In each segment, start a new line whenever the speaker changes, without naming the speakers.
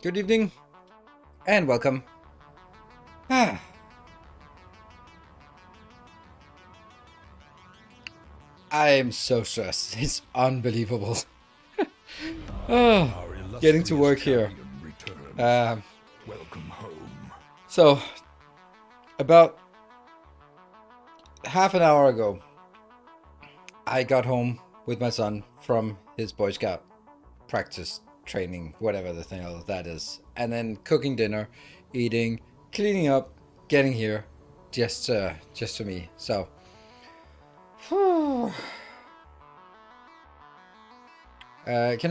Good evening and welcome. I am so stressed. It's unbelievable. Getting to work here.
Welcome home.
So, about half an hour ago, I got home with my son from his Boy Scout practice training, whatever the hell that is, and then cooking dinner, eating, cleaning up, getting here, just for me. So, can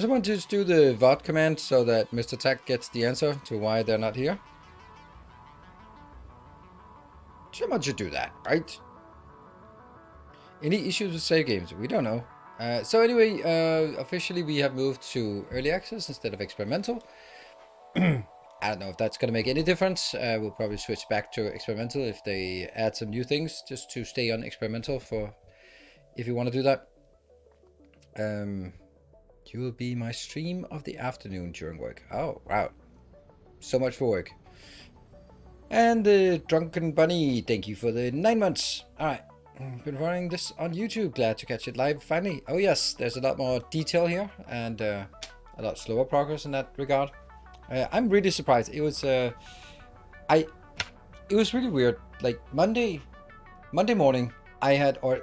someone just do the VOD command so that Mr. Tack gets the answer to why they're not here? Someone should do that, right? Any issues with save games? We don't know. So anyway, officially we have moved to early access instead of experimental. I don't know if that's going to make any difference. We'll probably switch back to experimental if they add some new things, just to stay on experimental for if you want to do that. You will be my stream of the afternoon during work. Oh, wow. So much for work. And the Drunken Bunny, thank you for the 9 months. All right, been running this on YouTube. Glad to catch it live finally. Oh yes, there's a lot more detail here and a lot slower progress in that regard. I'm really surprised. It was it was really weird. Like Monday morning, I had or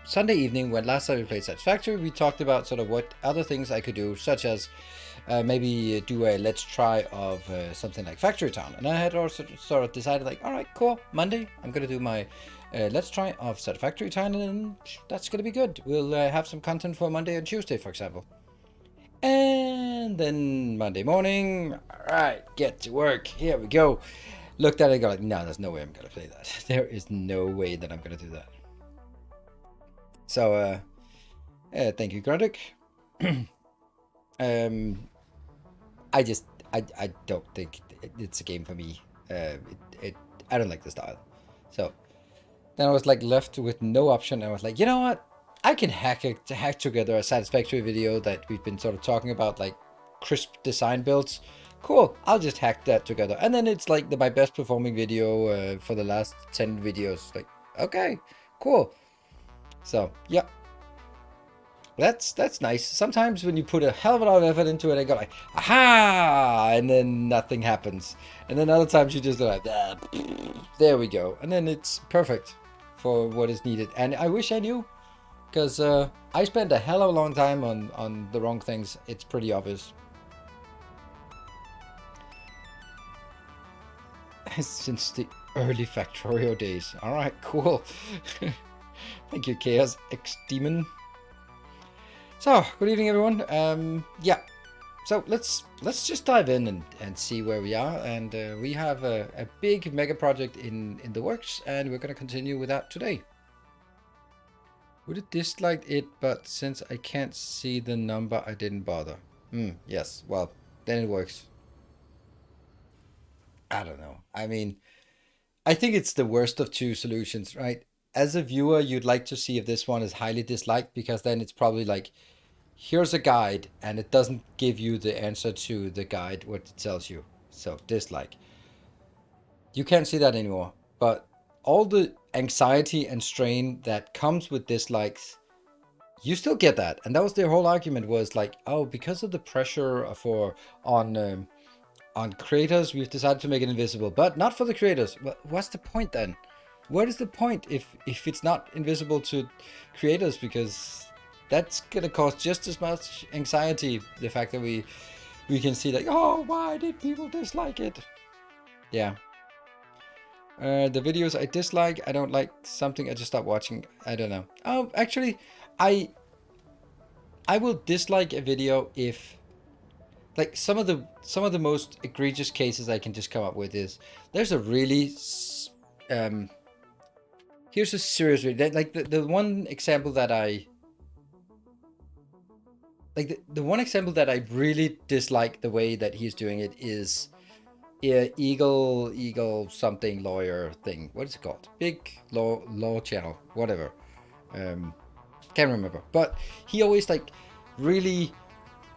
Sunday evening when last time we played Satisfactory, we talked about sort of what other things I could do, such as maybe do a let's try of something like Factory Town. And I had also sort of decided like, all right, cool, Monday, I'm going to do my let's try of Satisfactory Town, and that's going to be good. We'll have some content for Monday and Tuesday, for example. And then Monday morning, all right, get to work. Here we go. Looked at it and go like, no, there's no way I'm going to play that. There is no way that I'm going to do that. So, thank you, Grundig. I don't think it's a game for me. I don't like the style. So then I was like left with no option. I was like, you know what? I can hack together a Satisfactory video that we've been sort of talking about, like crisp design builds. Cool. I'll just hack that together, and then it's like my best performing video for the last 10 videos. Like, okay, cool. So yeah. That's nice. Sometimes when you put a hell of a lot of effort into it, I go like, aha, and then nothing happens. And then other times you just go like, ah, there we go. And then it's perfect for what is needed. And I wish I knew, because I spent a hell of a long time on the wrong things. It's pretty obvious. Since the early Factorio days. All right, cool. Thank you, Chaos X Demon. So, good evening, everyone. Yeah, so let's just dive in and see where we are. And we have a big mega project in the works, and we're going to continue with that today. Would have disliked it, but since I can't see the number, I didn't bother. Yes, well, then it works. I don't know. I mean, I think it's the worst of two solutions, right? As a viewer, you'd like to see if this one is highly disliked, because then it's probably like, here's a guide, and it doesn't give you the answer to the guide, what it tells you. So dislike. You can't see that anymore. But all the anxiety and strain that comes with dislikes, you still get that. And that was their whole argument, was like, oh, because of the pressure on creators, we've decided to make it invisible, but not for the creators. What's the point then? What is the point if it's not invisible to creators? Because that's gonna cause just as much anxiety, the fact that we can see like, oh, why did people dislike it? Yeah. The videos I dislike, I don't like something, I just stop watching. I don't know. Oh, actually, I will dislike a video if, like, some of the most egregious cases I can just come up with is, there's a really here's a serious, like the one example that I like, the one example that I really dislike the way that he's doing it is Eagle something lawyer thing. What is it called? Big law channel, whatever. Can't remember. But he always like really,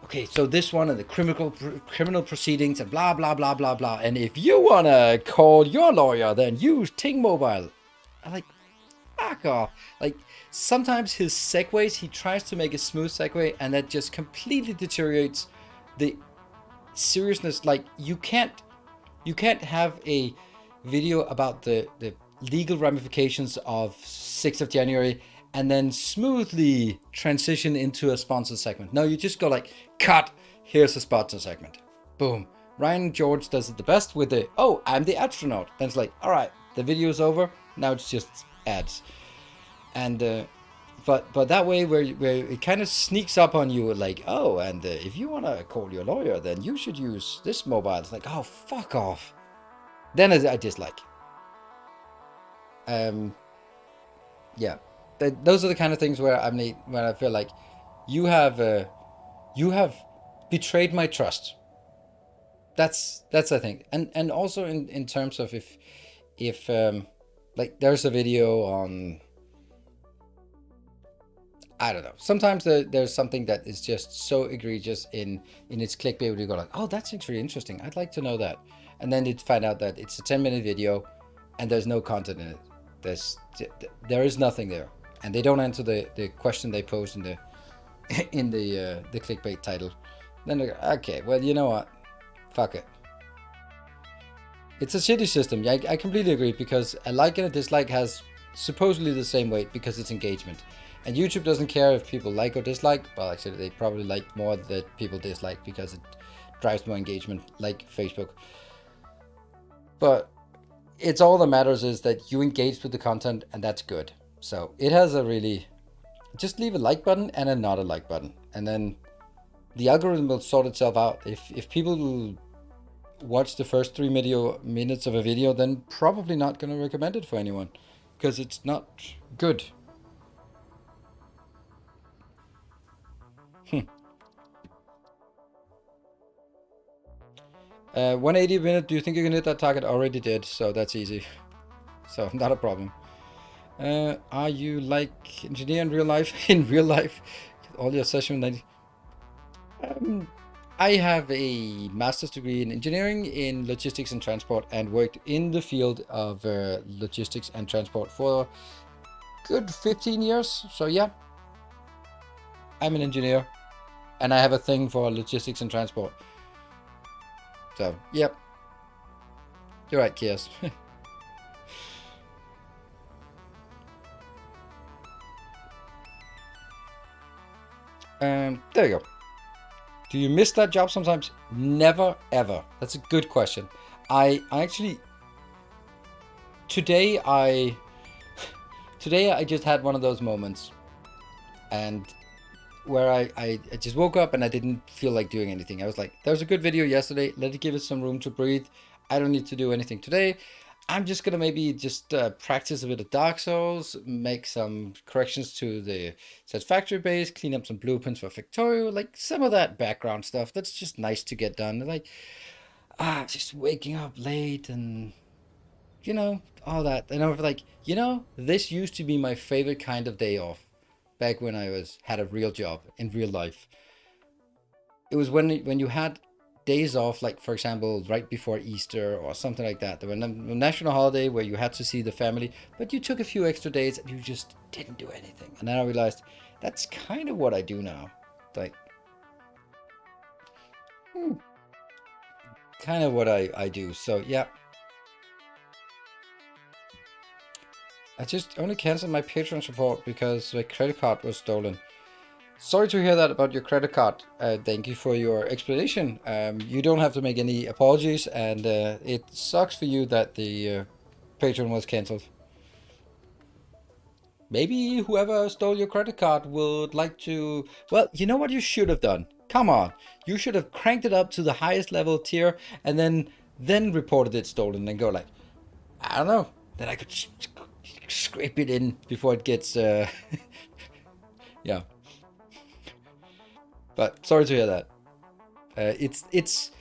okay, so this one and the criminal proceedings and blah blah blah blah blah. And if you wanna call your lawyer, then use Ting Mobile. I'm like, fuck off. Like, sometimes his segues, he tries to make a smooth segue, and that just completely deteriorates the seriousness. Like, you can't have a video about the legal ramifications of 6th of January and then smoothly transition into a sponsor segment. No, you just go like, cut, here's a sponsor segment. Boom. Ryan George does it the best with the, oh, I'm the astronaut. Then it's like, all right, the video's over. Now it's just ads. And but that way where it kind of sneaks up on you like, oh, and if you want to call your lawyer, then you should use this mobile. It's like, oh, fuck off. Then I dislike. Yeah, those are the kind of things where when I feel like you have betrayed my trust. That's I think, and also in terms of if like there's a video on, I don't know. Sometimes there's something that is just so egregious in its clickbait, where you go like, oh, that's actually interesting. I'd like to know that. and then they find out that it's a 10-minute video, and there's no content in it. There is nothing there, and they don't answer the question they post in the in the clickbait title. Then they go, okay, well, you know what? Fuck it. It's a shitty system. Yeah, I completely agree, because a like and a dislike has supposedly the same weight because it's engagement. And YouTube doesn't care if people like or dislike. Well, actually, they probably like more that people dislike because it drives more engagement, like Facebook. But it's all that matters is that you engaged with the content, and that's good. So it has a really... Just leave a like button and a not a like button. And then the algorithm will sort itself out. If people watch the first 3 minutes of a video, then probably not going to recommend it for anyone, because it's not good. 180 minute, do you think you can hit that target? Already did, so that's easy. So not a problem. Are you like engineer in real life? In real life? All your session... I have a master's degree in engineering in logistics and transport, and worked in the field of logistics and transport for good 15 years. So yeah, I'm an engineer, and I have a thing for logistics and transport. So yep, you're right, Kias. There you go. Do you miss that job sometimes? Never, ever. That's a good question. I actually... Today I just had one of those moments, and where I just woke up and I didn't feel like doing anything. I was like, there was a good video yesterday. Let it give it some room to breathe. I don't need to do anything today. I'm just gonna maybe just practice a bit of Dark Souls, make some corrections to the Satisfactory base, clean up some blueprints for Factorio, like some of that background stuff. That's just nice to get done. Like, just waking up late and, you know, all that. And I was like, you know, this used to be my favorite kind of day off back when I had a real job in real life. It was when you had days off, like for example right before Easter or something like that. There was a national holiday where you had to see the family, but you took a few extra days and you just didn't do anything. And then I realized that's kind of what I do now. Like, kind of what I do. So yeah, I just only canceled my Patreon support because my credit card was stolen. Sorry to hear that about your credit card. Thank you for your explanation. You don't have to make any apologies, and it sucks for you that the Patreon was cancelled. Maybe whoever stole your credit card would like to... Well, you know what you should have done? Come on. You should have cranked it up to the highest level tier, and then reported it stolen, and go like, I don't know. Then I could scrape it in before it gets... yeah. But sorry to hear that. It's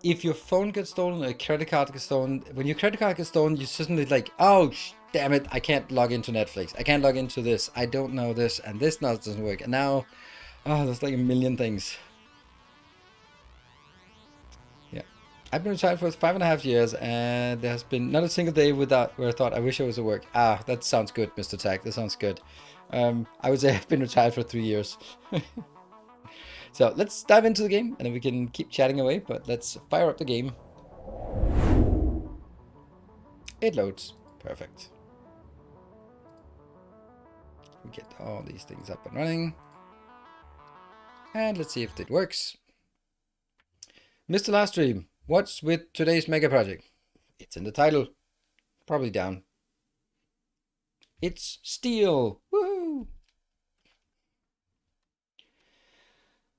if your phone gets stolen, a credit card gets stolen. When your credit card gets stolen, you suddenly like, oh damn it, I can't log into Netflix. I can't log into this. I don't know this, and this now doesn't work. And now, there's like a million things. Yeah, I've been retired for 5.5 years, and there has been not a single day without where I thought I wish I was at work. That sounds good, Mr. Tag. That sounds good. I would say I've been retired for 3 years. So let's dive into the game, and then we can keep chatting away, but let's fire up the game. It loads. Perfect. We get all these things up and running. And let's see if it works. Mr. Livestream, what's with today's mega project? It's in the title. Probably down. It's steel. Woohoo!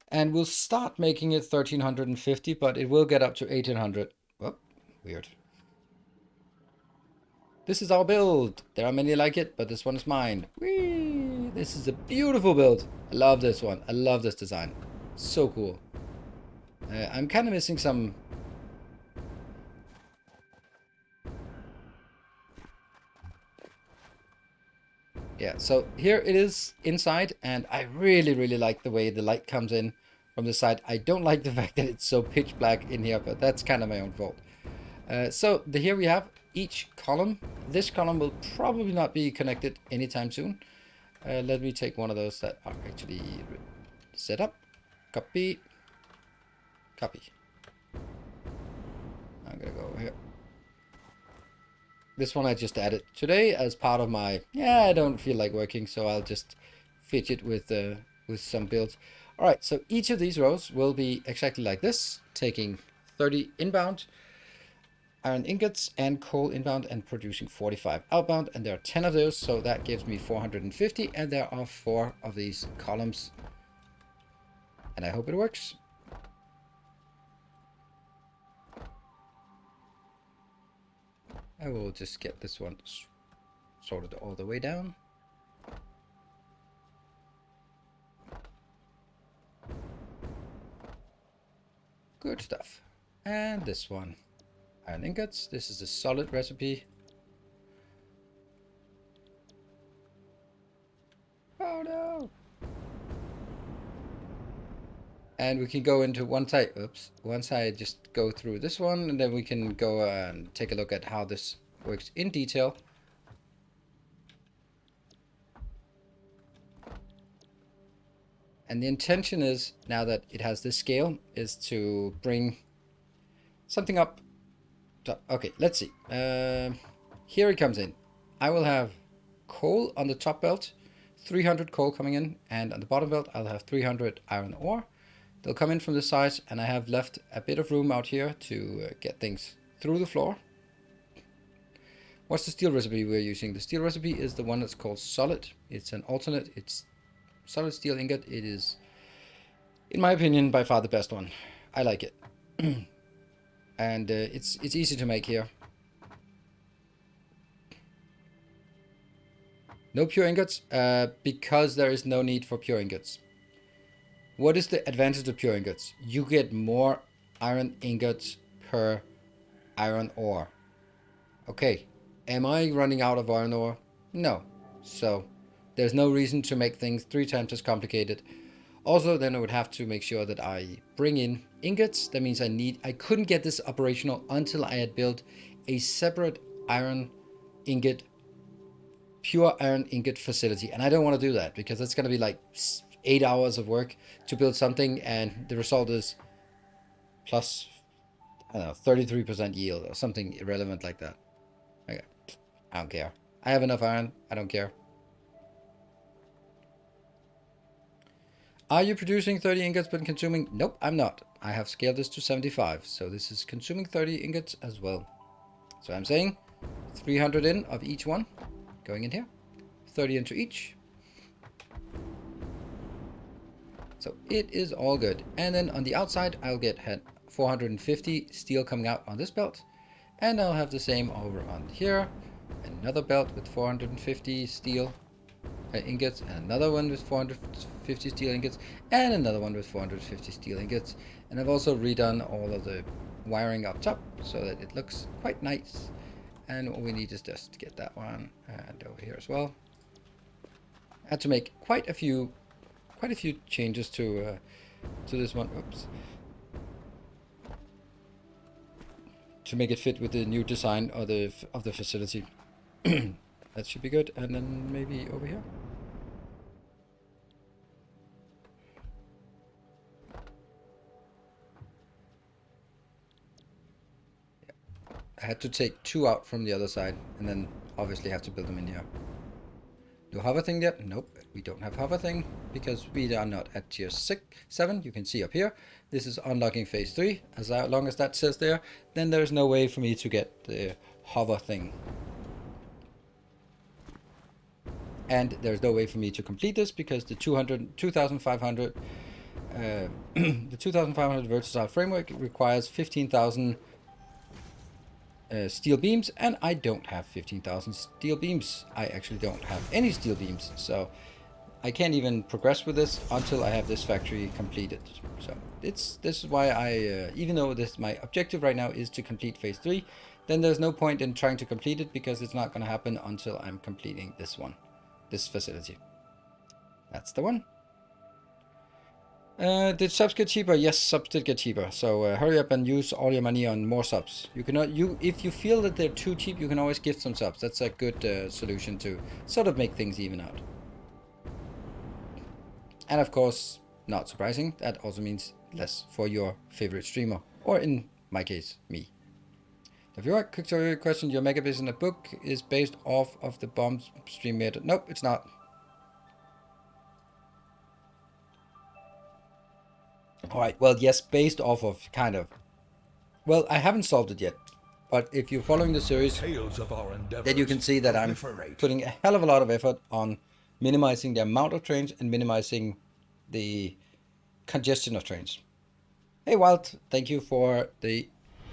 And we'll start making it 1350, but it will get up to 1800. Oh, weird. This is our build. There are many like it, but this one is mine. Whee! This is a beautiful build. I love this one. I love this design. So cool. I'm kind of missing some... Yeah, so here it is inside, and I really, really like the way the light comes in from the side. I don't like the fact that it's so pitch black in here, but that's kind of my own fault. Here we have each column. This column will probably not be connected anytime soon. Let me take one of those that are actually set up. Copy. Copy. I'm gonna go over here. This one I just added today as part of my, I don't feel like working, so I'll just fidget with some builds. All right, so each of these rows will be exactly like this, taking 30 inbound iron ingots and coal inbound and producing 45 outbound, and there are 10 of those, so that gives me 450, and there are 4 of these columns, and I hope it works. I will just get this one sorted all the way down. Good stuff. And this one, iron ingots. This is a solid recipe. Oh no! And we can go into once I just go through this one, and then we can go and take a look at how this works in detail. And the intention is, now that it has this scale, is to bring something up. Okay, let's see. Here it comes in. I will have coal on the top belt, 300 coal coming in, and on the bottom belt I'll have 300 iron ore. They'll come in from the sides, and I have left a bit of room out here to get things through the floor. What's the steel recipe we're using? The steel recipe is the one that's called solid. It's an alternate. It's solid steel ingot. It is, in my opinion, by far the best one. I like it. And it's easy to make here. No pure ingots, because there is no need for pure ingots. What is the advantage of pure ingots? You get more iron ingots per iron ore. Okay, am I running out of iron ore? No. So there's no reason to make things 3 times as complicated. Also, then I would have to make sure that I bring in ingots. That means I couldn't get this operational until I had built a separate iron ingot, pure iron ingot facility. And I don't want to do that, because it's going to be like 8 hours of work to build something, and the result is plus, I don't know, 33% yield or something irrelevant like that. Okay, I don't care. I have enough iron. I don't care. Are you producing 30 ingots but consuming? Nope, I'm not. I have scaled this to 75, so this is consuming 30 ingots as well. So I'm saying 300 in of each one, going in here, 30 into each. So it is all good. And then on the outside, I'll get 450 steel coming out on this belt. And I'll have the same over on here. Another belt with 450 steel ingots, and another one with 450 steel ingots, and another one with 450 steel ingots. And I've also redone all of the wiring up top so that it looks quite nice. And what we need is just to get that one and over here as well. I had to make quite a few changes to this one. Oops. To make it fit with the new design of the facility. That should be good. And then maybe over here. Yeah. I had to take 2 out from the other side, and then obviously have to build them in here. Do hover thing yet? Nope, we don't have hover thing because we are not at tier 7. You can see up here, this is unlocking phase 3. As long as that says there, then there's no way for me to get the hover thing. And there's no way for me to complete this because the 2,500 the 2,500 versatile framework requires 15,000 steel beams, and I don't have 15,000 steel beams. I actually don't have any steel beams, so I can't even progress with this until I have this factory completed. So this is why I, even though my objective right now is to complete phase 3, then there's no point in trying to complete it because it's not going to happen until I'm completing this facility. That's the one. Did subs get cheaper? Yes, subs did get cheaper. So hurry up and use all your money on more subs. You cannot. If you feel that they're too cheap, you can always gift some subs. That's a good solution to sort of make things even out. And of course, not surprising, that also means less for your favorite streamer, or in my case, me. The viewer quick question: your megabase in the book is based off of the bomb stream made. Nope, it's not. Alright, well, yes, based off of, kind of. Well, I haven't solved it yet, but if you're following the series, then you can see that I'm putting a hell of a lot of effort on minimizing the amount of trains and minimizing the congestion of trains. Hey, Walt, thank you for the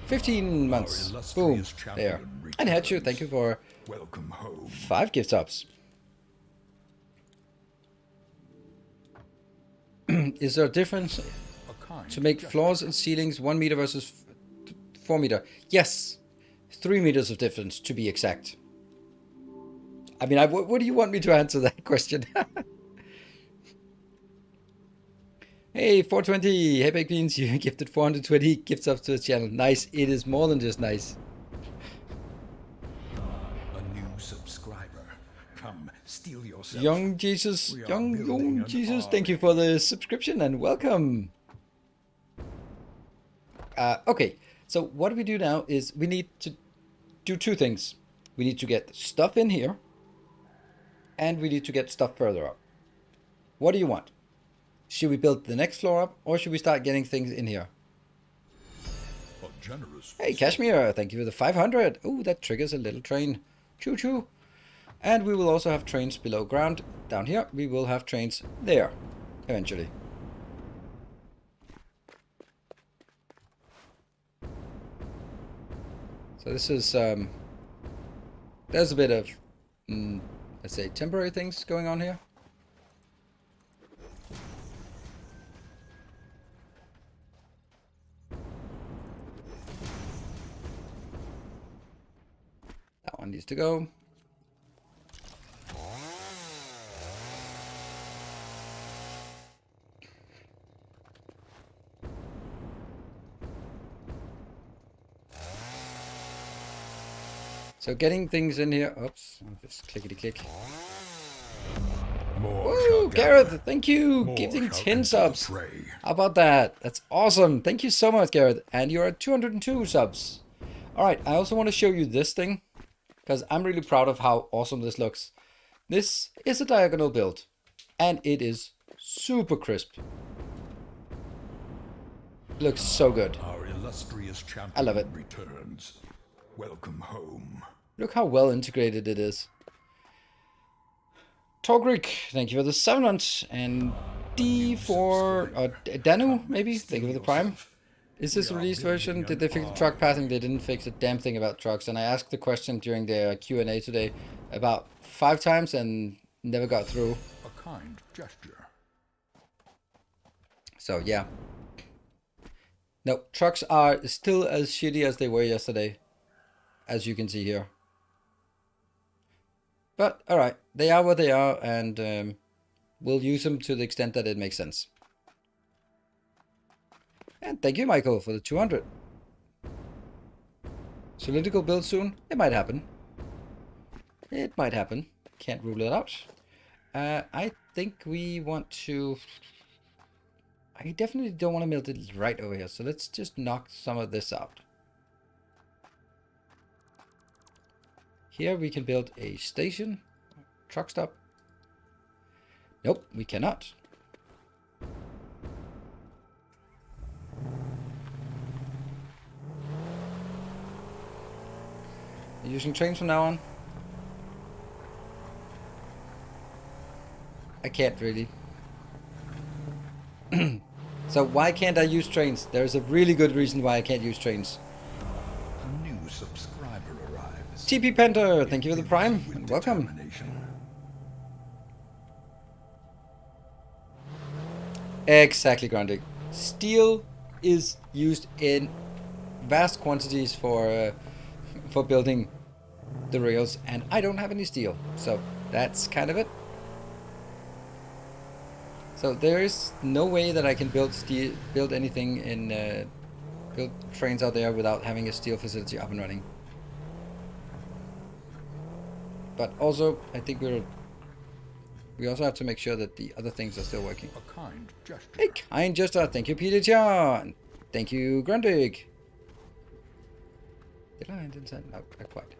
15 months. Boom, there. And Hatchu, thank you for 5 gift subs. Is there a difference to make floors and ceilings 1 meter versus 4 meter? Yes, 3 meters of difference to be exact. I mean, what do you want me to answer that question? Hey, 420. Hey, Baked Beans, you gifted 420 gift subs to the channel. Nice. It is more than just nice.
A new subscriber. Come, steal yourself.
Young Jesus, young Jesus, thank you for the subscription and welcome. Okay, so what we do now is we need to do 2 things. We need to get stuff in here, and we need to get stuff further up. What do you want? Should we build the next floor up, or should we start getting things in here? Hey, Kashmir, thank you for the 500. Ooh, that triggers a little train. Choo-choo. And we will also have trains below ground. Down here, we will have trains there, eventually. So this is, there's a bit of, let's say, temporary things going on here. That one needs to go. So getting things in here. Oops, I'll just clickety click. Woo, Gareth, thank you. Giving 10 subs. How about that? That's awesome. Thank you so much, Gareth. And you're at 202 subs. Alright, I also want to show you this thing, because I'm really proud of how awesome this looks. This is a diagonal build, and it is super crisp. It looks so good.
Our illustrious champion
I love it.
Returns. Welcome home.
Look how well integrated it is. Torgrik, thank you for the 7 months. And D for Danu, maybe? Thank you for the Prime. Is this a released version? Did they fix the truck passing? They didn't fix a damn thing about trucks. And I asked the question during the Q&A today about 5 times and never got through.
A kind gesture.
So, yeah. No, trucks are still as shitty as they were yesterday, as you can see here. But, alright, they are what they are, and we'll use them to the extent that it makes sense. And thank you, Michael, for the 200. Cylindrical build soon? It might happen. It might happen. Can't rule it out. I think we want to... I definitely don't want to build it right over here, so let's just knock some of this out. Here we can build a station, truck stop. Nope, we cannot. Using trains from now on? I can't really. So why can't I use trains? There's a really good reason why I can't use trains.
A new subscriber arrives.
TP Panther, thank you for the Prime, and welcome. Exactly, Grundig. Steel is used in vast quantities for building the rails, and I don't have any steel, so that's kind of it. So there is no way that I can build anything in build trains out there without having a steel facility up and running. But also, I think we also have to make sure that the other things are still working.
A kind gesture.
A kind gesture. Thank you, Peter John. Thank you, Grundig. Did I intend? No, not quite.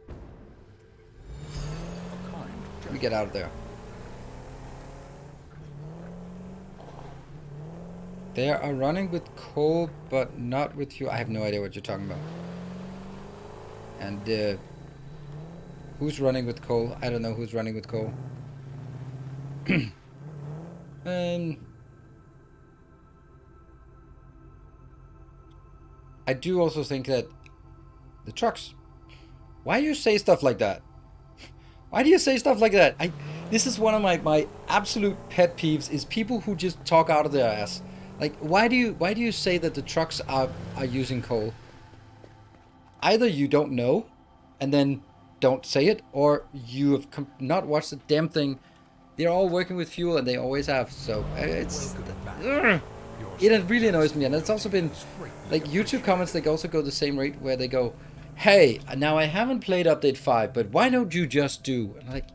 A kind
Let me
gesture.
get out of there. They are running with coal, but not with fuel. I have no idea what you're talking about. And who's running with coal? I don't know who's running with coal. I do also think that the trucks. Why do you say stuff like that? Why do you say stuff like that? This is one of my absolute pet peeves is people who just talk out of their ass. Like why do you say that the trucks are using coal? Either you don't know and then don't say it, or you have not watched the damn thing. They're all working with fuel and they always have. So it's it really annoys me, and it's also been like YouTube comments. They also go the same rate where they go, "Hey, now I haven't played update 5, but why don't you just do?" And like,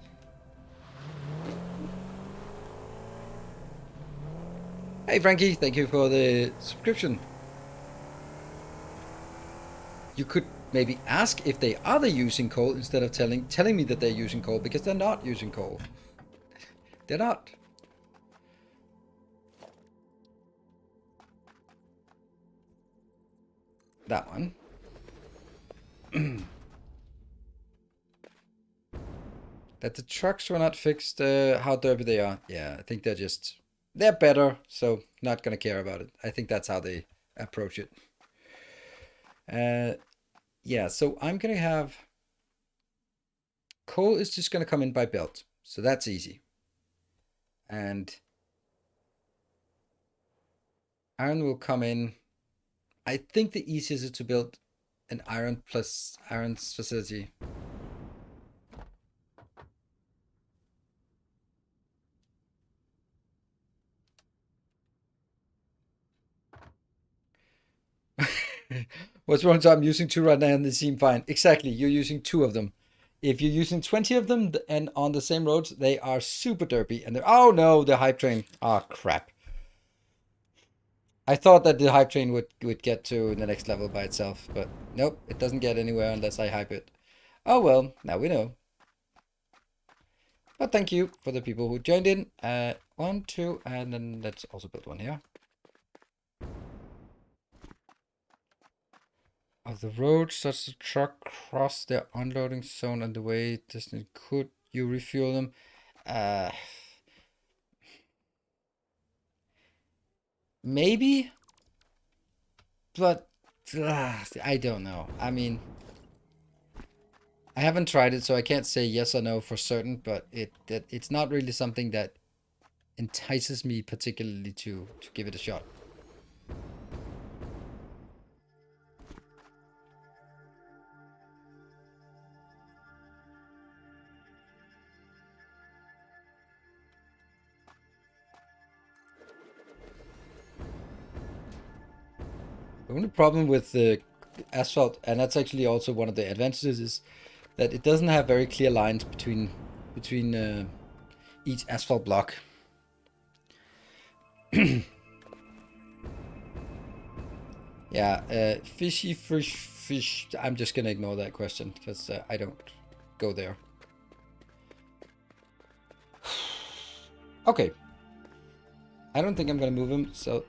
hey Frankie, thank you for the subscription. You could maybe ask if they are using coal instead of telling me that they're using coal, because they're not using coal. They're not. That one. That the trucks were not fixed, how derpy they are. Yeah, I think they're better, so not gonna care about it. I think that's how they approach it. Yeah, so I'm gonna have coal is just gonna come in by belt, so that's easy. And iron will come in. I think the easiest is to build an iron plus iron facility. What's wrong? So I'm using 2 right now and they seem fine. Exactly, you're using 2 of them. If you're using 20 of them and on the same roads, they are super derpy. And they're, oh no, the hype train. Oh crap. I thought that the hype train would get to the next level by itself, but nope, it doesn't get anywhere unless I hype it. Oh well, now we know. But thank you for the people who joined in. 1, 2, and then let's also build one here. Of the road, such a truck cross their unloading zone on the way distance. Could you refuel them? Maybe, but I don't know. I mean, I haven't tried it, so I can't say yes or no for certain. But it's not really something that entices me particularly to give it a shot. The only problem with the asphalt, and that's actually also one of the advantages, is that it doesn't have very clear lines between each asphalt block. Yeah, fishy fish. I'm just gonna ignore that question because I don't go there. Okay. I don't think I'm gonna move him, so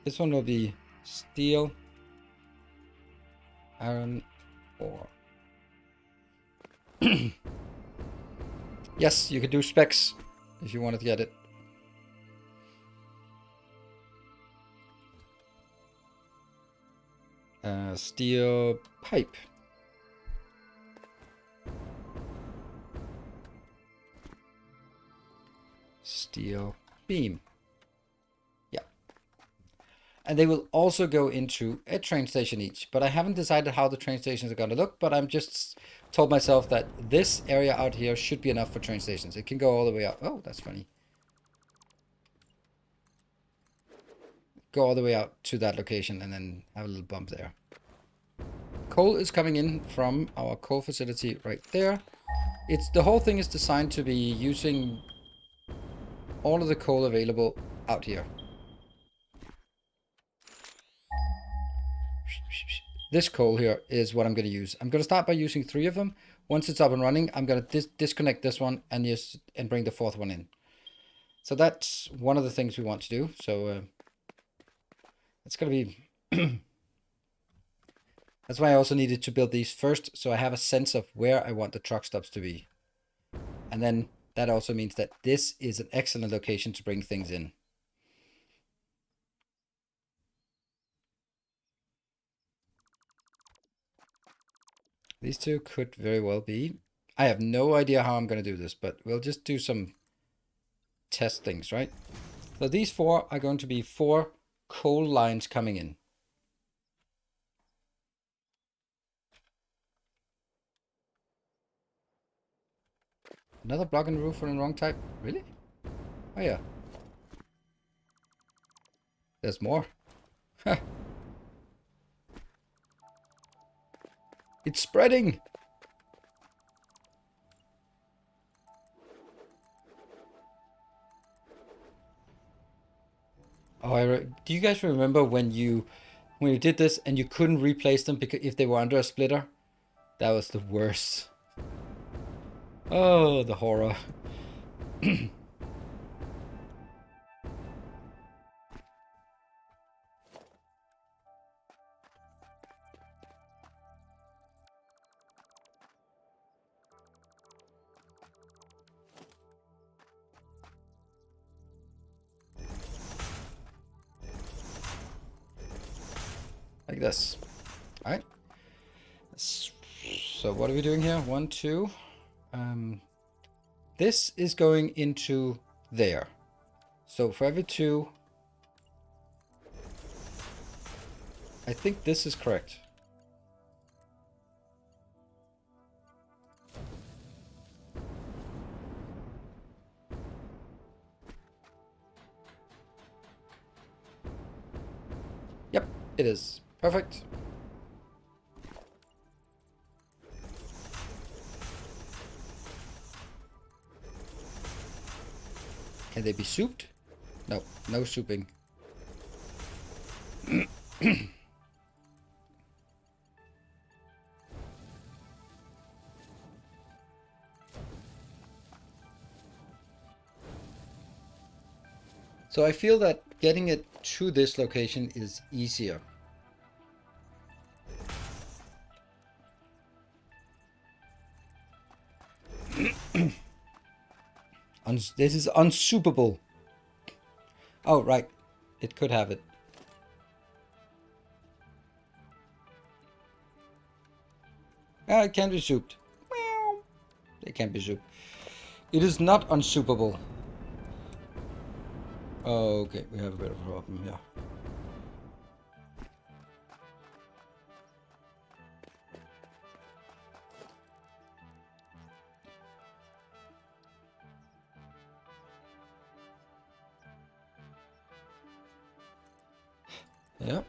this one will be steel, iron, ore. Yes, you could do specs if you wanted to get it. Steel pipe. Steel beam. Yeah. And they will also go into a train station each. But I haven't decided how the train stations are going to look. But I'm just told myself that this area out here should be enough for train stations. It can go all the way out. Oh, that's funny. go all the way out to that location and then have a little bump there. Coal is coming in from our coal facility right there. The whole thing is designed to be using all of the coal available out here. This coal here is what I'm going to use. I'm going to start by using 3 of them. Once it's up and running, I'm going to disconnect this one and bring the 4th one in. So that's one of the things we want to do. So it's going to be... That's why I also needed to build these first, so I have a sense of where I want the truck stops to be. And then that also means that this is an excellent location to bring things in. These two could very well be. I have no idea how I'm going to do this, but we'll just do some test things, right? So these 4 are going to be 4 coal lines coming in. Another block in the roof for the wrong type? Really? Oh yeah. There's more. It's spreading! Oh, do you guys remember when you did this and you couldn't replace them because if they were under a splitter? That was the worst. Oh, the horror. Like this. All right. So what are we doing here? 1, 2. This is going into there. So for every 2, I think this is correct. Yep, it is. Perfect. Can they be souped? No, no souping. So I feel that getting it to this location is easier. This is unsoupable. Oh, right. It could have it. Ah, it can be souped. It can be souped. It is not unsoupable. Oh, okay, we have a bit of a problem here. Yeah.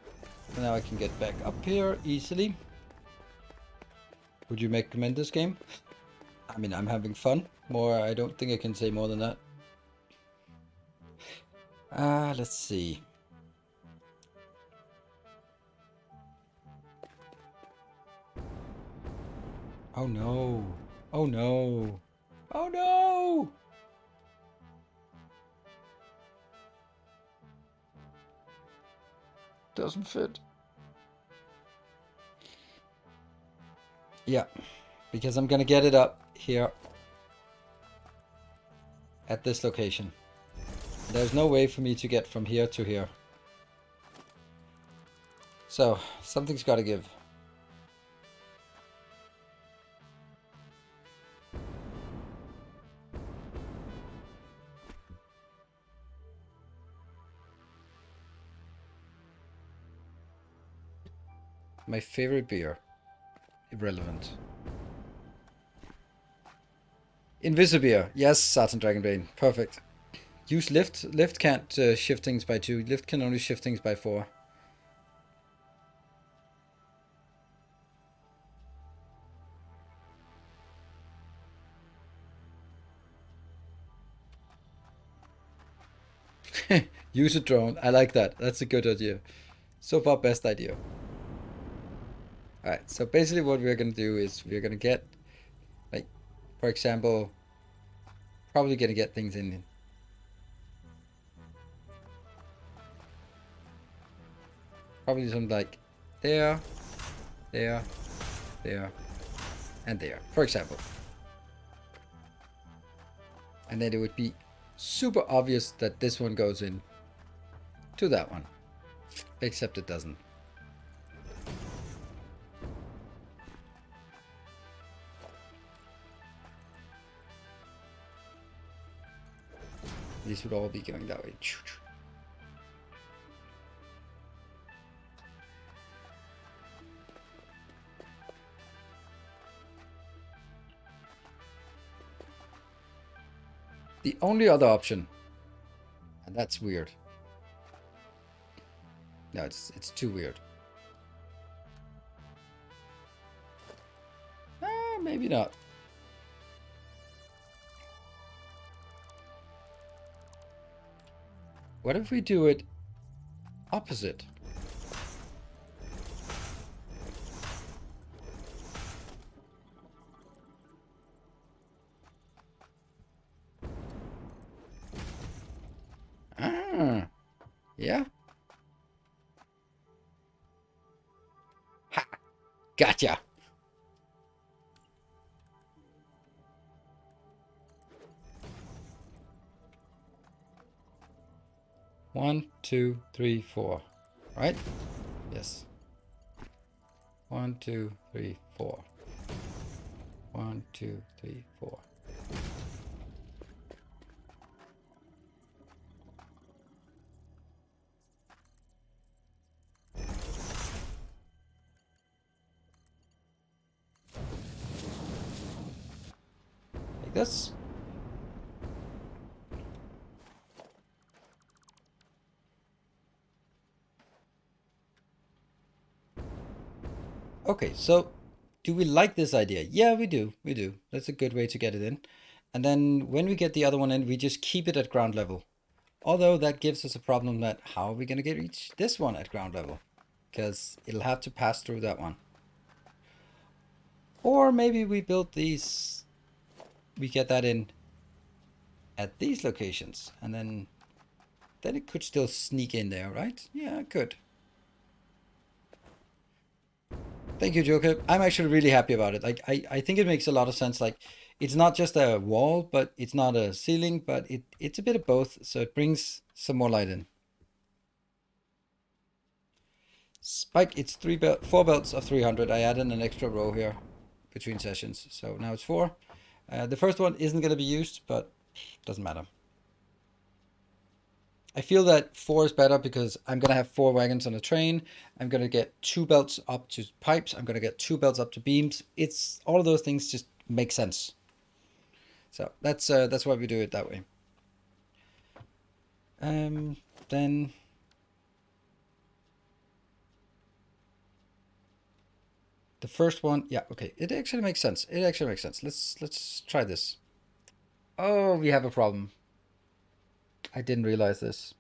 Now I can get back up here easily. Would you recommend this game? I mean, I'm having fun. I don't think I can say more than that. Let's see. Oh no. Oh no. Oh no! Doesn't fit. Yeah, because I'm gonna get it up here at this location. There's no way for me to get from here to here. So, something's gotta give. My favorite beer. Irrelevant. Invisibeer. Yes, Saturn Dragonbane. Perfect. Use lift. Lift can't shift things by 2. Lift can only shift things by 4. Use a drone. I like that. That's a good idea. So far, best idea. Alright, so basically what we're going to do is we're going to get, like, for example, probably going to get things in. Probably something like there, there, there, and there, for example. And then it would be super obvious that this one goes in to that one. Except it doesn't. These would all be going that way. The only other option, and that's weird. No, it's too weird. Maybe not. What if we do it opposite? Ah, yeah. Ha! Gotcha. One, two, three, four. Right? Yes. 1, 2, 3, 4. 1, 2, 3, 4. Like this. Okay, so do we like this idea? Yeah, we do. We do. That's a good way to get it in. And then when we get the other one in, we just keep it at ground level. Although that gives us a problem that how are we going to get reach this one at ground level? Because it'll have to pass through that one. Or maybe we build these, we get that in at these locations. And then it could still sneak in there, right? Yeah, it could. Thank you, Joker. I'm actually really happy about it. Like, I think it makes a lot of sense. Like, it's not just a wall, but it's not a ceiling, but it's a bit of both. So it brings some more light in. Spike, it's 4 belts of 300. I added an extra row here between sessions. So now it's 4. The first one isn't going to be used, but doesn't matter. I feel that 4 is better because I'm going to have 4 wagons on a train. I'm going to get 2 belts up to pipes. I'm going to get 2 belts up to beams. It's all of those things just make sense. So that's why we do it that way. Then the first one, yeah, okay. It actually makes sense. It actually makes sense. Let's try this. Oh, we have a problem. I didn't realize this.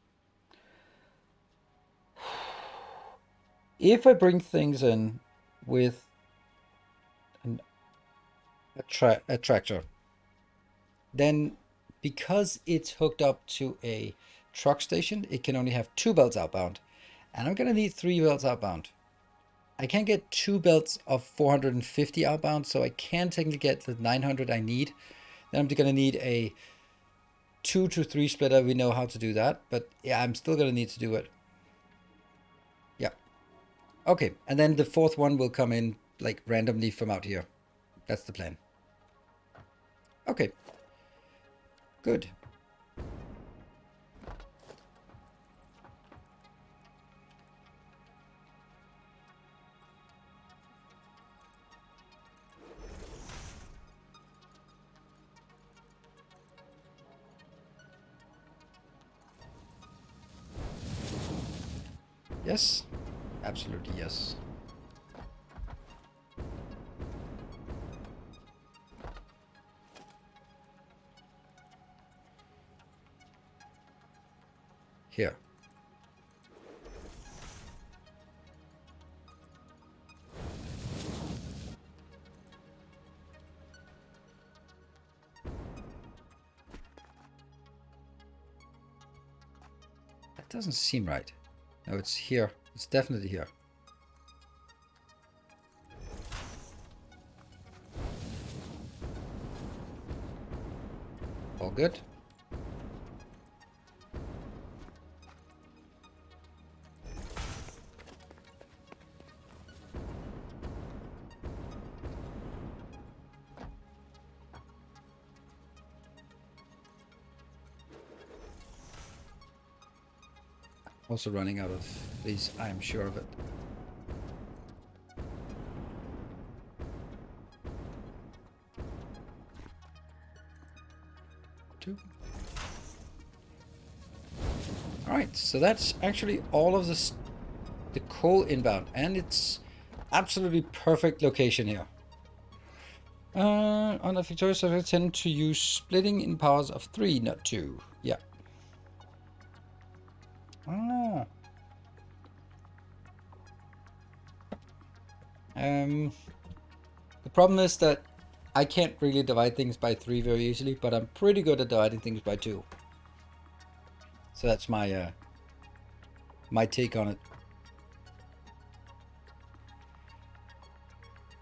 If I bring things in with a tractor, then because it's hooked up to a truck station, it can only have 2 belts outbound. And I'm going to need 3 belts outbound. I can't get 2 belts of 450 outbound, so I can technically get the 900 I need. Then I'm going to need a 2 to 3 splitter. We know how to do that, but yeah, I'm still going to need to do it. Yeah. Okay, and then the 4th one will come in like randomly from out here. That's the plan. Okay. Good. Yes. Absolutely yes. Here. That doesn't seem right. No, it's here. It's definitely here. All good. Also running out of these, I am sure of it. Two. Alright, so that's actually all of the coal inbound, and it's absolutely perfect location here. On the victorious I tend to use splitting in powers of 3, not 2. Yeah. Ah. The problem is that I can't really divide things by 3 very easily, but I'm pretty good at dividing things by 2. So that's my my take on it.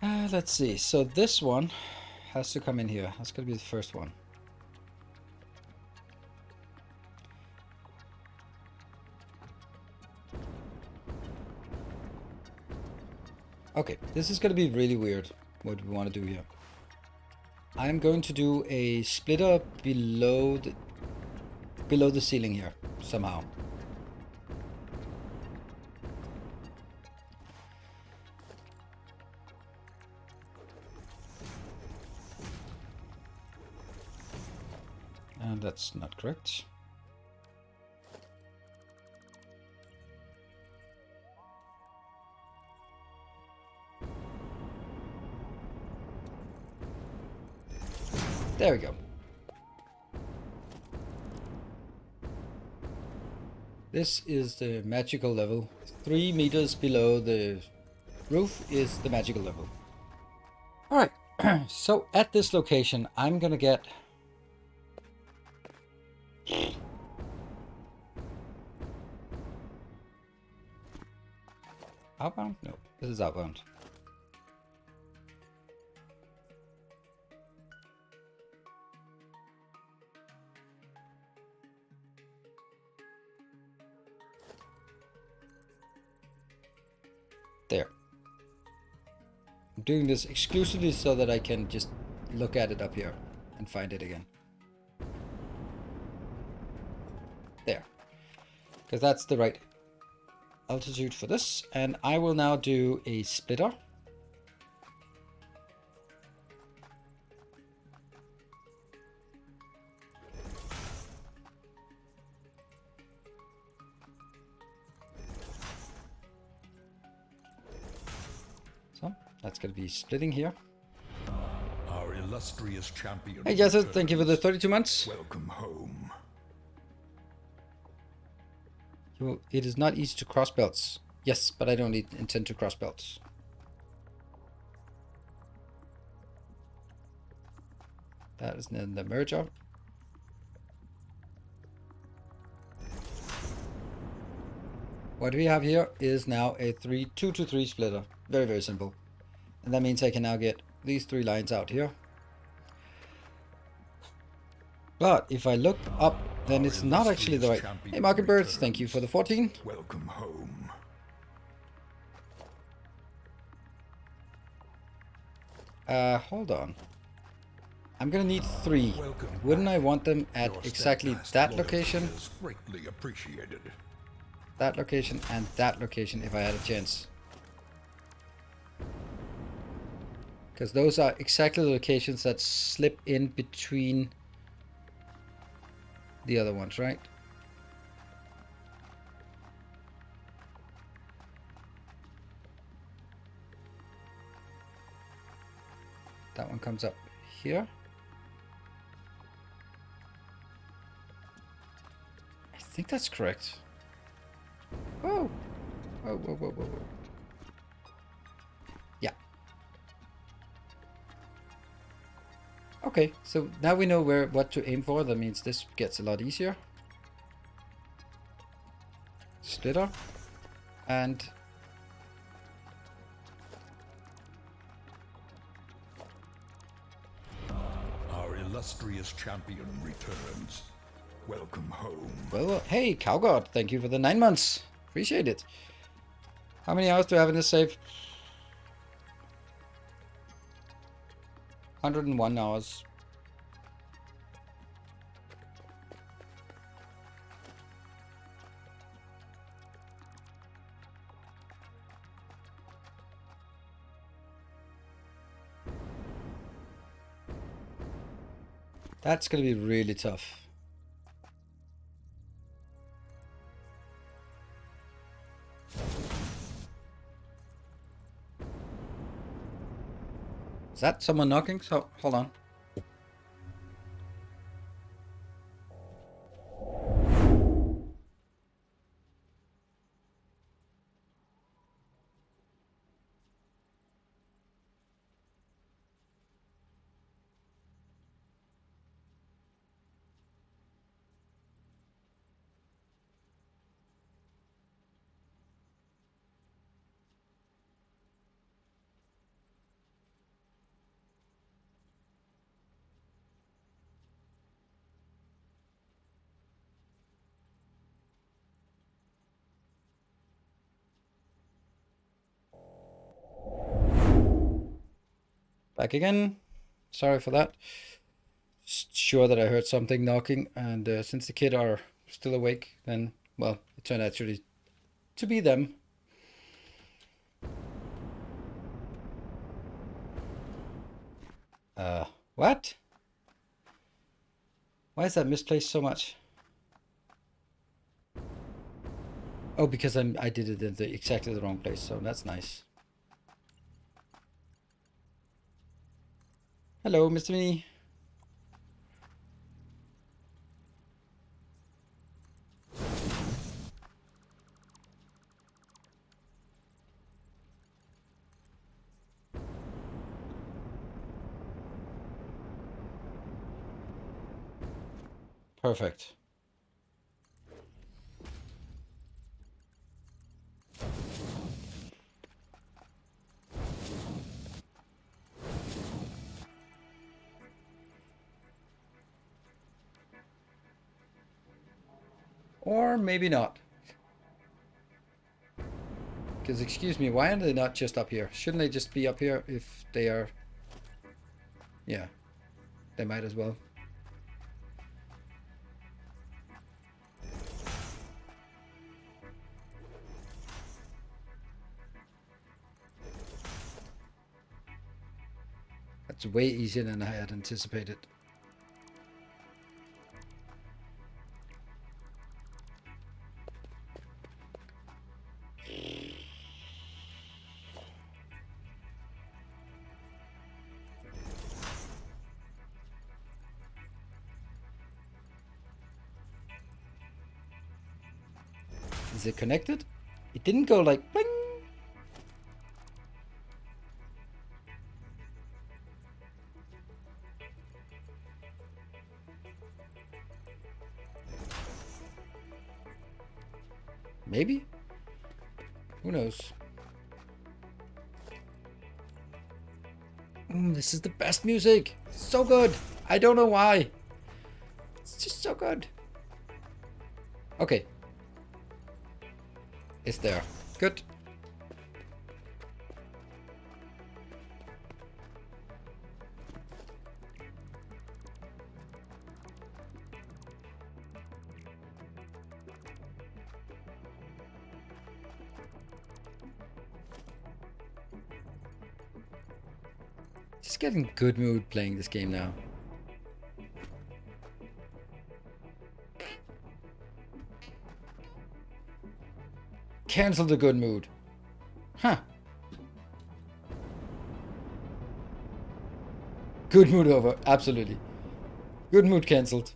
Let's see. So this one has to come in here. That's going to be the first one. Okay, this is going to be really weird, what we want to do here. I'm going to do a splitter below the ceiling here, somehow. And that's not correct. There we go. This is the magical level. 3 meters below the roof is the magical level. Alright, so at this location, I'm gonna get... Outbound? No, this is outbound. There. I'm doing this exclusively so that I can just look at it up here and find it again. There. Because that's the right altitude for this. And I will now do a splitter. So that's going to be splitting here.
Our illustrious champion.
Hey Jessa, thank you for the 32 months.
Welcome home.
It is not easy to cross belts. Yes, but I don't intend to cross belts. That is then the merger. What we have here is now a 2 to 3 splitter. Very, very simple. And that means I can now get these 3 lines out here. But if I look up, then it's not actually the right... Hey, Market Birds, thank you for the 14.
Welcome home.
Hold on. I'm gonna need 3. Wouldn't I want them at exactly that location?
Greatly appreciated.
That location and that location if I had a chance. Because those are exactly the locations that slip in between the other ones, right? That one comes up here. I think that's correct. Oh! Whoa, whoa, whoa, whoa, whoa. Yeah. Okay, so now we know what to aim for. That means this gets a lot easier. Splitter. And...
Our illustrious champion returns. Welcome home.
Well, hey, Cowgod, thank you for the 9 months. Appreciate it. How many hours do I have in this save? 101 hours. That's going to be really tough. Is that someone knocking? So, hold on. Back again. Sorry for that. Just sure that I heard something knocking, and since the kids are still awake, then, well, it turned out to be them. What? Why is that misplaced so much? Oh, because I did it in exactly the wrong place, so that's nice. Hello, Mr. Mini. Perfect. Or maybe not. Because, excuse me, why are they not just up here? Shouldn't they just be up here if they are... Yeah, they might as well. That's way easier than I had anticipated. Is it connected? It didn't go like bling. Maybe? Who knows? This is the best music. So good. I don't know why. It's just so good. Okay. It's there. Good. Just getting good mood playing this game now. Cancel the good mood. Huh. Good mood over. Absolutely. Good mood cancelled.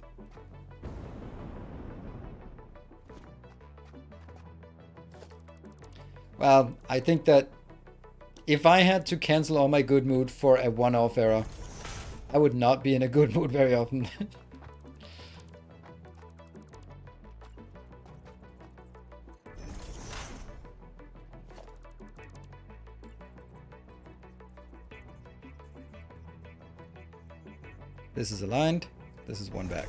Well, I think that if I had to cancel all my good mood for a one-off error, I would not be in a good mood very often. This is aligned. This is one back.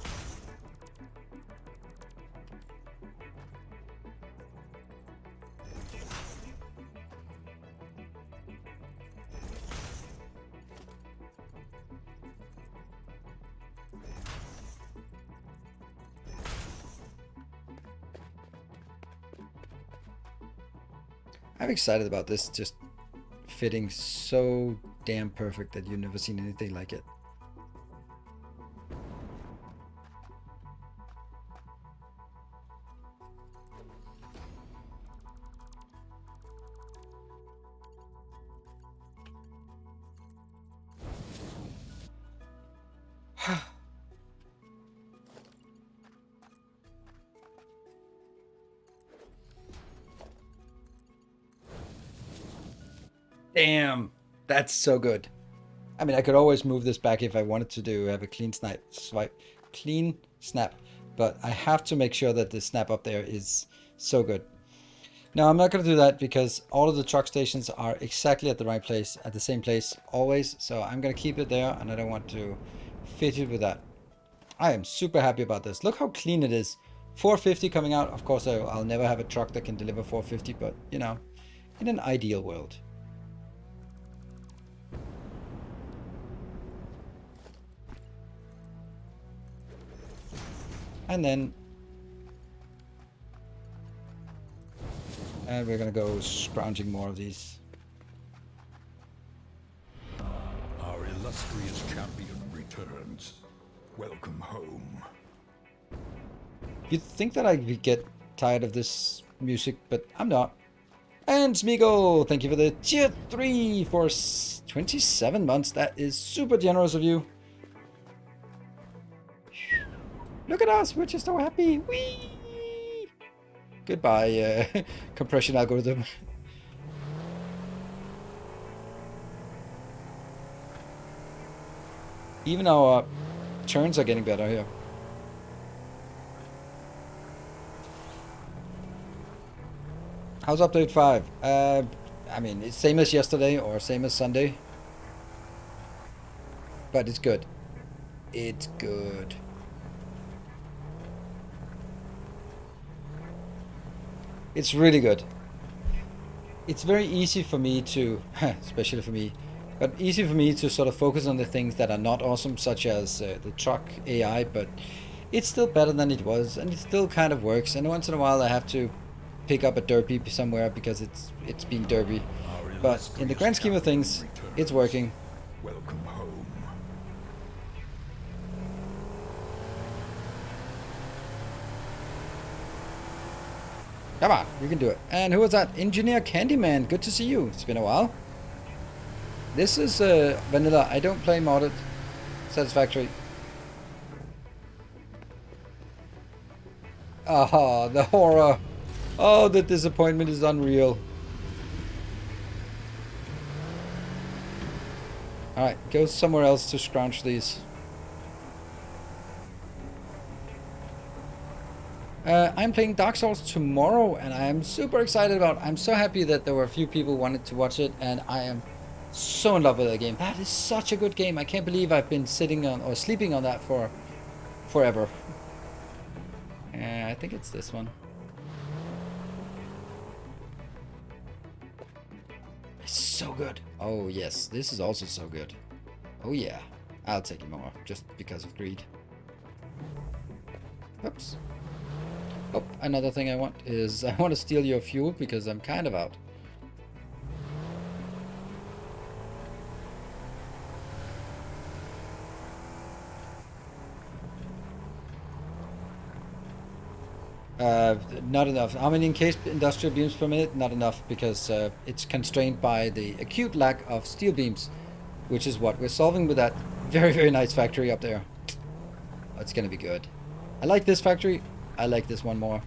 I'm excited about this just fitting so damn perfect that you've never seen anything like it. Damn, that's so good. I mean, I could always move this back if I wanted to do have a clean clean snap, but I have to make sure that the snap up there is so good. No, I'm not going to do that because all of the truck stations are exactly at the right place, at the same place always. So I'm going to keep it there, and I don't want to fit it with that. I am super happy about this. Look how clean it is. 450 coming out. Of course, I'll never have a truck that can deliver 450, but you know, in an ideal world. And then we're gonna go scrounging more of these.
Our illustrious champion returns. Welcome home.
You'd think that I'd get tired of this music, but I'm not. And Smeagol, thank you for the tier 3 for 27 months. That is super generous of you. Look at us, we're just so happy. Whee! Goodbye, compression algorithm. Even our turns are getting better here. How's update 5? I mean, it's same as yesterday or same as Sunday. But it's good. It's good. It's really good. It's very easy for me to, especially for me, but easy for me to sort of focus on the things that are not awesome, such as the truck AI, but it's still better than it was, and it still kind of works. And once in a while I have to pick up a derpy somewhere because it's being derpy. But in the grand scheme of things, it's working.
Welcome home.
Come on, you can do it. And who was that? Engineer Candyman, good to see you. It's been a while. This is vanilla. I don't play modded Satisfactory. Ah, the horror. Oh, the disappointment is unreal. Alright, go somewhere else to scrounge these. I'm playing Dark Souls tomorrow, and I am super excited about it. I'm so happy that there were a few people who wanted to watch it, and I am so in love with that game. That is such a good game. I can't believe I've been sitting on or sleeping on that for forever. I think it's this one. It's so good. Oh yes, this is also so good. Oh yeah, I'll take it more just because of greed. Oops. Oh, another thing I want is I want to steal your fuel because I'm kind of out. Not enough. How many encased industrial beams per minute? Not enough because it's constrained by the acute lack of steel beams, which is what we're solving with that Very, very nice factory up there. It's gonna be good. I like this factory. I like this one more.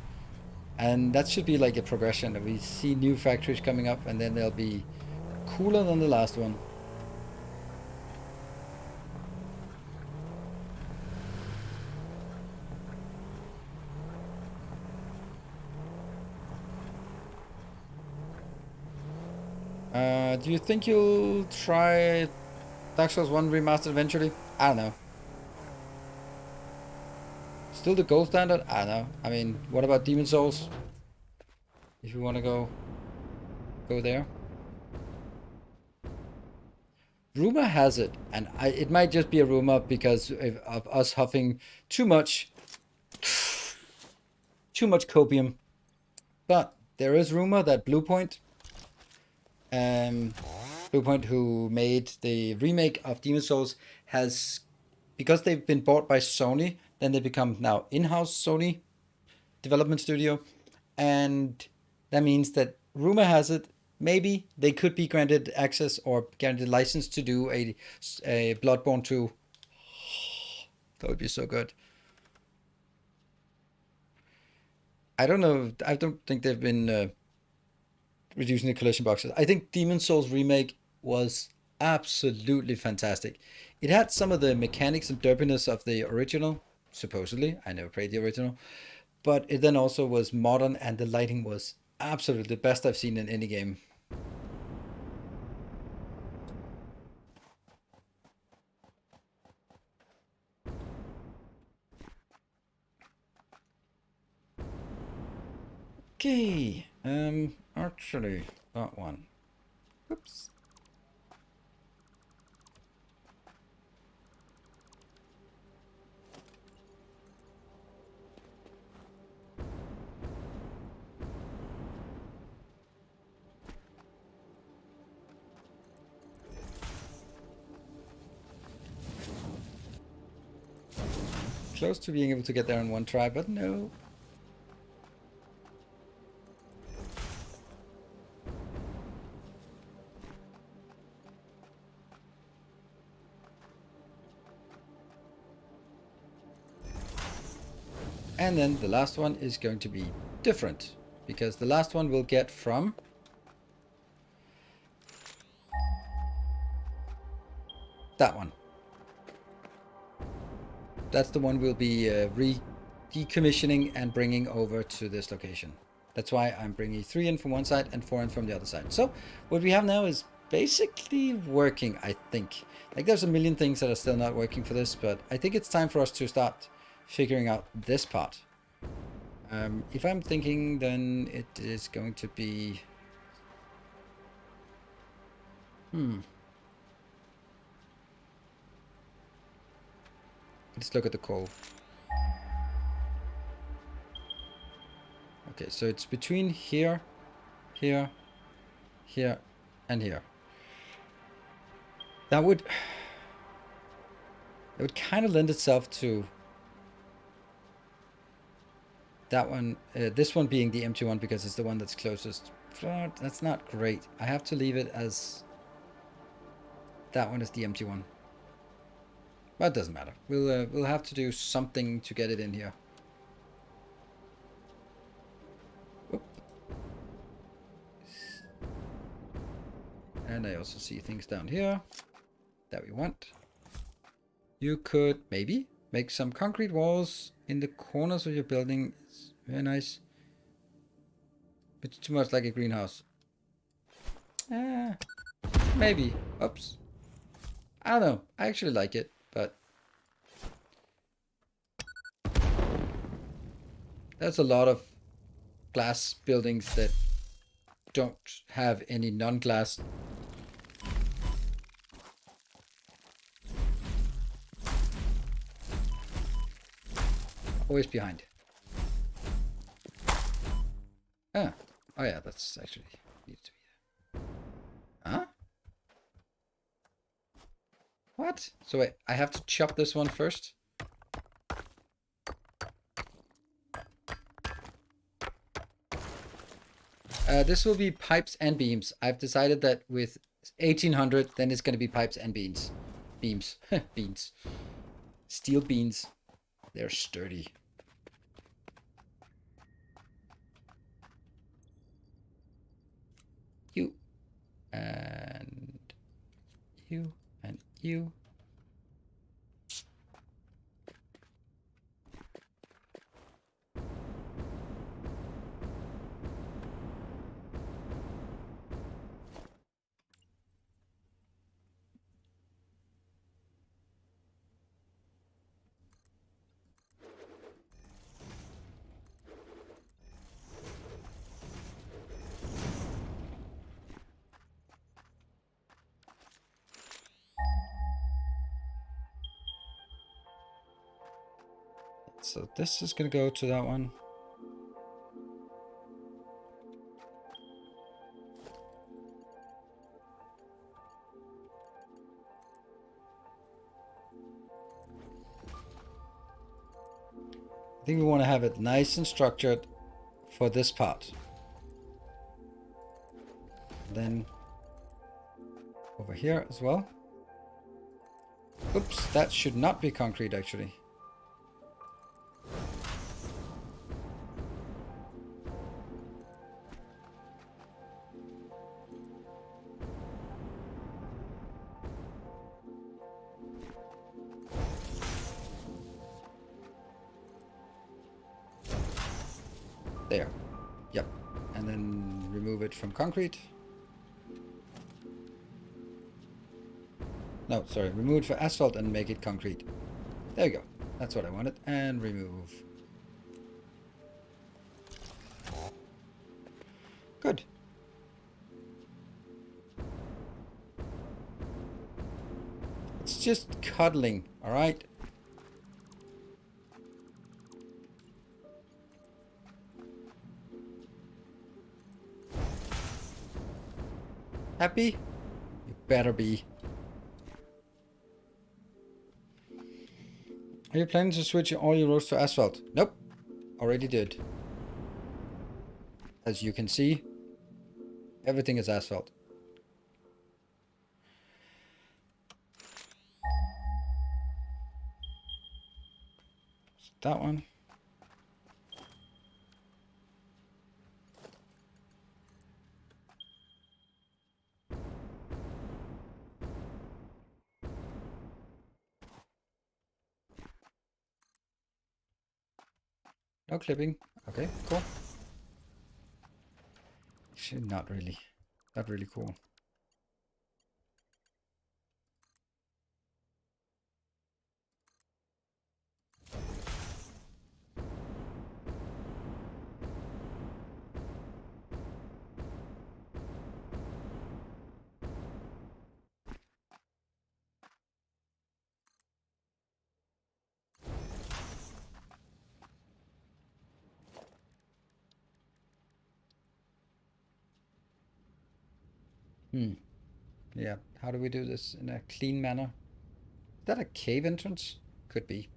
And that should be like a progression. We see new factories coming up, and then they'll be cooler than the last one. Do you think you'll try Dark Souls 1 Remastered eventually? I don't know. Still the gold standard? I don't know. I mean, what about Demon Souls? If you want to go there. Rumor has it, and it might just be a rumor because of us huffing too much copium. But there is rumor that Bluepoint, who made the remake of Demon Souls, has, because they've been bought by Sony, then they become now in-house Sony development studio, and that means that rumor has it maybe they could be granted access or granted license to do a Bloodborne 2. That would be so good. I don't know. I don't think they've been reducing the collision boxes. I think Demon Souls remake was absolutely fantastic. It had some of the mechanics and derpiness of the original, supposedly. I never played the original. But it then also was modern, and the lighting was absolutely the best I've seen in any game. Okay, actually, that one. Oops. Close to being able to get there in one try, but no. And then the last one is going to be different, because the last one we'll get from that one. That's the one we'll be decommissioning and bringing over to this location. That's why I'm bringing 3 in from one side and 4 in from the other side. So what we have now is basically working, I think. Like, there's a million things that are still not working for this, but I think it's time for us to start figuring out this part. If I'm thinking, then it is going to be... Let's look at the coal. Okay, so it's between here, here, here, and here. That would kind of lend itself to that one, this one being the empty one because it's the one that's closest. But that's not great. I have to leave it as that one is the empty one. But it doesn't matter. We'll have to do something to get it in here. Oop. And I also see things down here that we want. You could maybe make some concrete walls in the corners of your building. It's very nice. It's too much like a greenhouse. Maybe. Oops. I don't know. I actually like it, but that's a lot of glass buildings that don't have any non-glass. Always behind. Oh yeah, that's actually needs to be there. Huh? What? So wait, I have to chop this one first? This will be pipes and beams. I've decided that with 1800, then it's going to be pipes and beams. beams. Beans. Steel beans. They're sturdy. You. And you. And you. So this is going to go to that one. I think we want to have it nice and structured for this part. Then over here as well. Oops, that should not be concrete actually. There. Yep. And then remove it from concrete. No, sorry. Remove it for asphalt and make it concrete. There you go. That's what I wanted. And remove. Good. It's just cuddling, alright? Happy? You better be. Are you planning to switch all your roads to asphalt? Nope. Already did. As you can see, everything is asphalt. That one. No clipping. Okay, cool. Actually, not really. Not really cool. Yeah, how do we do this in a clean manner? Is that a cave entrance? Could be.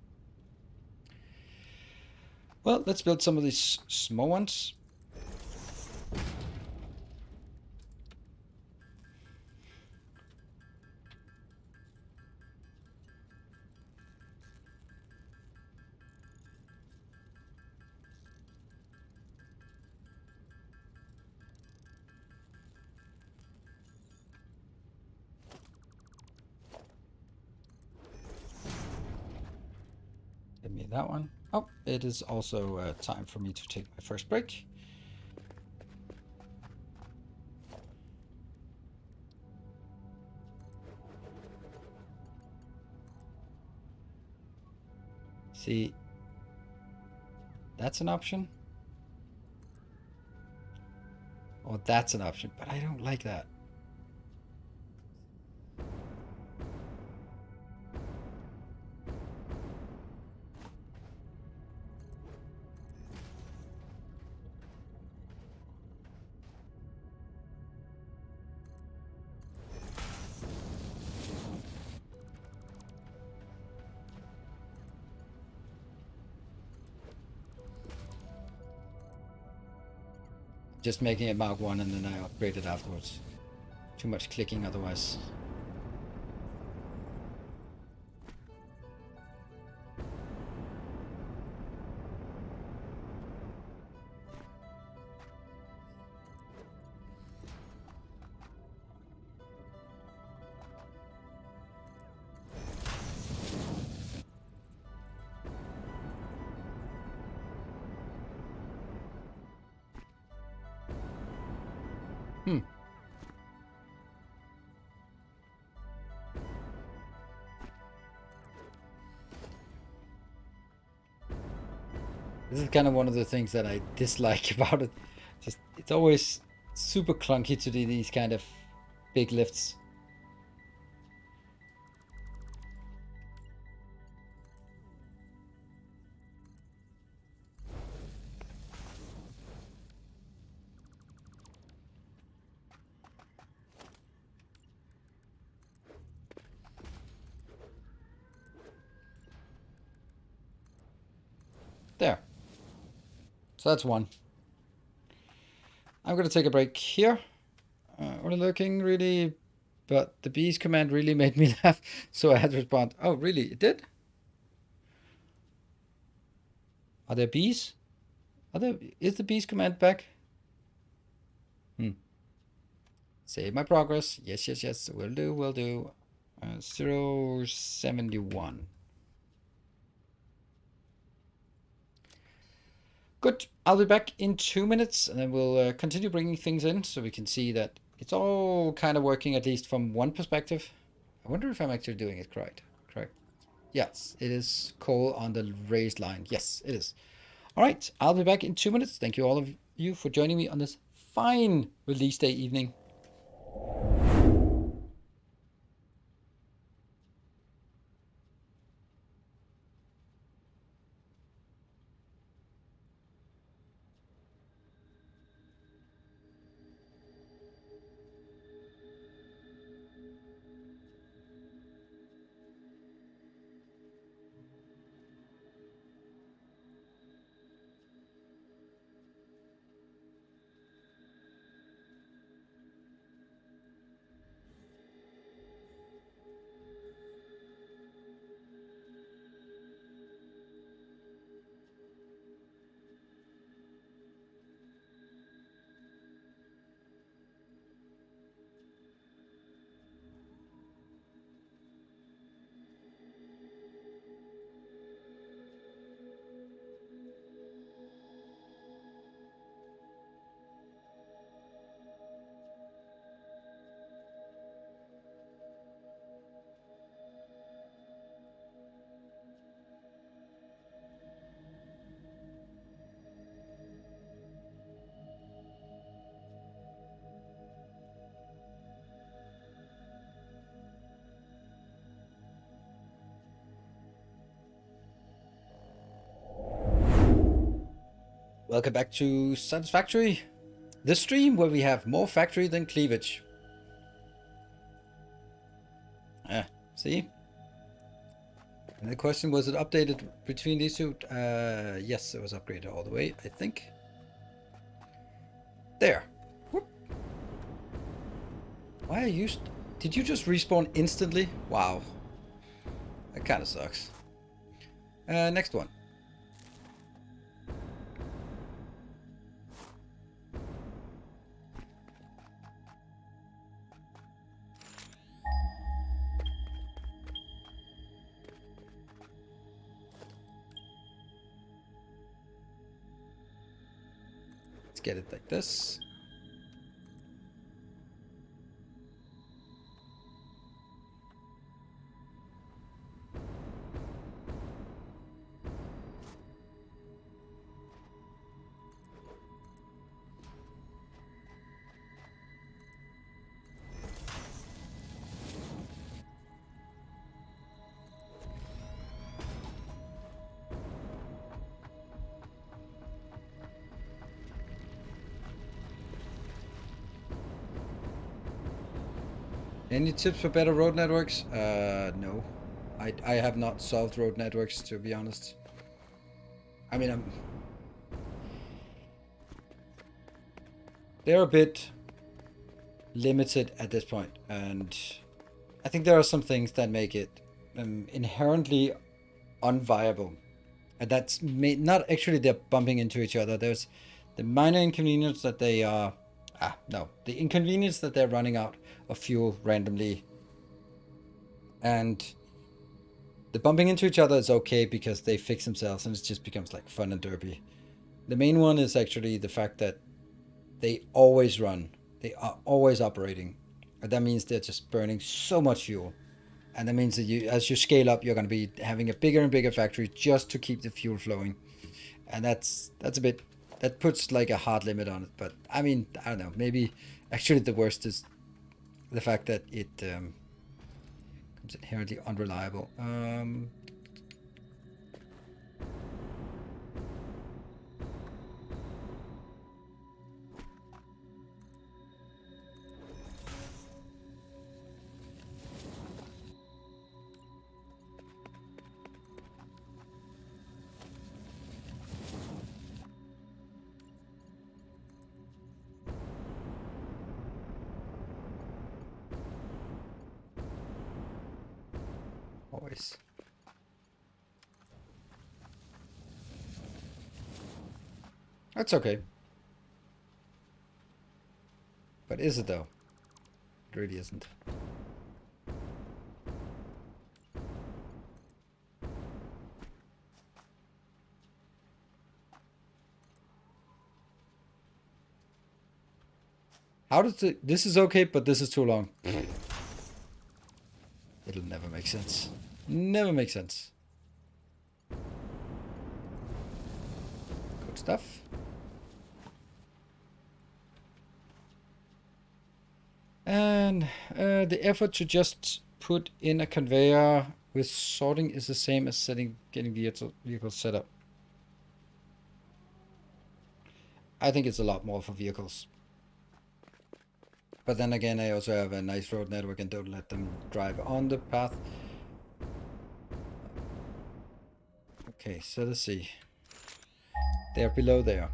Well, let's build some of these small ones. Give me that one. Oh, it is also time for me to take my first break. See, that's an option. Or that's an option, but I don't like that. Just making it Mark 1 and then I upgrade it afterwards. Too much clicking otherwise. This is kind of one of the things that I dislike about it. Just it's always super clunky to do these kind of big lifts. There. So that's one. I'm going to take a break here. Only looking really, but the bees command really made me laugh, so I had to respond. Oh, really? It did? Are there bees? Is the bees command back? Save my progress. Yes, yes, yes. Will do, will do. 071. Good. I'll be back in 2 minutes, and then we'll continue bringing things in so we can see that it's all kind of working, at least from one perspective. I wonder if I'm actually doing it correct. Correct. Yes, it is coal on the raised line. Yes, it is. All right, I'll be back in 2 minutes. Thank you all of you for joining me on this fine release day evening. Welcome back to Satisfactory, the stream where we have more factory than cleavage. See? And the question, was it updated between these two? Yes, it was upgraded all the way, I think. There. Whoop. Why are you... Did you just respawn instantly? Wow. That kind of sucks. Next one. Let's get it like this. Any tips for better road networks? No. I have not solved road networks, to be honest. I mean, they're a bit limited at this point, and I think there are some things that make it inherently unviable. And that's not actually they're bumping into each other. There's the minor inconvenience that they are... the inconvenience that they're running out of fuel randomly. And the bumping into each other is okay because they fix themselves and it just becomes like fun and derpy. The main one is actually the fact that they always run. They are always operating. And that means they're just burning so much fuel. And that means that as you scale up, you're going to be having a bigger and bigger factory just to keep the fuel flowing. And that's a bit, that puts like a hard limit on it. But I mean, I don't know, maybe actually the worst is the fact that it becomes inherently unreliable. Always. That's okay. But is it though? It really isn't. How does it, this is okay, but this is too long. It'll never make sense. Never make sense. Good stuff. And the effort to just put in a conveyor with sorting is the same as getting vehicles set up. I think it's a lot more for vehicles. But then again, I also have a nice road network and don't let them drive on the path. Okay, so let's see. They're below there.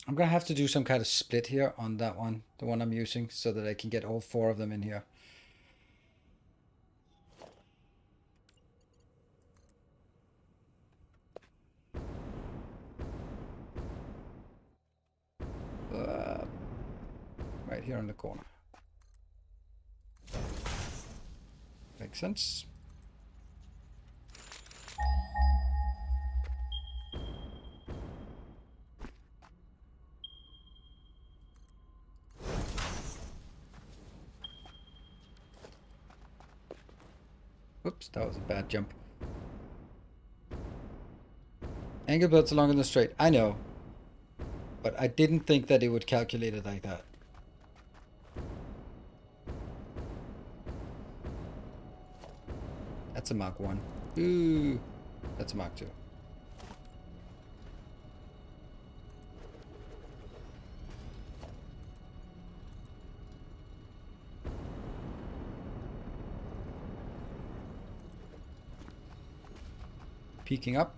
I'm gonna have to do some kind of split here on that one, the one I'm using, so that I can get all 4 of them in here. Right here in the corner. Makes sense. Oops, that was a bad jump. Angle builds along in the straight. I know. But I didn't think that it would calculate it like that. That's a Mark 1. Ooh. That's a Mark 2. Peeking up.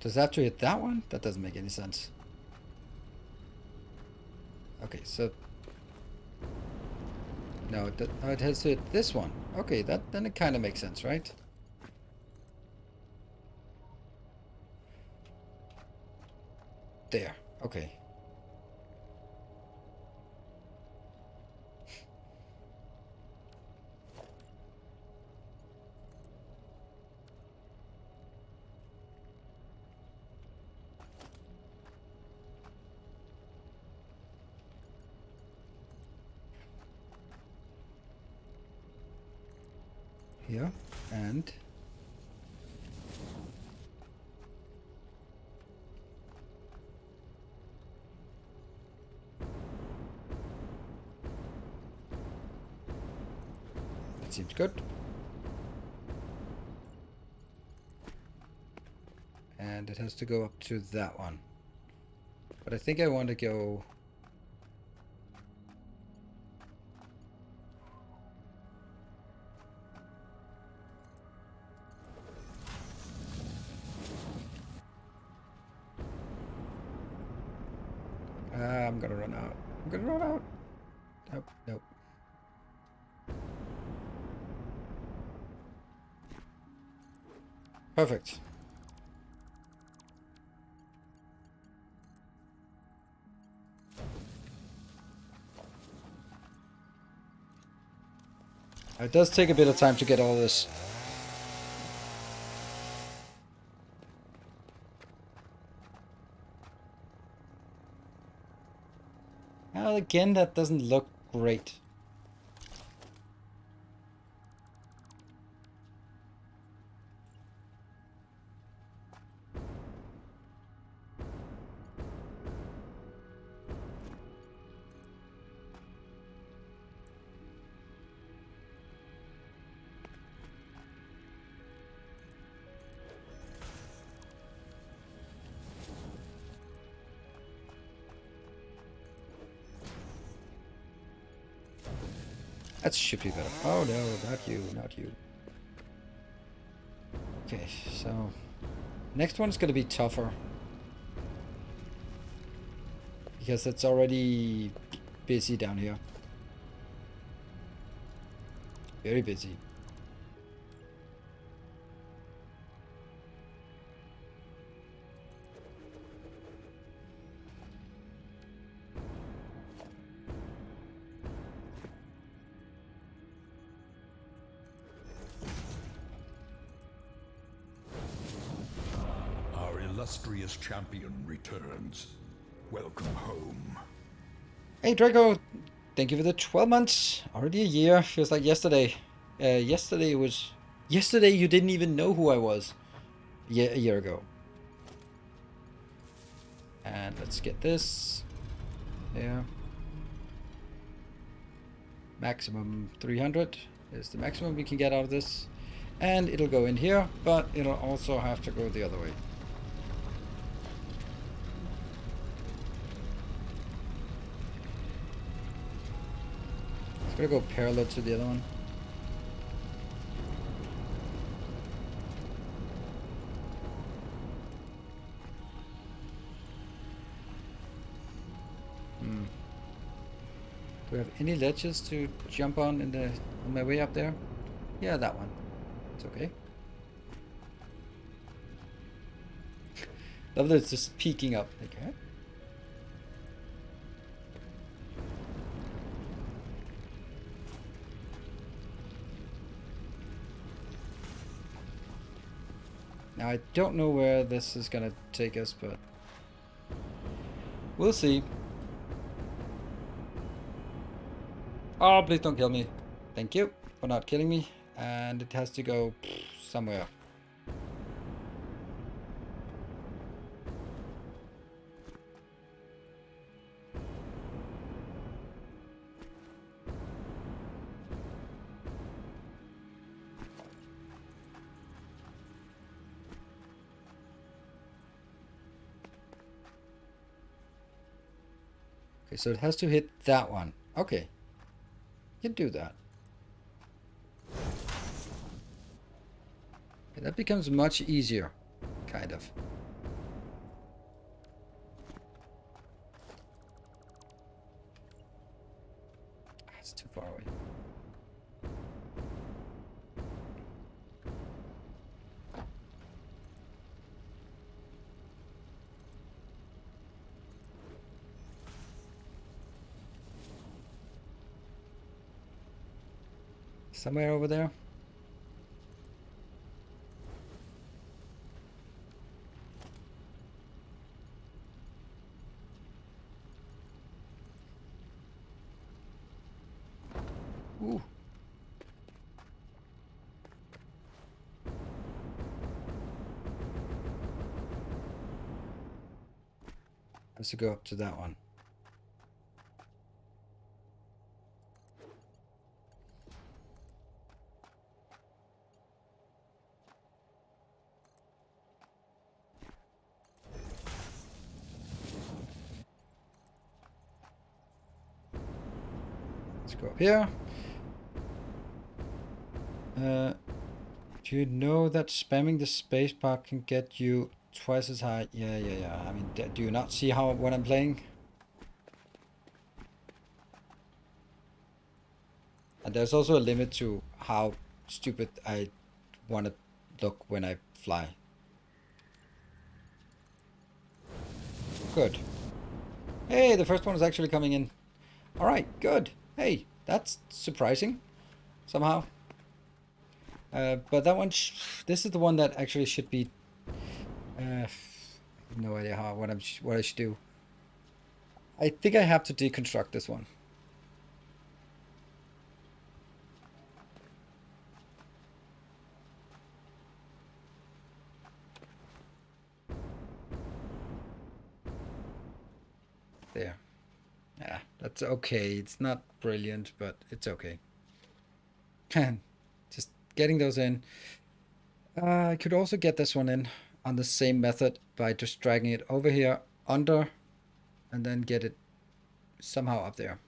Does that have to hit that one? That doesn't make any sense. Okay, so... No, it has to hit this one. Okay, then it kind of makes sense, right? There. Okay. Here. And... that seems good. And it has to go up to that one. But I think I want to go... I'm gonna run out. I'm gonna run out. Nope, nope. Perfect. It does take a bit of time to get all this. Well, again, that doesn't look great. That should be better. Oh no, not you, not you. Okay, so next one's gonna be tougher. Because it's already busy down here. Very busy.
Our illustrious champion returns. Welcome home.
Hey Draco, thank you for the 12 months. Already a year. Feels like yesterday. Yesterday was... Yesterday you didn't even know who I was. Yeah, a year ago. And let's get this. There. Maximum 300 is the maximum we can get out of this. And it'll go in here, but it'll also have to go the other way. It's gonna go parallel to the other one. Do we have any ledges to jump on on my way up there? Yeah, that one. It's okay. Love that it's just peeking up. Okay. Now I don't know where this is gonna take us, but we'll see. Oh, please don't kill me. Thank you for not killing me. And it has to go somewhere. Okay, so it has to hit that one. Okay. You can do that. Okay, that becomes much easier. Kind of. It's too far away. Somewhere over there. Ooh. Has to go up to that one. Let's go up here. Do you know that spamming the spacebar can get you twice as high? Yeah. I mean, do you not see how what I'm playing? And there's also a limit to how stupid I want to look when I fly. Good. Hey, the first one is actually coming in. All right, good. Hey, that's surprising somehow. But that one, this is the one that actually should be. No idea what I should do. I think I have to deconstruct this one. There. Yeah, that's okay. It's not brilliant, but it's okay. Just getting those in. I could also get this one in on the same method by just dragging it over here under and then get it somehow up there.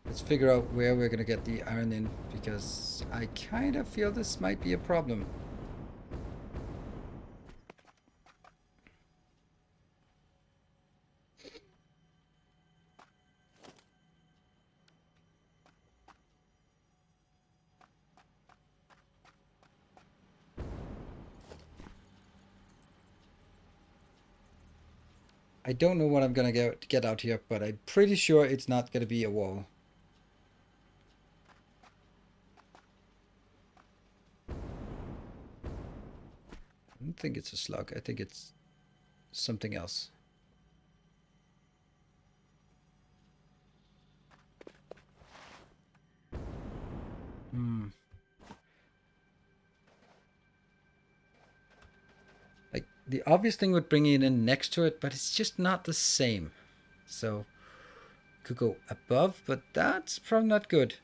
Let's figure out where we're gonna get the iron in, because I kind of feel this might be a problem. I don't know what I'm gonna get out here, but I'm pretty sure it's not gonna be a wall. I don't think it's a slug. I think it's something else. Like, the obvious thing would bring it in next to it, but it's just not the same. So, could go above, but that's probably not good.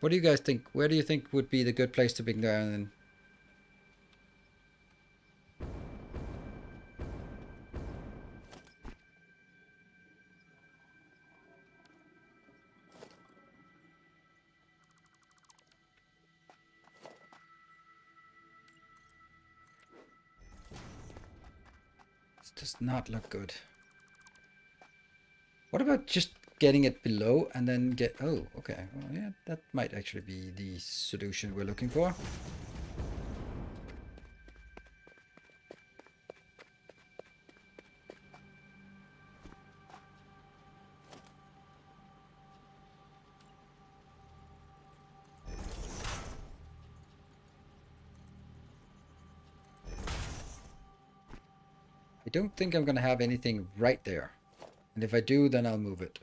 What do you guys think? Where do you think would be the good place to bring the iron in? This does not look good. What about just getting it below and then get... Oh, okay. Well, yeah, that might actually be the solution we're looking for. I don't think I'm going to have anything right there. And if I do, then I'll move it.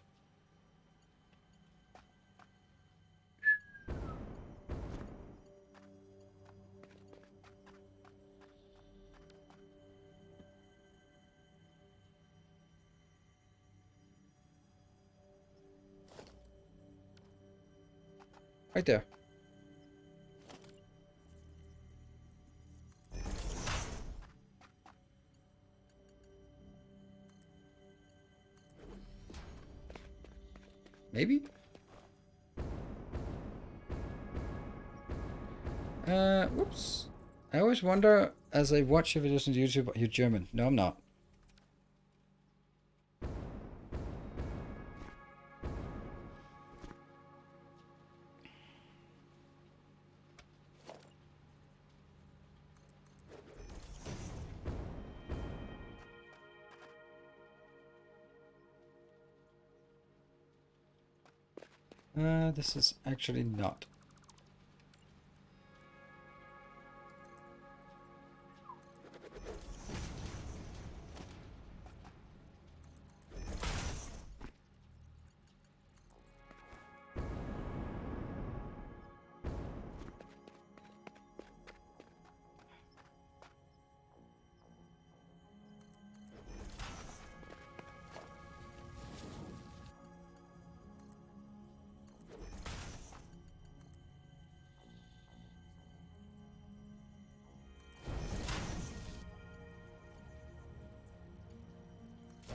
Right there. Maybe? Whoops. I always wonder, as I watch your videos on YouTube, you're German. No, I'm not. This is actually not.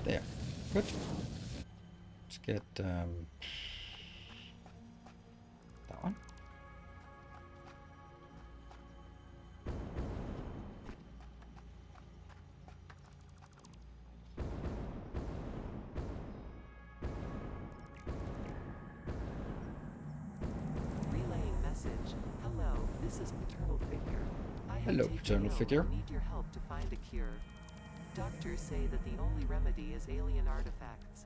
There. Good. Let's get that one.
Relaying message. Hello, this is Paternal Figure. I have
Hello,
taken
Paternal
ill
Figure.
and need your help to find a cure. Doctors say that the only remedy is alien artifacts.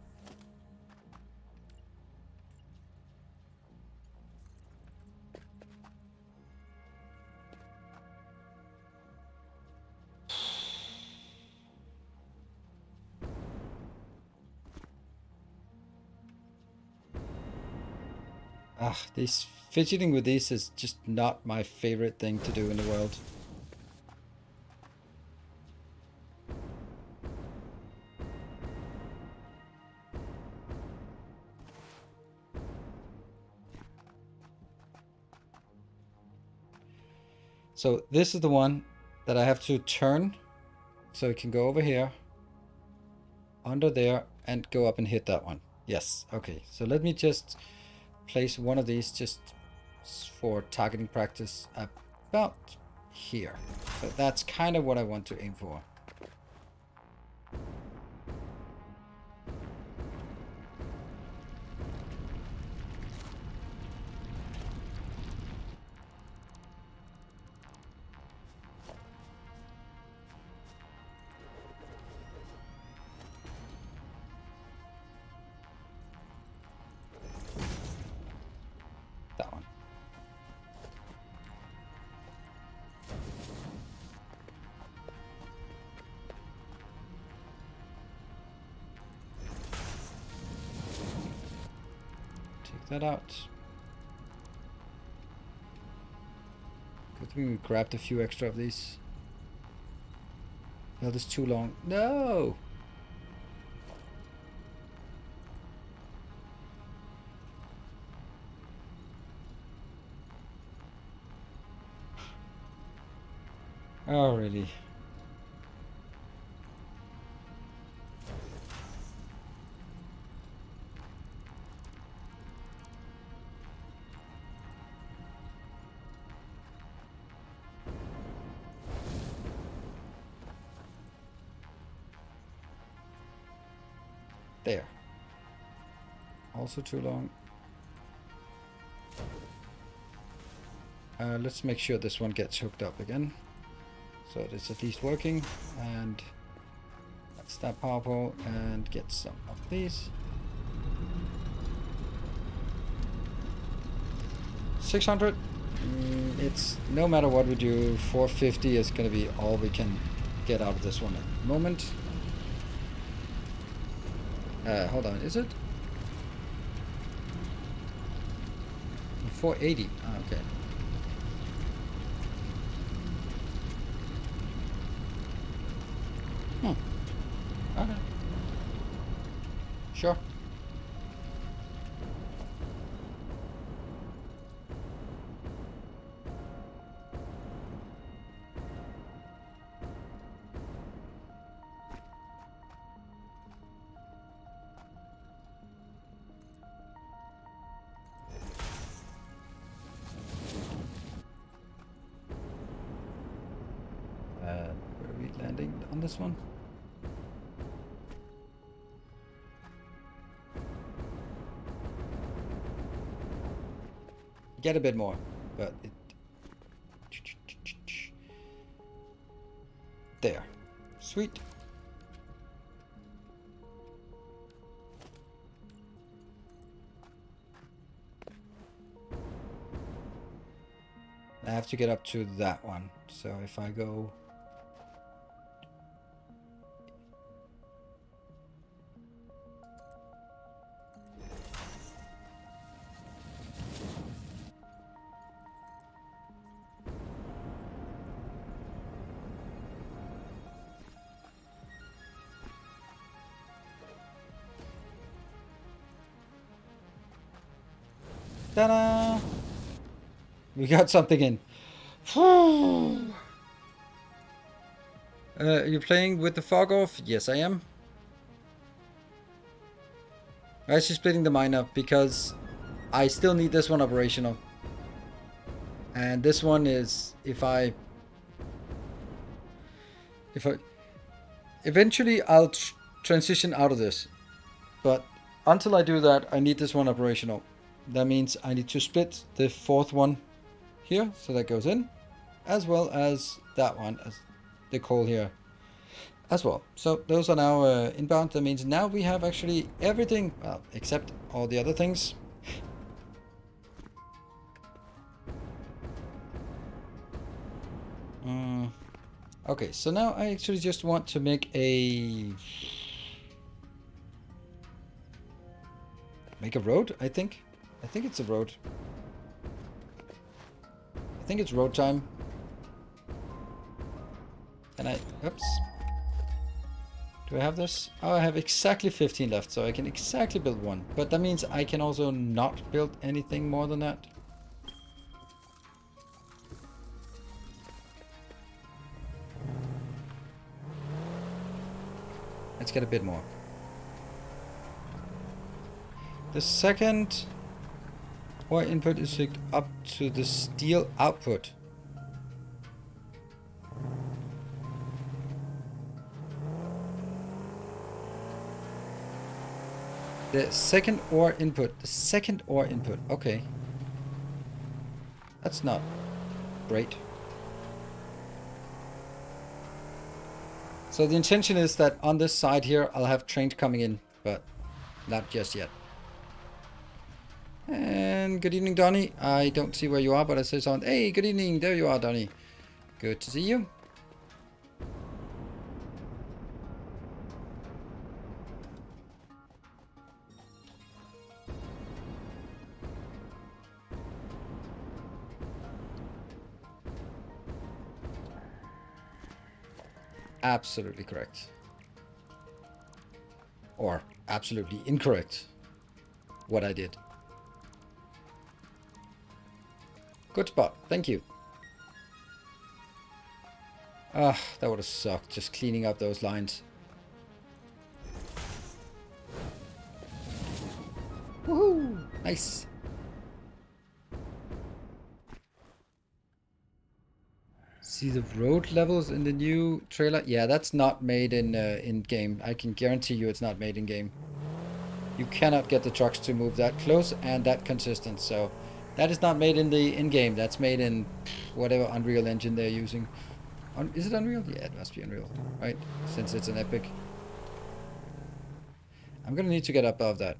These fidgeting with these is just not my favorite thing to do in the world. So this is the one that I have to turn so it can go over here, under there, and go up and hit that one. Yes, okay. So let me just place one of these just for targeting practice about here. So that's kind of what I want to aim for. That one. Take that out. Good thing we grabbed a few extra of these. No, this is too long. No! Oh, really? There. Also too long. Let's make sure this one gets hooked up again. So it's at least working. And that's that power pole. And get some of these. 600. It's no matter what we do, 450 is going to be all we can get out of this one at the moment. Hold on, is it? 480. Oh, okay. Okay. Sure. Where are we landing on this one? Get a bit more, but it... There. Sweet. I have to get up to that one. So if I go... Ta-da! We got something in. You're playing with the fog off? Yes, I am. I'm actually splitting the mine up because I still need this one operational. And this one is if I eventually I'll transition out of this. But until I do that, I need this one operational. That means I need to split the fourth one here, so that goes in, as well as that one, as the coal here as well. So those are now inbound. That means now we have actually everything, well, except all the other things. Okay, so now I actually just want to make a road, I think. I think it's a road. I think it's road time. And oops. Do I have this? Oh, I have exactly 15 left, so I can exactly build one. But that means I can also not build anything more than that. Let's get a bit more. The second ore input is hooked up to the steel output. The second ore input. Okay. That's not great. So the intention is that on this side here, I'll have trains coming in, but not just yet. And good evening, Donnie. I don't see where you are, but I say something. Hey, good evening. There you are, Donnie. Good to see you. Absolutely correct. Or absolutely incorrect. What I did. Good spot. Thank you. Ah, that would have sucked. Just cleaning up those lines. Woohoo! Nice. See the road levels in the new trailer? Yeah, that's not made in game. I can guarantee you it's not made in game. You cannot get the trucks to move that close and that consistent. So that is not made in the in-game. That's made in whatever Unreal Engine they're using. Is it Unreal? Yeah, it must be Unreal, right? Since it's an Epic. I'm gonna need to get above that.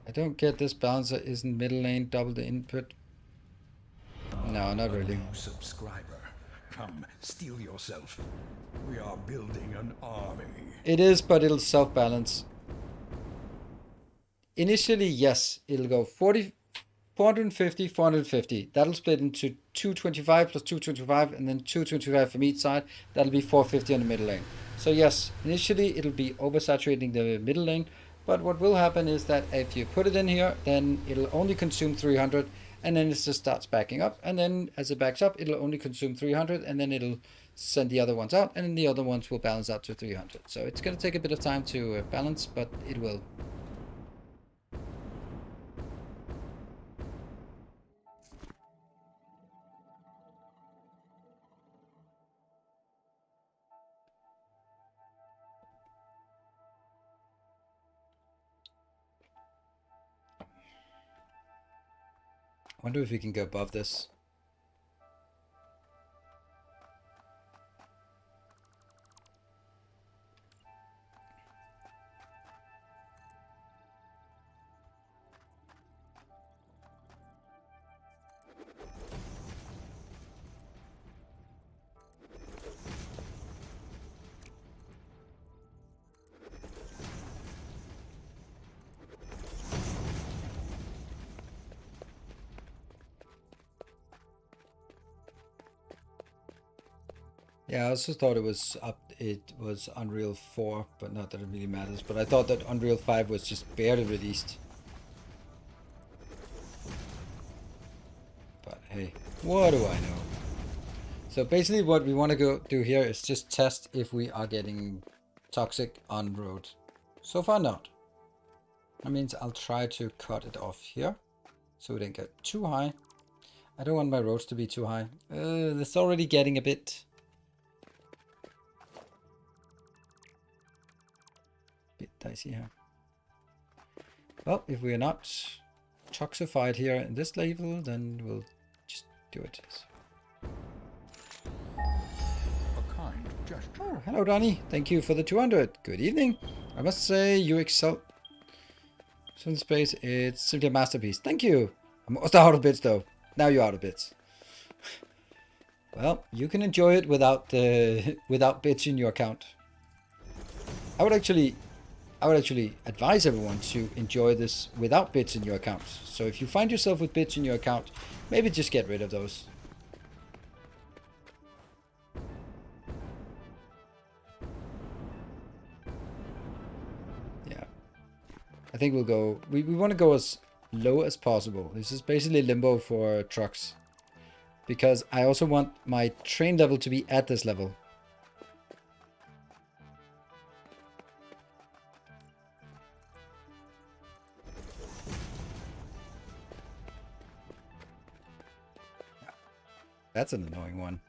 I don't get this balancer isn't middle lane double the input. No, not really.
New subscriber, come steal yourself. We are building an army.
It is, but it'll self-balance. Initially, yes, it'll go 40, 450, 450. That'll split into 225 plus 225, and then 225 from each side. That'll be 450 on the middle lane. So yes, initially it'll be oversaturating the middle lane, but what will happen is that if you put it in here, then it'll only consume 300, and then it just starts backing up, and then as it backs up, it'll only consume 300, and then it'll send the other ones out, and then the other ones will balance out to 300. So it's going to take a bit of time to balance, but it will. I wonder if we can go above this. Yeah, I also thought it was Unreal 4, but not that it really matters. But I thought that Unreal 5 was just barely released. But hey, what do I know? So basically what we want to go do here is just test if we are getting toxic on road. So far not. That means I'll try to cut it off here so we don't get too high. I don't want my roads to be too high. It's already getting a bit dicey here. Well, if we are not toxified here in this level, then we'll just do it.
A kind gesture.
Oh, hello, Donnie. Thank you for the 200. Good evening. I must say, you excel. So in space, it's simply a masterpiece. Thank you. I'm almost out of bits though. Now you're out of bits. Well, you can enjoy it without without bits in your account. I would actually advise everyone to enjoy this without bits in your account. So if you find yourself with bits in your account, maybe just get rid of those. Yeah. I think we'll go... We want to go as low as possible. This is basically limbo for trucks. Because I also want my train level to be at this level. That's an annoying one.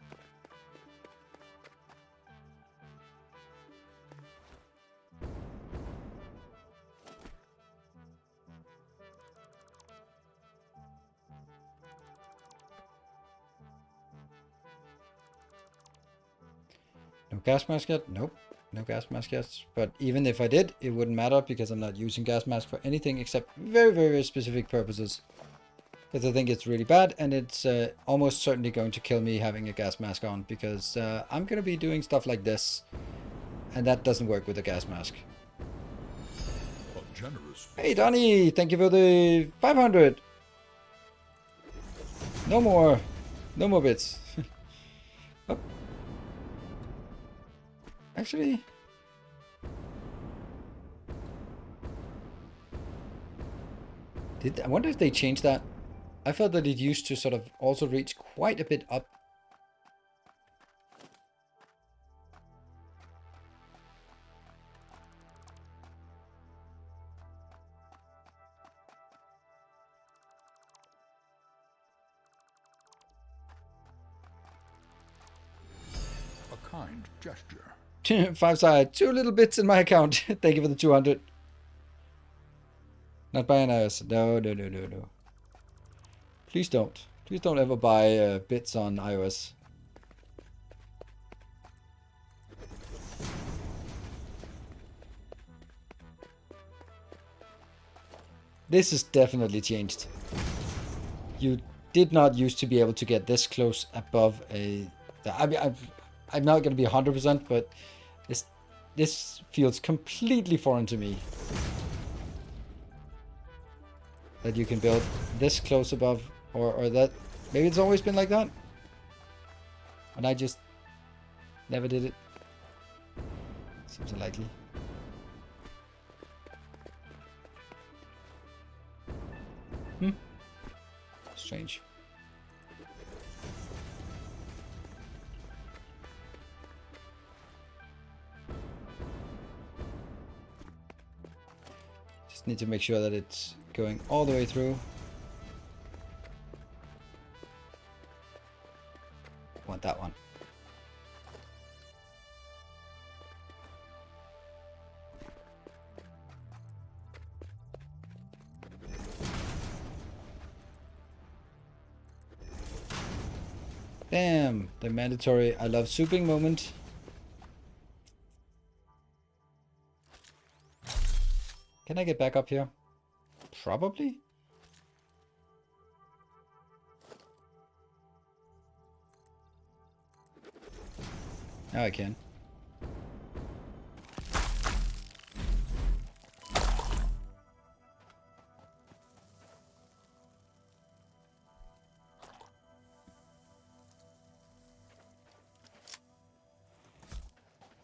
No gas mask yet? Nope. No gas mask yet. But even if I did, it wouldn't matter because I'm not using gas mask for anything except very, very, very specific purposes. Because I think it's really bad and it's almost certainly going to kill me having a gas mask on because I'm going to be doing stuff like this. And that doesn't work with a gas mask. Hey Donnie, thank you for the 500. No more. No more bits. Oh. Actually... I wonder if they changed that. I felt that it used to sort of also reach quite a bit up.
A kind gesture.
5 side, 2 little bits in my account. Thank you for the 200. Not buy an iOS. No, no, no, no, no. Please don't. Please don't ever buy bits on iOS. This is definitely changed. You did not used to be able to get this close above a... I mean, I'm not going to be 100%, but this feels completely foreign to me. That you can build this close above, or that... Maybe it's always been like that. And I just never did it. Seems unlikely. Strange. Just need to make sure that it's going all the way through. Want that one. Damn, the mandatory I love souping moment. Can I get back up here? Probably. Now I can.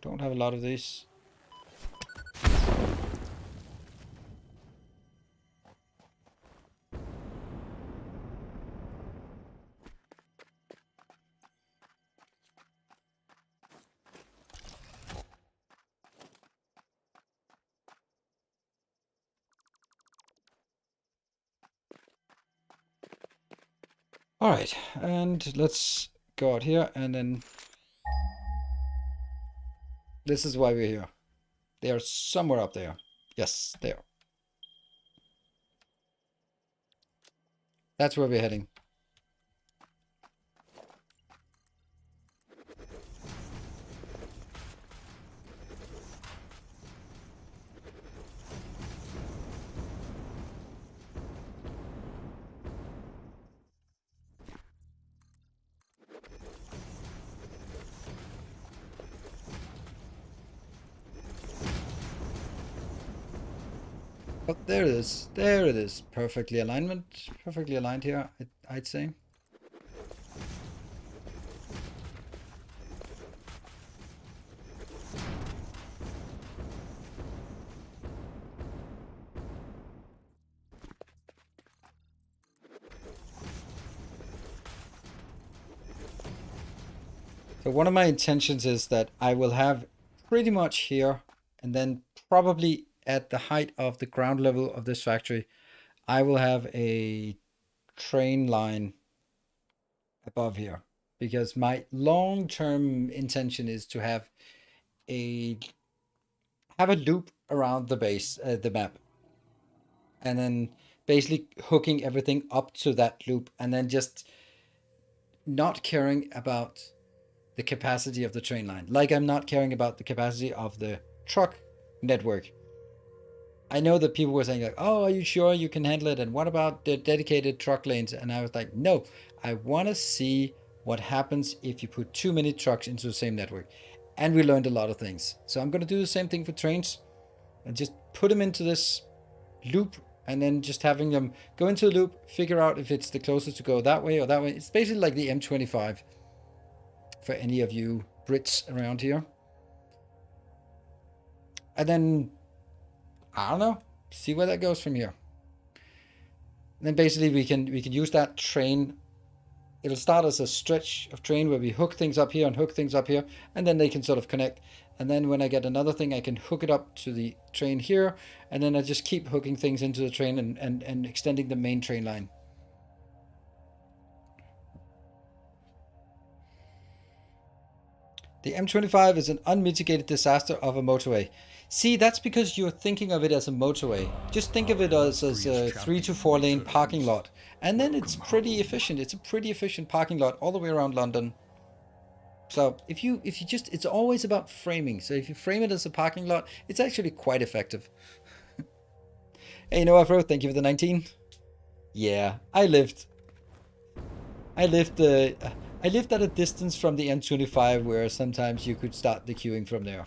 Don't have a lot of these. All right, and let's go out here and then... This is why we're here. They are somewhere up there. Yes, they are. That's where we're heading. Oh, there it is. There it is. Perfectly aligned here, I'd say. So one of my intentions is that I will have pretty much here, and then probably at the height of the ground level of this factory, I will have a train line above here, because my long-term intention is to a have a loop around the base, the map, and then basically hooking everything up to that loop, and then just not caring about the capacity of the train line. Like I'm not caring about the capacity of the truck network. I know that people were saying like, "Oh, are you sure you can handle it? And what about the dedicated truck lanes?" And I was like, "No, I want to see what happens if you put too many trucks into the same network." And we learned a lot of things. So I'm going to do the same thing for trains and just put them into this loop, and then just having them go into the loop, figure out if it's the closest to go that way or that way. It's basically like the M25 for any of you Brits around here. And then, I don't know, see where that goes from here. And then basically we can use that train. It'll start as a stretch of train where we hook things up here and hook things up here, and then they can sort of connect. And then when I get another thing, I can hook it up to the train here, and then I just keep hooking things into the train and extending the main train line. The M25 is an unmitigated disaster of a motorway. See, that's because you're thinking of it as a motorway. Just think of it as a 3 to 4 lane parking lot. And then it's pretty efficient. It's a pretty efficient parking lot all the way around London. So if you just, it's always about framing. So if you frame it as a parking lot, it's actually quite effective. Hey, you know what, bro? Thank you for the 19. Yeah, I lived I lived at a distance from the M25 where sometimes you could start the queuing from there.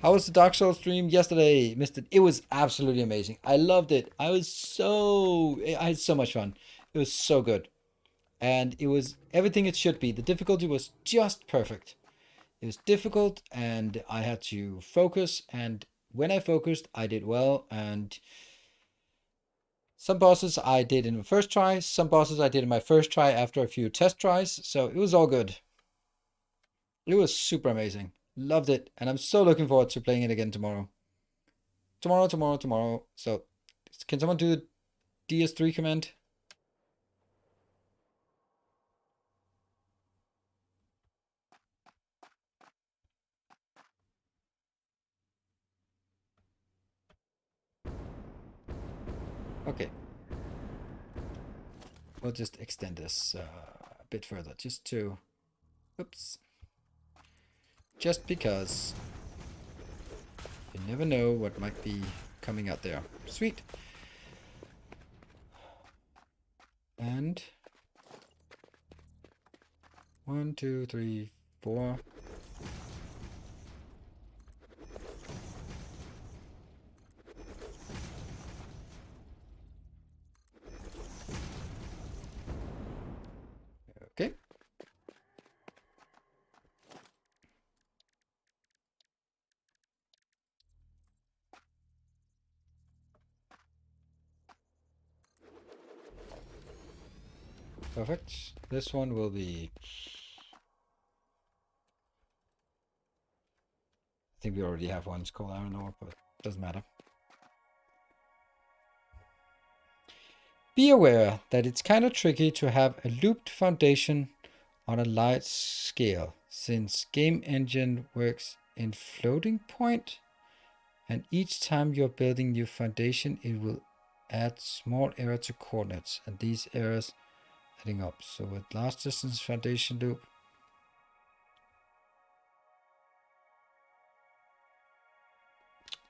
How was the Dark Souls stream yesterday? Missed it. It was absolutely amazing. I loved it. I had so much fun. It was so good. And it was everything it should be. The difficulty was just perfect. It was difficult and I had to focus, and when I focused, I did well. And some bosses I did in the first try, some bosses I did in my first try after a few test tries. So it was all good. It was super amazing. Loved it. And I'm so looking forward to playing it again tomorrow. Tomorrow. So can someone do the DS3 command? Okay. We'll just extend this a bit further just to, oops, just because you never know what might be coming out there. Sweet. And 1, 2, 3, 4. Okay. Perfect. This one will be, I think we already have one. It's called iron ore, but doesn't matter. Be aware that it's kind of tricky to have a looped foundation on a large scale, since game engine works in floating point, and each time you're building new foundation, it will add small error to coordinates, and these errors adding up. So with last distance foundation loop,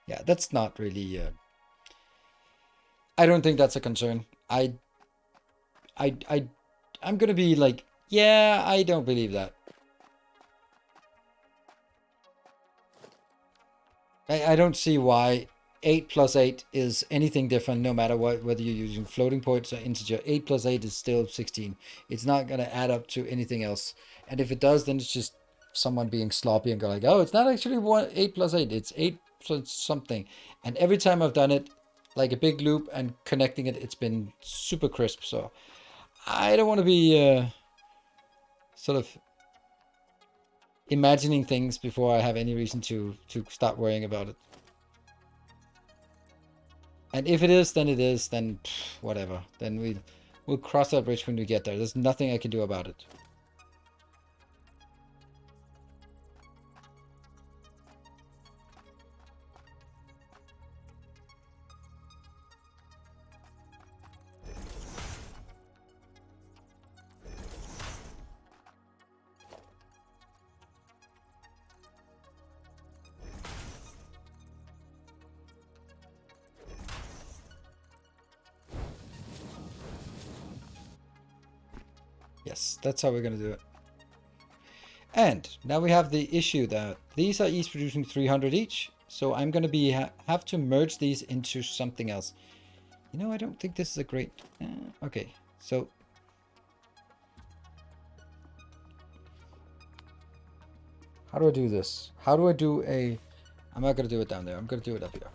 yeah, that's not really, I don't think that's a concern. I'm gonna be like, yeah, I don't believe that. I don't see why 8 plus 8 is anything different, no matter what, whether you're using floating points or integer. 8 plus 8 is still 16. It's not going to add up to anything else. And if it does, then it's just someone being sloppy and go like, oh, it's not actually 8 plus 8. It's 8 plus something. And every time I've done it, like a big loop and connecting it, it's been super crisp. So I don't want to be sort of imagining things before I have any reason to start worrying about it. And if it is, then it is, then whatever. Then we'll cross that bridge when we get there. There's nothing I can do about it. Yes, that's how we're going to do it. And now we have the issue that these are each producing 300 each. So I'm going to have to merge these into something else. You know, I don't think this is a great... okay, so... how do I do this? How do I do a... I'm not going to do it down there. I'm going to do it up here.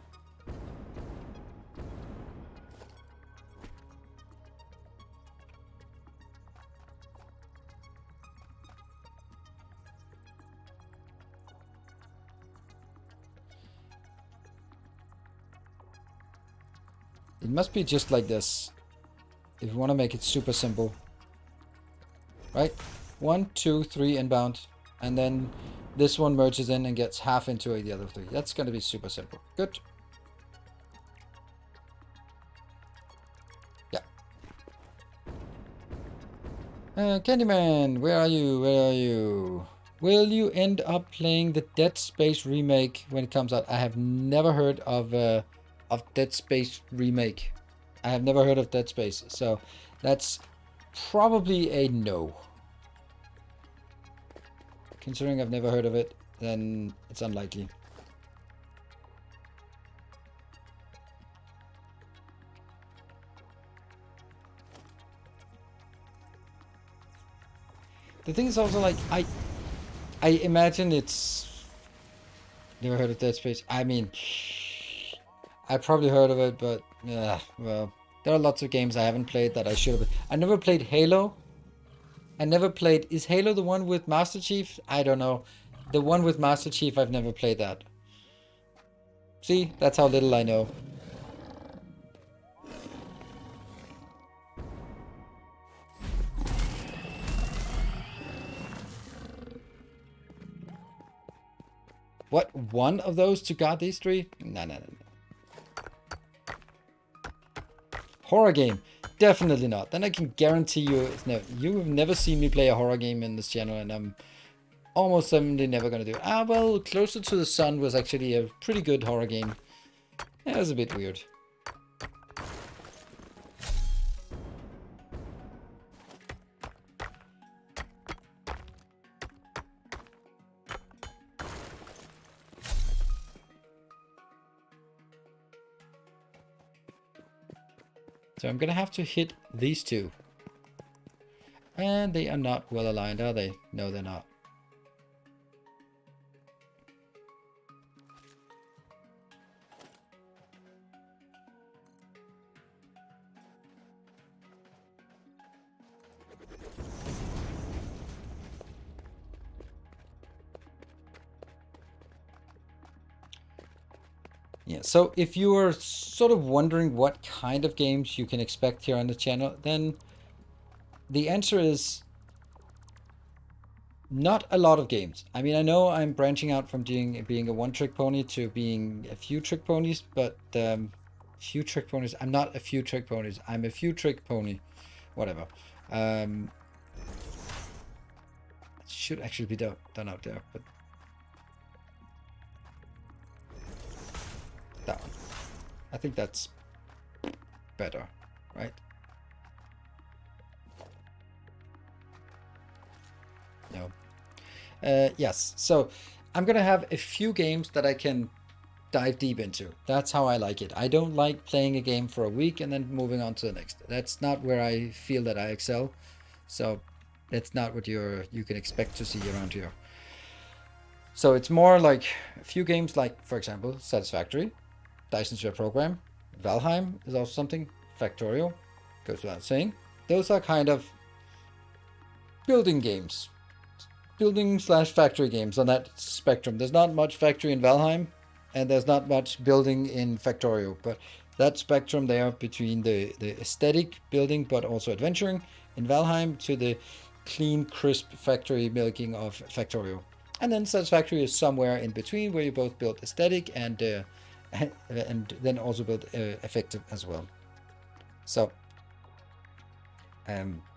It must be just like this. If you want to make it super simple. Right? 1, 2, 3 inbound. And then this one merges in and gets half into the other 3. That's going to be super simple. Good. Yeah. Candyman, where are you? Where are you? Will you end up playing the Dead Space remake when it comes out? I have never heard of Dead Space remake. I have never heard of Dead Space, so that's probably a no. Considering I've never heard of it, then it's unlikely. The thing is also like I imagine it's never heard of Dead Space. I mean, I probably heard of it, but yeah, well, there are lots of games I haven't played that I should have. I never played Halo. I never played... is Halo the one with Master Chief? I don't know. The one with Master Chief, I've never played that. See? That's how little I know. What? One of those to guard these 3? No. Horror game. Definitely not. Then I can guarantee you it's never... you have never seen me play a horror game in this channel, and I'm almost certainly never going to do it. Ah, well, Closer to the Sun was actually a pretty good horror game. It was a bit weird. So I'm going to have to hit these 2. And they are not well aligned, are they? No, they're not. Yeah, so if you are sort of wondering what kind of games you can expect here on the channel, then the answer is not a lot of games. I mean, I know I'm branching out from being a one-trick pony to being a few trick ponies, but few trick ponies. I'm not a few trick ponies. I'm a few trick pony. Whatever. It should actually be done out there, but that one. I think that's better, right? No. Yes. So I'm gonna have a few games that I can dive deep into. That's how I like it. I don't like playing a game for a week and then moving on to the next. That's not where I feel that I excel. So that's not what you can expect to see around here. So it's more like a few games like, for example, Satisfactory, Dyson Sphere Program, Valheim is also something, Factorio, goes without saying. Those are kind of building games. Building slash factory games on that spectrum. There's not much factory in Valheim, and there's not much building in Factorio, but that spectrum there between the aesthetic building but also adventuring in Valheim to the clean, crisp factory milking of Factorio. And then Satisfactory is somewhere in between where you both build aesthetic and then also build effective as well. So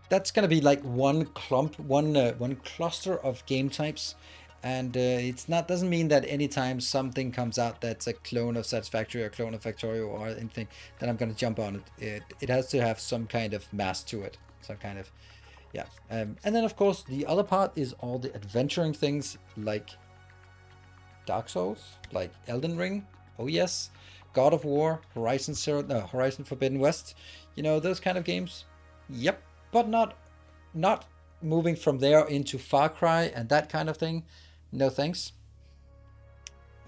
that's gonna be like one clump, one cluster of game types, and it's not doesn't mean that anytime something comes out that's a clone of Satisfactory or a clone of Factorio or anything that I'm gonna jump on it. It has to have some kind of mass to it, some kind of yeah. And then of course the other part is all the adventuring things like Dark Souls, like Elden Ring. Oh yes, God of War, Horizon Forbidden West. You know those kind of games. Yep, but not moving from there into Far Cry and that kind of thing. No thanks.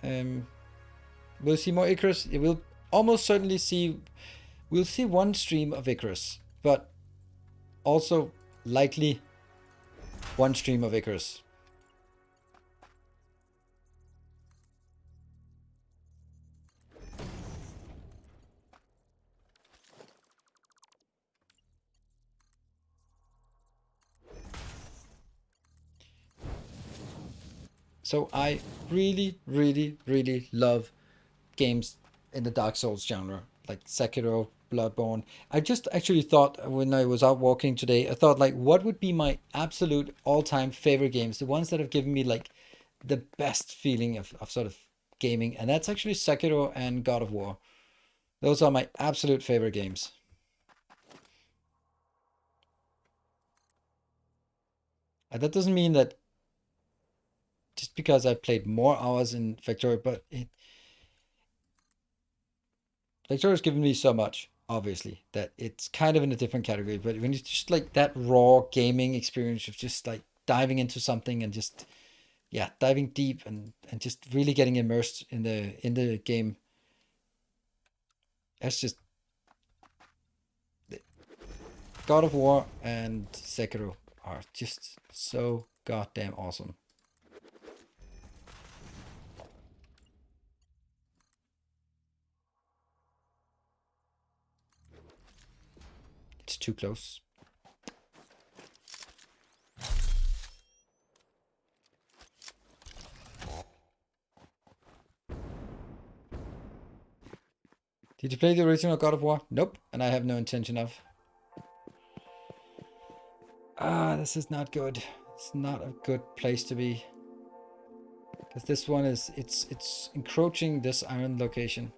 We'll see more Icarus. We'll almost certainly see. We'll see one stream of Icarus, but also likely one stream of Icarus. So I really, really, really love games in the Dark Souls genre, like Sekiro, Bloodborne. I just actually thought when I was out walking today, I thought like, what would be my absolute all-time favorite games? The ones that have given me like the best feeling of sort of gaming, and that's actually Sekiro and God of War. Those are my absolute favorite games. And that doesn't mean that just because I played more hours in Factorio, but Factorio's given me so much, obviously, that it's kind of in a different category. But when it's just like that raw gaming experience of just like diving into something and just yeah, diving deep and just really getting immersed in the game, that's just God of War and Sekiro are just so goddamn awesome. It's too close. Did you play the original God of War? Nope, and I have no intention of. Ah, this is not good. It's not a good place to be. Because this one is, it's encroaching this iron location.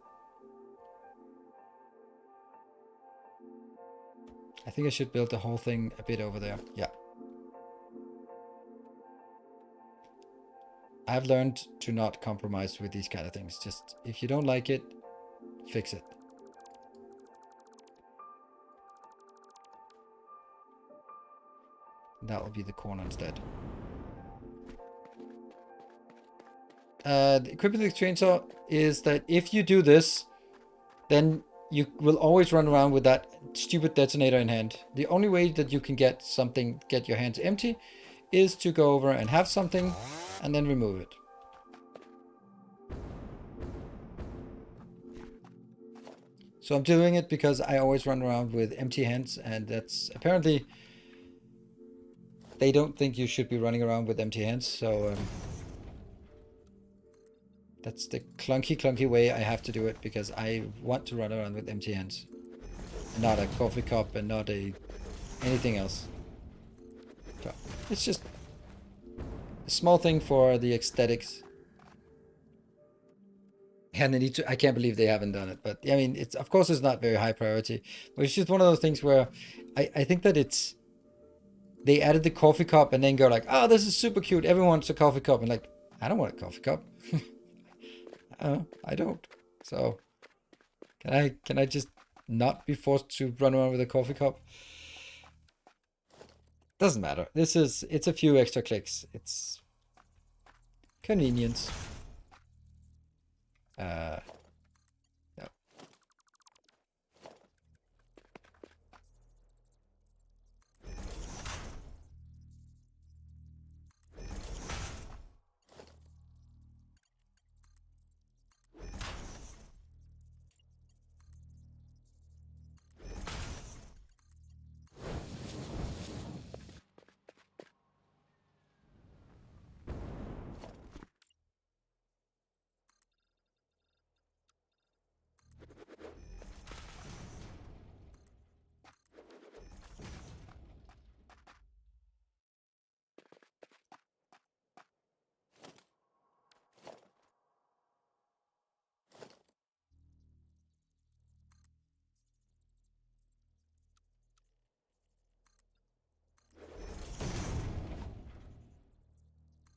I think I should build the whole thing a bit over there. Yeah. I've learned to not compromise with these kind of things. Just, if you don't like it, fix it. That will be the corner instead. The equipment with the chainsaw is that if you do this, then you will always run around with that stupid detonator in hand. The only way that you can get your hands empty, is to go over and have something and then remove it. So I'm doing it because I always run around with empty hands, and that's apparently they don't think you should be running around with empty hands. So that's the clunky way I have to do it, because I want to run around with empty hands, not a coffee cup and not anything else. So it's just a small thing for the aesthetics. And they need to, I can't believe they haven't done it, but I mean, it's, of course it's not very high priority, but it's just one of those things where I think that it's they added the coffee cup and then go like, oh, this is super cute. Everyone wants a coffee cup. And like, I don't want a coffee cup. I don't. So can I just not be forced to run around with a coffee cup? Doesn't matter. It's a few extra clicks. It's convenience. No.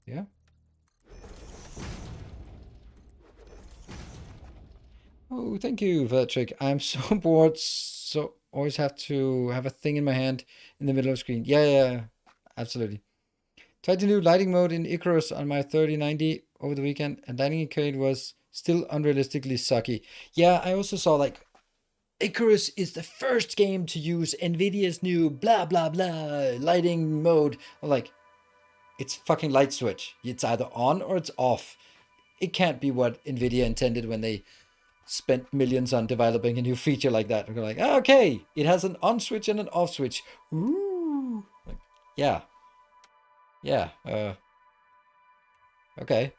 Yeah. Oh, thank you, Vertrick. I'm so bored, so always have to have a thing in my hand in the middle of the screen. Yeah, absolutely. Tried the new lighting mode in Icarus on my 3090 over the weekend, and lighting in Cade was still unrealistically sucky. Yeah, I also saw like Icarus is the first game to use Nvidia's new blah blah blah lighting mode. I'm like, it's fucking light switch. It's either on or it's off. It can't be what Nvidia intended when they spent millions on developing a new feature like that. We're like, oh, okay, it has an on switch and an off switch. Ooh. Like, yeah. Yeah. Okay.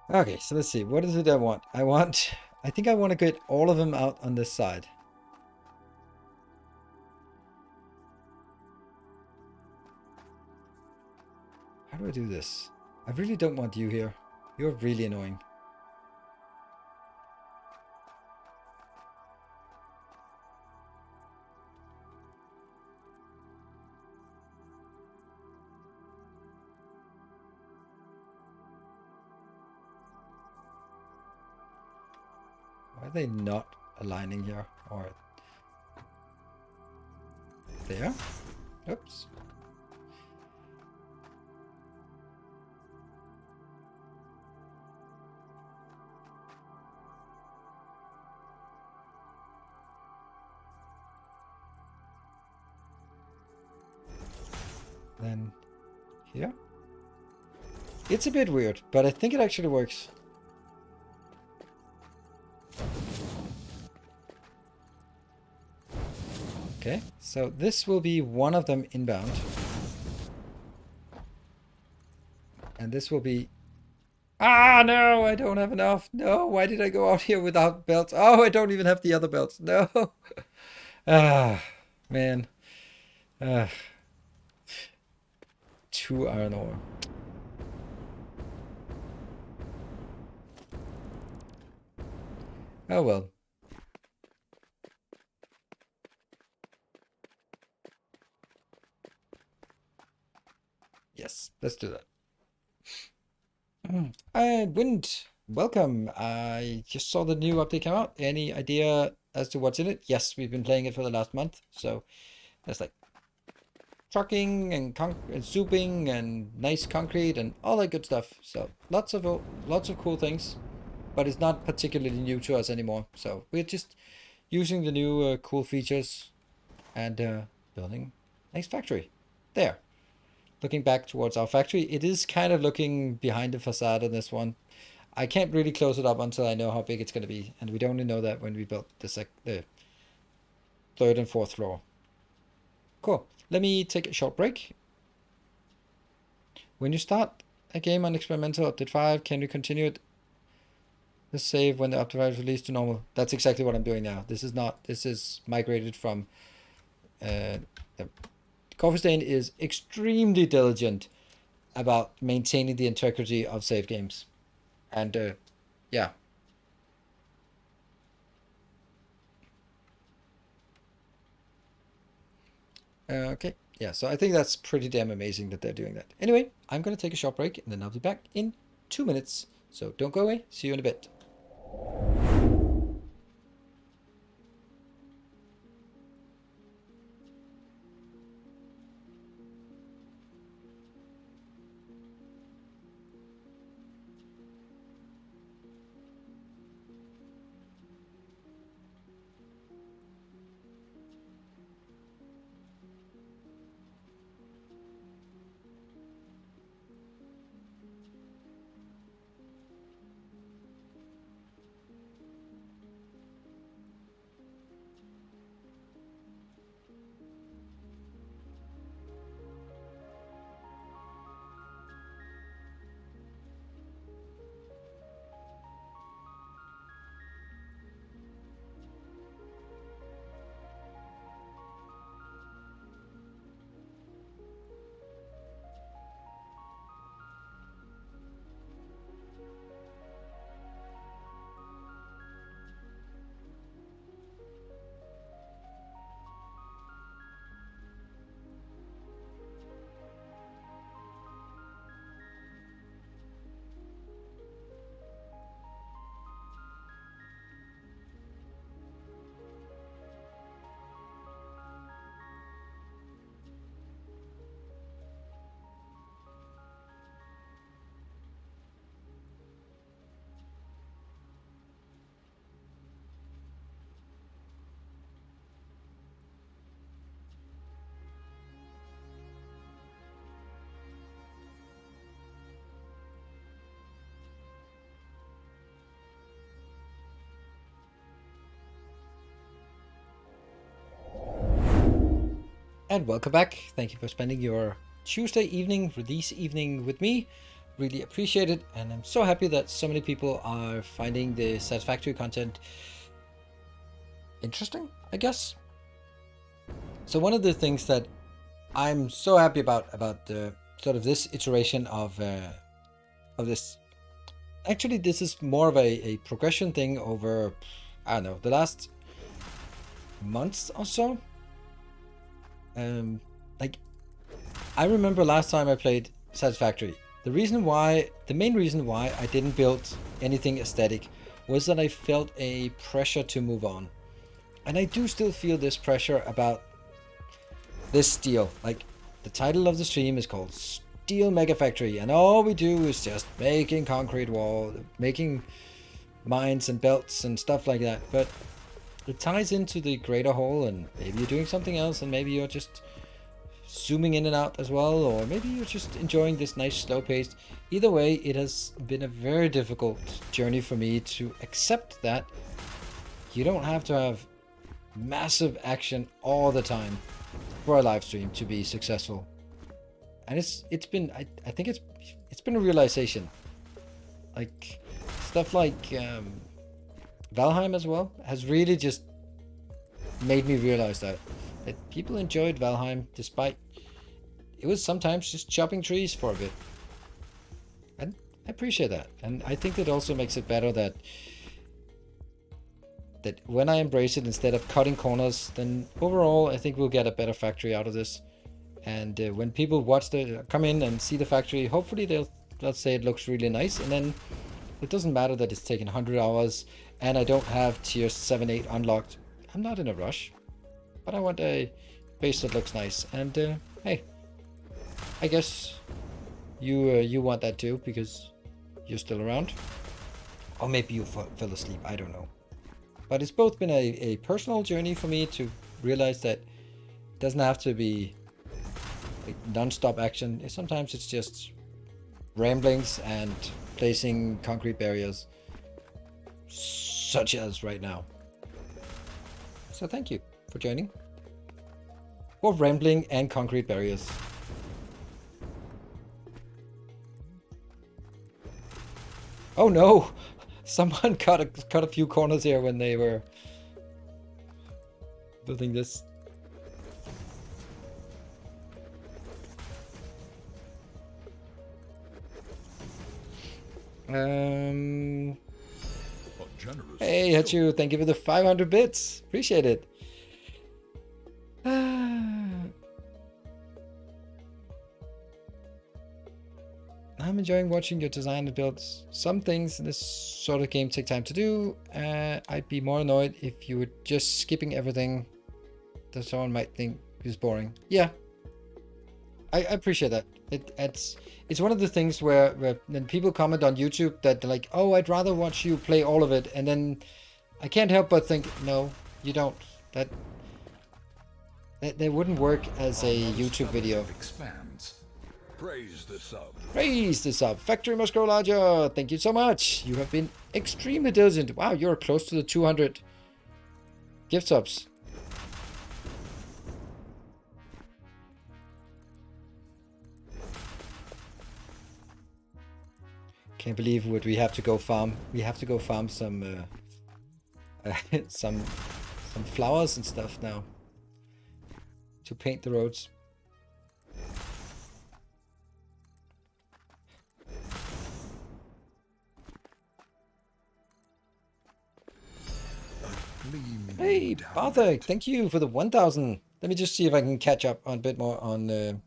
Okay, so let's see. What is it I want? I think I want to get all of them out on this side. How do I do this? I really don't want you here. You're really annoying. Why are they not aligning here? Or there? Oops. Then here? It's a bit weird, but I think it actually works. Okay, so this will be one of them inbound. And this will be... Ah, no, I don't have enough. No, why did I go out here without belts? Oh, I don't even have the other belts. No. Ah, man. 2 iron ore. Oh, well. Yes, let's do that. Wind, welcome. I just saw the new update come out. Any idea as to what's in it? Yes, we've been playing it for the last month. So there's like trucking and souping and nice concrete and all that good stuff. So lots of cool things, but it's not particularly new to us anymore. So we're just using the new cool features and building nice factory. There. Looking back towards our factory, it is kind of looking behind the facade on this one. I can't really close it up until I know how big it's going to be, and we'd only know that when we built the third and fourth floor. Cool. Let me take a short break. When you start a game on experimental update 5, can you continue it? The save when the update is released to normal. That's exactly what I'm doing now. This is migrated from never Coffee Stain is extremely diligent about maintaining the integrity of save games. And yeah. Okay, yeah, so I think that's pretty damn amazing that they're doing that. Anyway, I'm going to take a short break and then I'll be back in 2 minutes. So don't go away. See you in a bit. And welcome back. Thank you for spending your Tuesday evening, release evening with me. Really appreciate it. And I'm so happy that so many people are finding the Satisfactory content interesting, I guess. So one of the things that I'm so happy about the sort of this iteration of this. Actually, this is more of a progression thing over, I don't know, the last months or so. Like, I remember last time I played Satisfactory. The main reason why I didn't build anything aesthetic was that I felt a pressure to move on. And I do still feel this pressure about this steel. Like, the title of the stream is called Steel Mega Factory, and all we do is just making concrete wall, making mines and belts and stuff like that. But it ties into the greater whole, and maybe you're doing something else, and maybe you're just zooming in and out as well, or maybe you're just enjoying this nice slow pace. Either way, it has been a very difficult journey for me to accept that you don't have to have massive action all the time for a live stream to be successful. And it's been I think it's been a realization. Like stuff like Valheim as well has really just made me realize that people enjoyed Valheim despite it was sometimes just chopping trees for a bit. And I appreciate that. And I think that also makes it better that when I embrace it instead of cutting corners, then overall I think we'll get a better factory out of this. And when people come in and see the factory, hopefully they'll say it looks really nice, and then it doesn't matter that it's taken 100 hours and I don't have tier 7, 8 unlocked. I'm not in a rush, but I want a base that looks nice. And hey, I guess you want that too because you're still around, or maybe you fell asleep. I don't know. But it's both been a personal journey for me to realize that it doesn't have to be like non-stop action. Sometimes it's just ramblings and placing concrete barriers, such as right now. So thank you for joining. For rambling and concrete barriers. Oh no! Someone cut a few corners here when they were building this. Um,
A generous
hey, Hachu, thank you for the 500 bits. Appreciate it. I'm enjoying watching your design and builds. Some things in this sort of game take time to do. I'd be more annoyed if you were just skipping everything that someone might think is boring. Yeah, I appreciate that. It's one of the things where when people comment on YouTube that they're like, oh, I'd rather watch you play all of it, and then I can't help but think, no, you don't. That wouldn't work as a YouTube video.
Expands. Praise the sub.
Praise the sub. Factory must grow larger. Thank you so much. You have been extremely diligent. Wow, you're close to the 200 gift subs. Can't believe what we have to go farm. We have to go farm some some flowers and stuff now to paint the roads. Hey, Barthek, thank you for the 1,000. Let me just see if I can catch up on a bit more on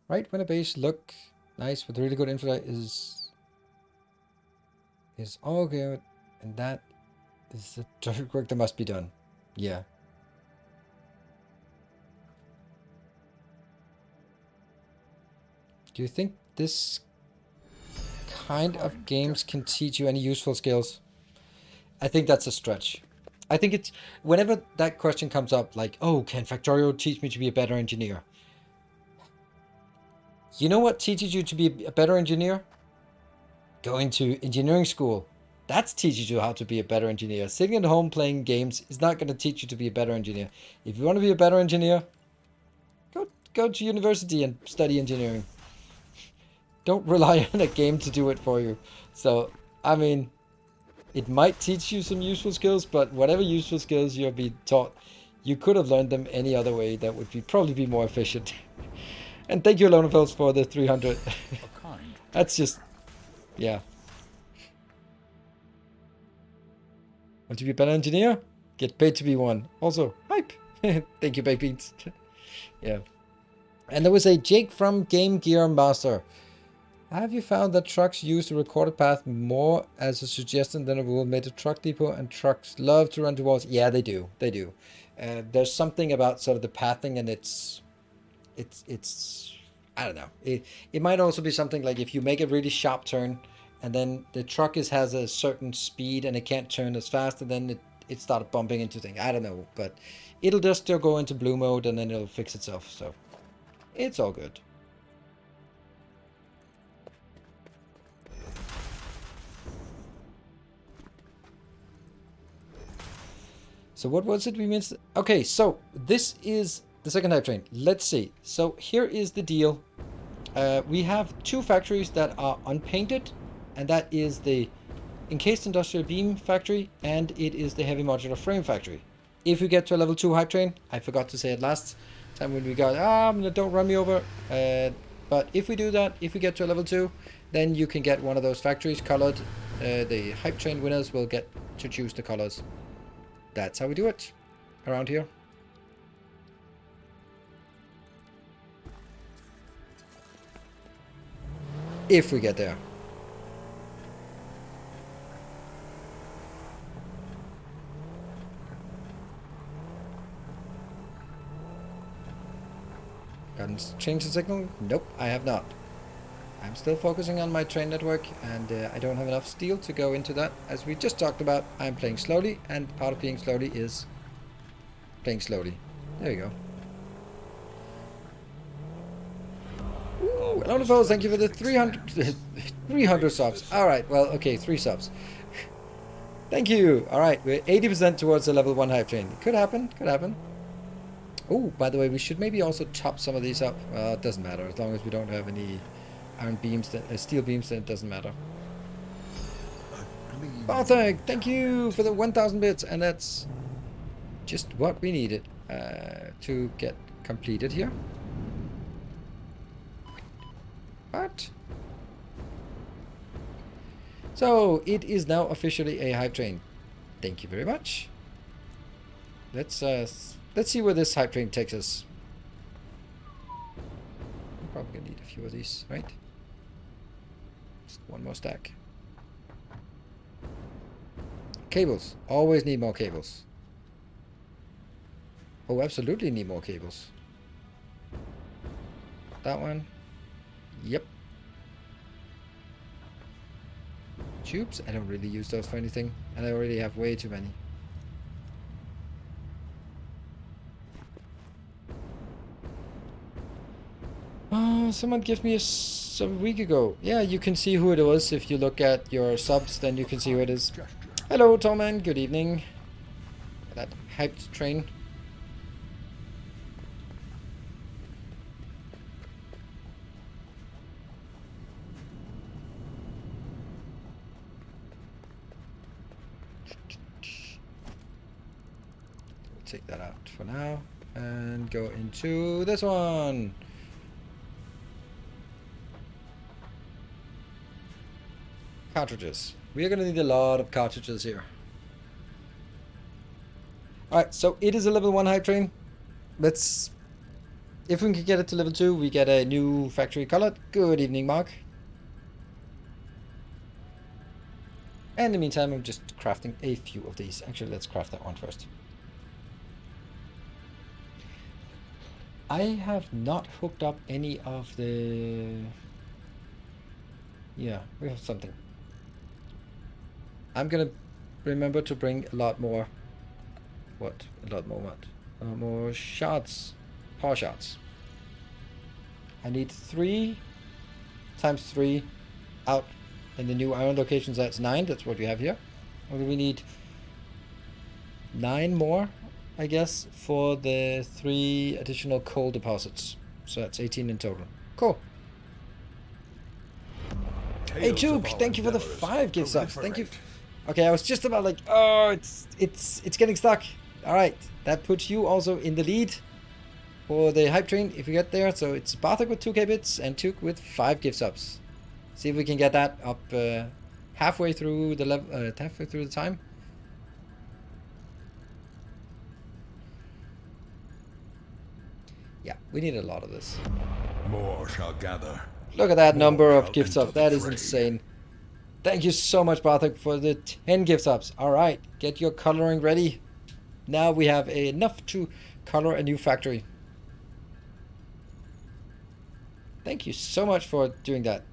right when a base look nice with really good info is all good, and that is the dirt work that must be done. Yeah. Do you think this kind of games can teach you any useful skills? I think that's a stretch. I think it's whenever that question comes up, like, oh, can Factorio teach me to be a better engineer? You know what teaches you to be a better engineer? Going to engineering school. That teaches you how to be a better engineer. Sitting at home playing games is not going to teach you to be a better engineer. If you want to be a better engineer, go to university and study engineering. Don't rely on a game to do it for you. So, I mean, it might teach you some useful skills, but whatever useful skills you're being taught, you could have learned them any other way that would probably be more efficient. And thank you, Lonefels, for the 300. That's just, yeah. Want to be a better engineer? Get paid to be one. Also, hype. Thank you, Baked Beans. Yeah. And there was a Jake from Game Gear Master. Have you found that trucks use the recorded path more as a suggestion than a rule made a truck depot, and trucks love to run to walls? Yeah, they do. They do. There's something about sort of the pathing, and it's I don't know. It might also be something like if you make a really sharp turn, and then the truck has a certain speed and it can't turn as fast, and then it started bumping into things. I don't know, but it'll just still go into blue mode and then it'll fix itself. So it's all good. So what was it we missed? Okay, so this is the second hype train. Let's see. So here is the deal. We have two factories that are unpainted, and that is the encased industrial beam factory, and it is the heavy modular frame factory. If we get to a level 2 hype train, I forgot to say it last time when we got, don't run me over. But if we do that, if we get to a level 2, then you can get one of those factories colored. The hype train winners will get to choose the colors. That's how we do it around here. If we get there. Gotten changed the signal? Nope, I have not. I'm still focusing on my train network, and I don't have enough steel to go into that. As we just talked about, I'm playing slowly, and part of being slowly is playing slowly. There you go. Ooh, hello, folks. Thank you for the 300, 300 subs. All right, well, okay, 3 subs. Thank you. All right, we're 80% towards the level 1 hype train. It could happen, could happen. Oh, by the way, we should maybe also chop some of these up. It doesn't matter, as long as we don't have any iron beams, steel beams, then it doesn't matter. Barthek, thank you for the 1,000 bits, and that's just what we needed to get completed here. What? So it is now officially a hype train. Thank you very much. Let's see where this hype train takes us. I'm probably gonna need a few of these, right? Just one more stack. Cables. Always need more cables. Oh, absolutely need more cables. That one. Yep. Tubes. I don't really use those for anything. And I already have way too many. Oh, someone gave me a week ago. Yeah, you can see who it was. If you look at your subs, then you can see who it is. Hello, Tallman. Good evening. That hyped train. We'll take that out for now and go into this one. Cartridges. We are going to need a lot of cartridges here. Alright, so it is a level 1 hype train. Let's... If we can get it to level 2, we get a new factory color. Good evening, Mark. And in the meantime, I'm just crafting a few of these. Actually, let's craft that one first. I have not hooked up any of the... Yeah, we have something. I'm gonna remember to bring a lot more... What? A lot more what? More shards. Power shards. I need 3 times 3 out in the new iron locations. That's 9. That's what we have here. Or do we need 9 more, I guess, for the 3 additional coal deposits. So that's 18 in total. Cool. Hey Juke, thank you for the 5 gift subs. Thank you. Okay, I was just about like, oh, it's getting stuck. All right, that puts you also in the lead for the hype train if you get there. So it's Bartek with 2k bits and Tuke with 5 gift subs. See if we can get that up halfway through the level, halfway through the time. Yeah, we need a lot of this.
More shall gather.
Look at that
More
number of
shall
gift
enter
subs.
the
That is
fray.
insane. Thank you so much, Bartek, for the 10 gift subs. All right, get your coloring ready. Now we have enough to color a new factory. Thank you so much for doing that.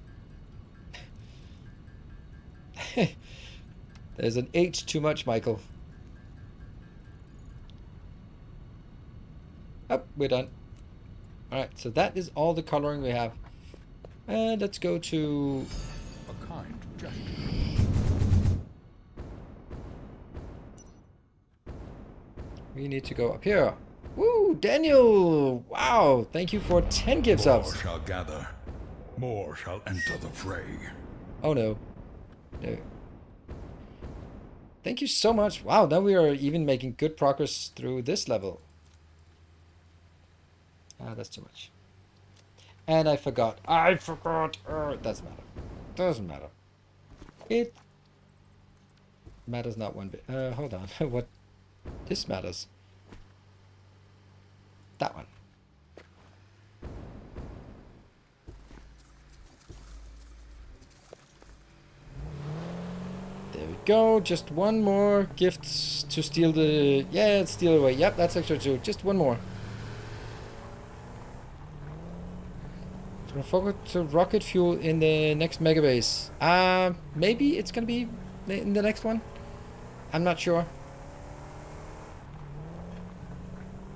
There's an H too much, Michael. Oh, we're done. All right, so that is all the coloring we have. And let's go to...
A kind gesture.
We need to go up here. Woo, Daniel! Wow, thank you for 10 gift
More
subs.
shall gather. More shall enter the fray.
Oh no. No. Thank you so much. Wow, now we are even making good progress through this level. Ah, that's too much. And I forgot. Doesn't matter. Doesn't matter. It matters not one bit. Hold on. What? This matters. That one. There we go. Just one more gift to steal the... Yeah, steal away. Yep, that's extra too. Just one more. Forget to rocket fuel in the next mega base. Maybe it's gonna be in the next one. I'm not sure.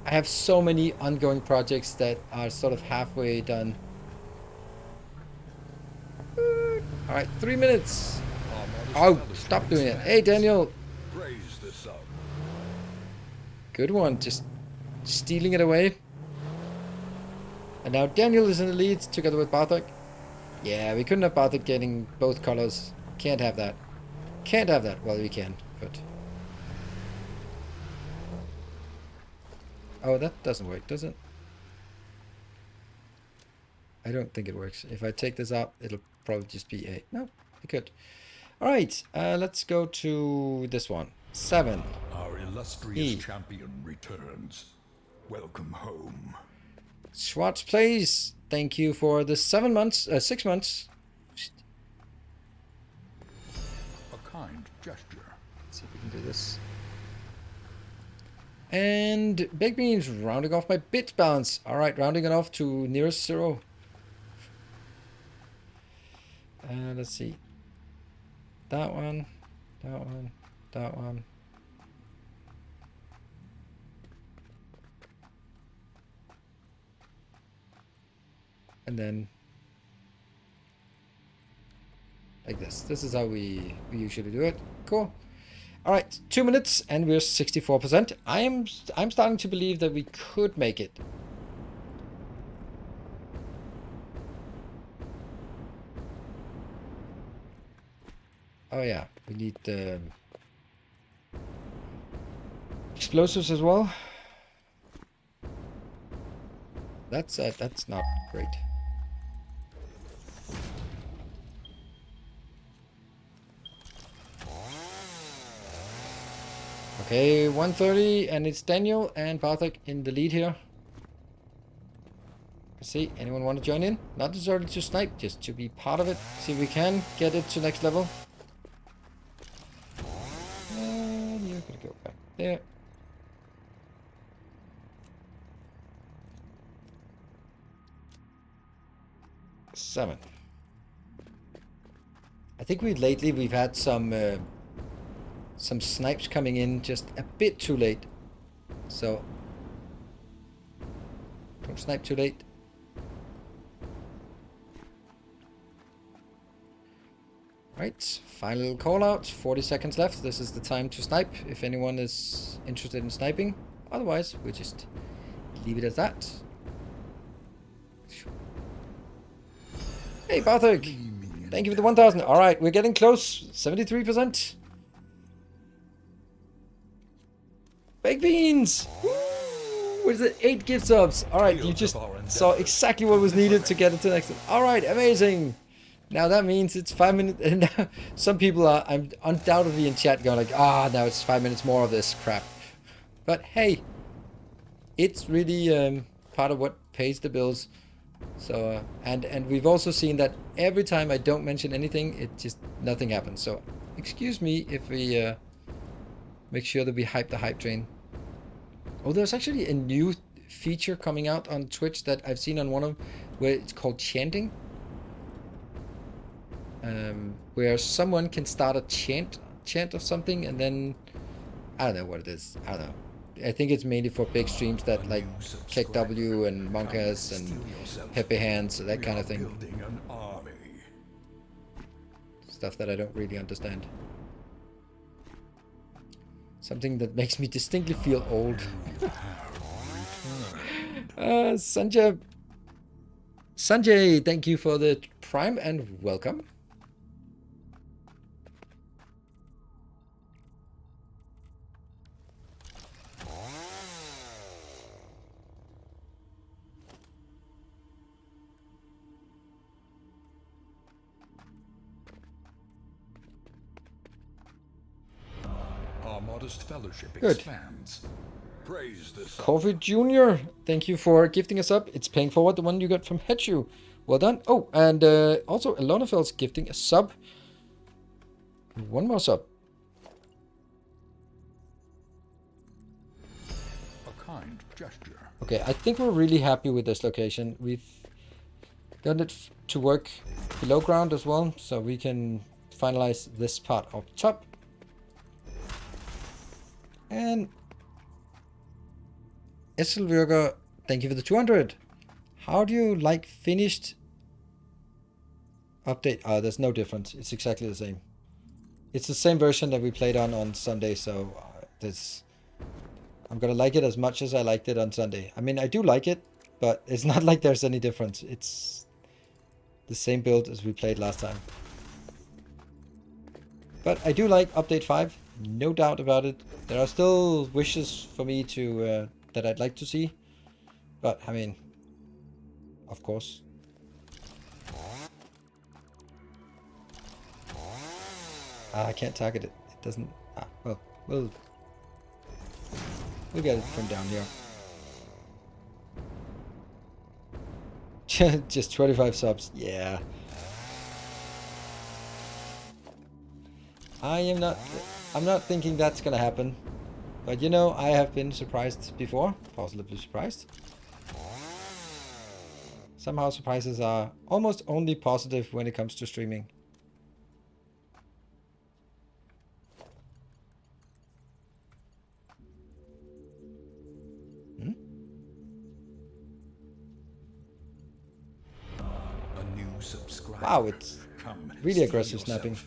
I have so many ongoing projects that are sort of halfway done. All right, 3 minutes. Oh, stop doing it. Hey, Daniel.
Praise the sun.
Good one. Just stealing it away. And now Daniel is in the lead together with Bartek. Yeah, we couldn't have Bartek getting both colors. Can't have that. Can't have that. Well, we can, but... Oh, that doesn't work, does it? I don't think it works. If I take this out, it'll probably just be a... No, it could. Alright, let's go to this one. 7.
Our illustrious
E.
champion returns. Welcome home.
Schwartz plays. Thank you for the 7 months, 6 months.
A kind gesture.
Let's see if we can do this. And Big Beans rounding off my bit balance. Alright, rounding it off to nearest 0. Let's see. That one, that one, that one. And then like this. This is how we usually do it. Cool. All right, 2 minutes and we're 64%. I'm starting to believe that we could make it. Oh yeah, we need explosives as well. That's not great. Okay, 130, and it's Daniel and Bartek in the lead here. Let's see, anyone want to join in? Not necessarily to snipe, just to be part of it. See if we can get it to next level. And you're gonna go back there. Seven. I think we've had some snipes coming in just a bit too late. So don't snipe too late. Right, final call out. 40 seconds left. This is the time to snipe if anyone is interested in sniping. Otherwise, we just leave it at that. Hey, Bartek! Thank you for the 1,000. All right, we're getting close. 73%. Baked beans! Woo! What is it? 8 gift subs. All right, you just saw exactly what was needed to get it to the next one. All right, amazing. Now that means it's 5 minutes. And now some people are, I'm undoubtedly in chat going like, now it's 5 minutes more of this crap. But hey, it's really part of what pays the bills. So and we've also seen that every time I don't mention anything, it just nothing happens. So excuse me if we make sure that we hype the hype train. Oh, there's actually a new feature coming out on Twitch that I've seen on one of them, where it's called chanting. Where someone can start a chant of something, and then I don't know what it is. I don't know. I think it's mainly for big streams that like KW and Monkas and Pepe Hands, that kind of thing. Stuff that I don't really understand. Something that makes me distinctly feel old. Sanjay, thank you for the Prime and welcome.
Modest fellowship
Good.
expands. Praise the
Coffee Junior, thank you for gifting us up. It's paying forward the one you got from Hechu. Well done. Oh, and also Alonafel's gifting a sub. One more sub.
A kind gesture.
Okay, I think we're really happy with this location. We've got it to work below ground as well, so we can finalize this part up top. And Esselberger, thank you for the 200. How do you like finished update? There's no difference. It's exactly the same. It's the same version that we played on Sunday, so I'm gonna like it as much as I liked it on Sunday. I mean, I do like it, but it's not like there's any difference. It's the same build as we played last time. But I do like update 5. No doubt about it. There are still wishes for me to that I'd like to see, but I mean, of course. I can't target it. It doesn't. Well, we'll get it from down here. Just 25 subs. Yeah. I'm not thinking that's gonna happen. But you know, I have been surprised before. Positively surprised. Somehow surprises are almost only positive when it comes to streaming. Hmm?
A new subscriber.
Wow, it's
Come,
really
steal
aggressive
yourself.
snapping.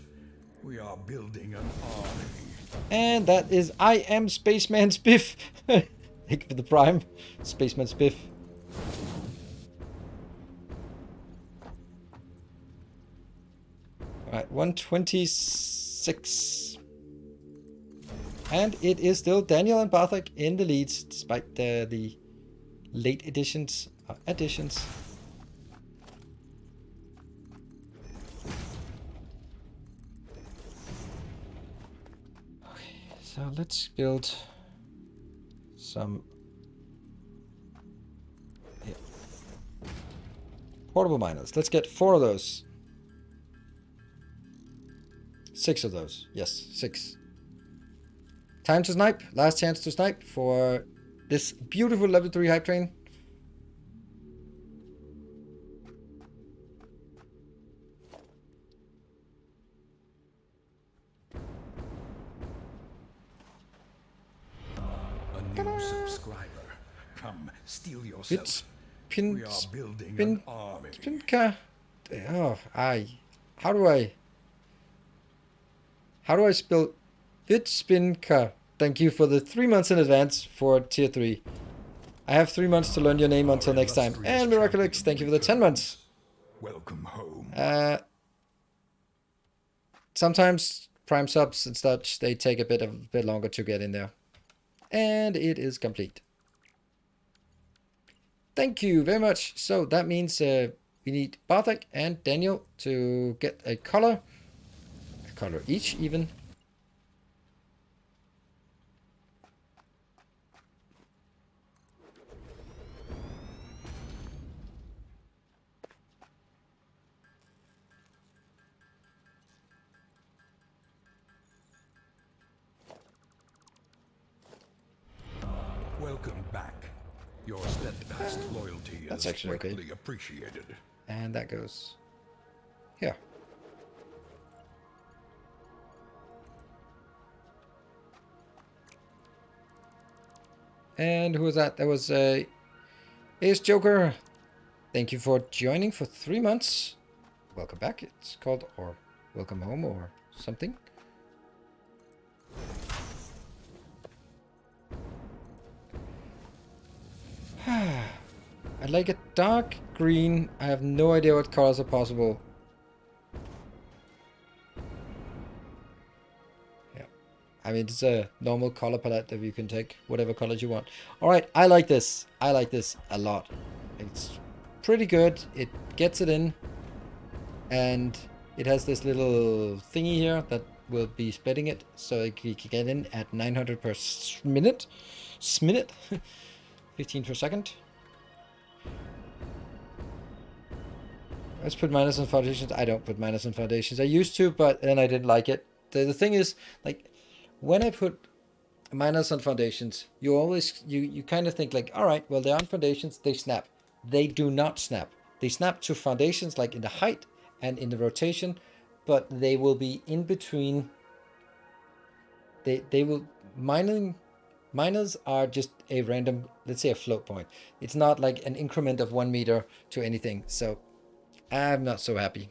We are building an army.
And that is I am Spaceman Spiff. Thank you for the prime. Spaceman Spiff. Alright, 126. And it is still Daniel and Barthik in the leads, despite the late additions. Okay, so let's build some portable miners. Let's get 4 of those. 6 of those. Yes, 6. Time to snipe. Last chance to snipe for this beautiful level 3 hype train.
A new subscriber. Come, steal yourself.
Spin,
We are building
spin,
an army.
spinka. Oh, how do I spell Vitspinka? Thank you for the 3 months in advance for tier 3. I have 3 months to learn your name until next time. And Miraculix, thank you for the 10 months.
Welcome home.
Sometimes prime subs and such, they take a bit longer to get in there. And it is complete. Thank you very much. So that means we need Barthik and Daniel to get a color each even.
Welcome back. Your steadfast loyalty
That's
is
actually okay.
greatly appreciated.
And that goes here. And who was that? That was Ace Joker. Thank you for joining for 3 months. Welcome back. It's called, or welcome home or something. I'd like a dark green. I have no idea what colors are possible. Yeah. I mean, it's a normal color palette that you can take whatever colors you want. Alright, I like this. I like this a lot. It's pretty good. It gets it in. And it has this little thingy here that will be splitting it. So it can get in at 900 per minute. 15 per second. Let's put minus on foundations. I don't put minus on foundations. I used to, but then I didn't like it. The thing is, like, when I put minus on foundations, you always, you kind of think like, all right, well, they're on foundations, they snap. They do not snap. They snap to foundations, like in the height and in the rotation, but they will be in between. They will, minors are just a random, let's say a float point. It's not like an increment of 1 meter to anything. So I'm not so happy.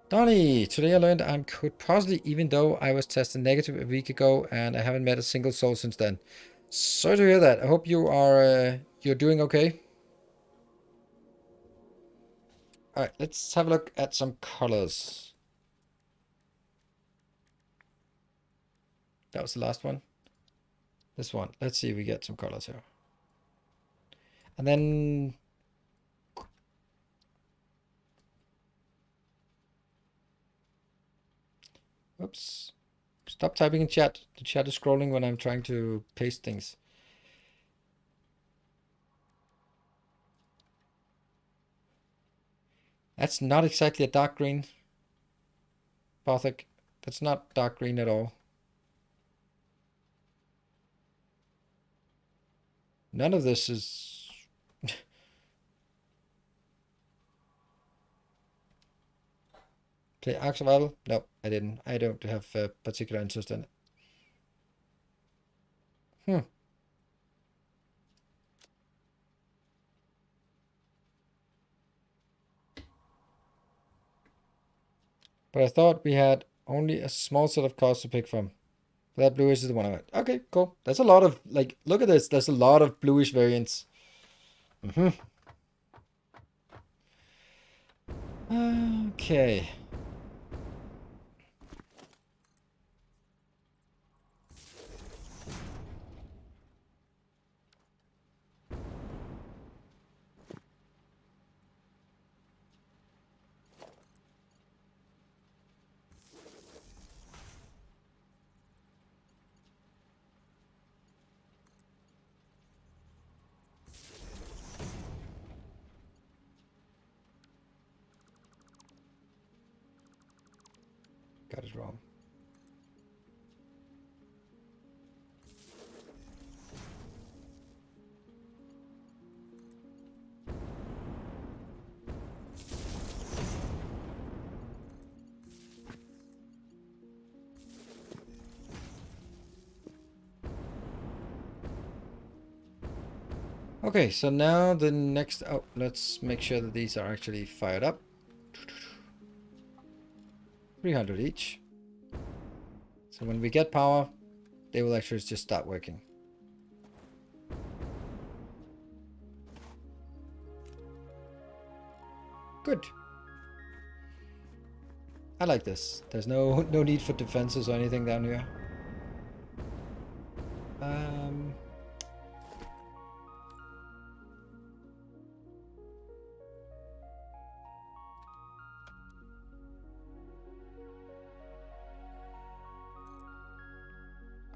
Donnie, today I learned I'm code positive even though I was tested negative a week ago and I haven't met a single soul since then. Sorry to hear that. I hope you are you're doing okay. Alright, let's have a look at some colors. That was the last one. This one. Let's see if we get some colors here. And then Oops. Stop typing in chat. The chat is scrolling when I'm trying to paste things. That's not exactly a dark green. Barthik. That's not dark green at all. None of this is... Play Ark Survival? No, I didn't. I don't have a particular interest in it. But I thought we had only a small set of cards to pick from. That bluish is the one I want. Okay, cool. There's a lot of, like, look at this. There's a lot of bluish variants. Okay. Got it wrong. Okay, so now the next... Oh, let's make sure that these are actually fired up. 300 each. So when we get power, they will actually just start working. Good. I like this. There's no need for defenses or anything down here.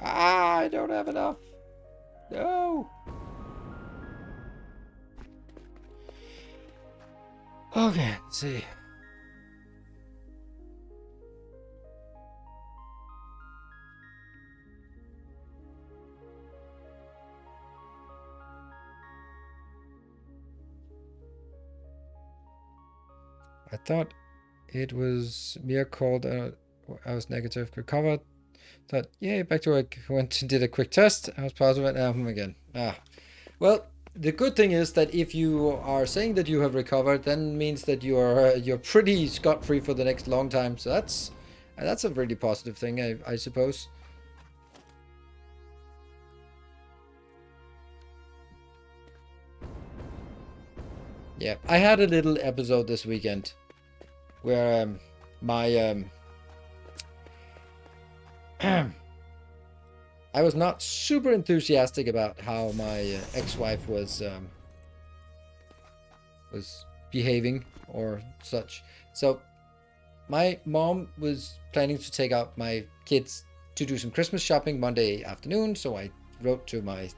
I don't have enough. No. Okay, let's see. I thought it was Mia called. I was negative, recovered. Thought, yay, back to work. Went and did a quick test. I was positive. Again. Well, the good thing is that if you are saying that you have recovered, then means that you're pretty scot-free for the next long time. So that's a really positive thing, I suppose. Yeah, I had a little episode this weekend where my I was not super enthusiastic about how my ex-wife was behaving or such. So my mom was planning to take out my kids to do some Christmas shopping Monday afternoon. So I wrote to my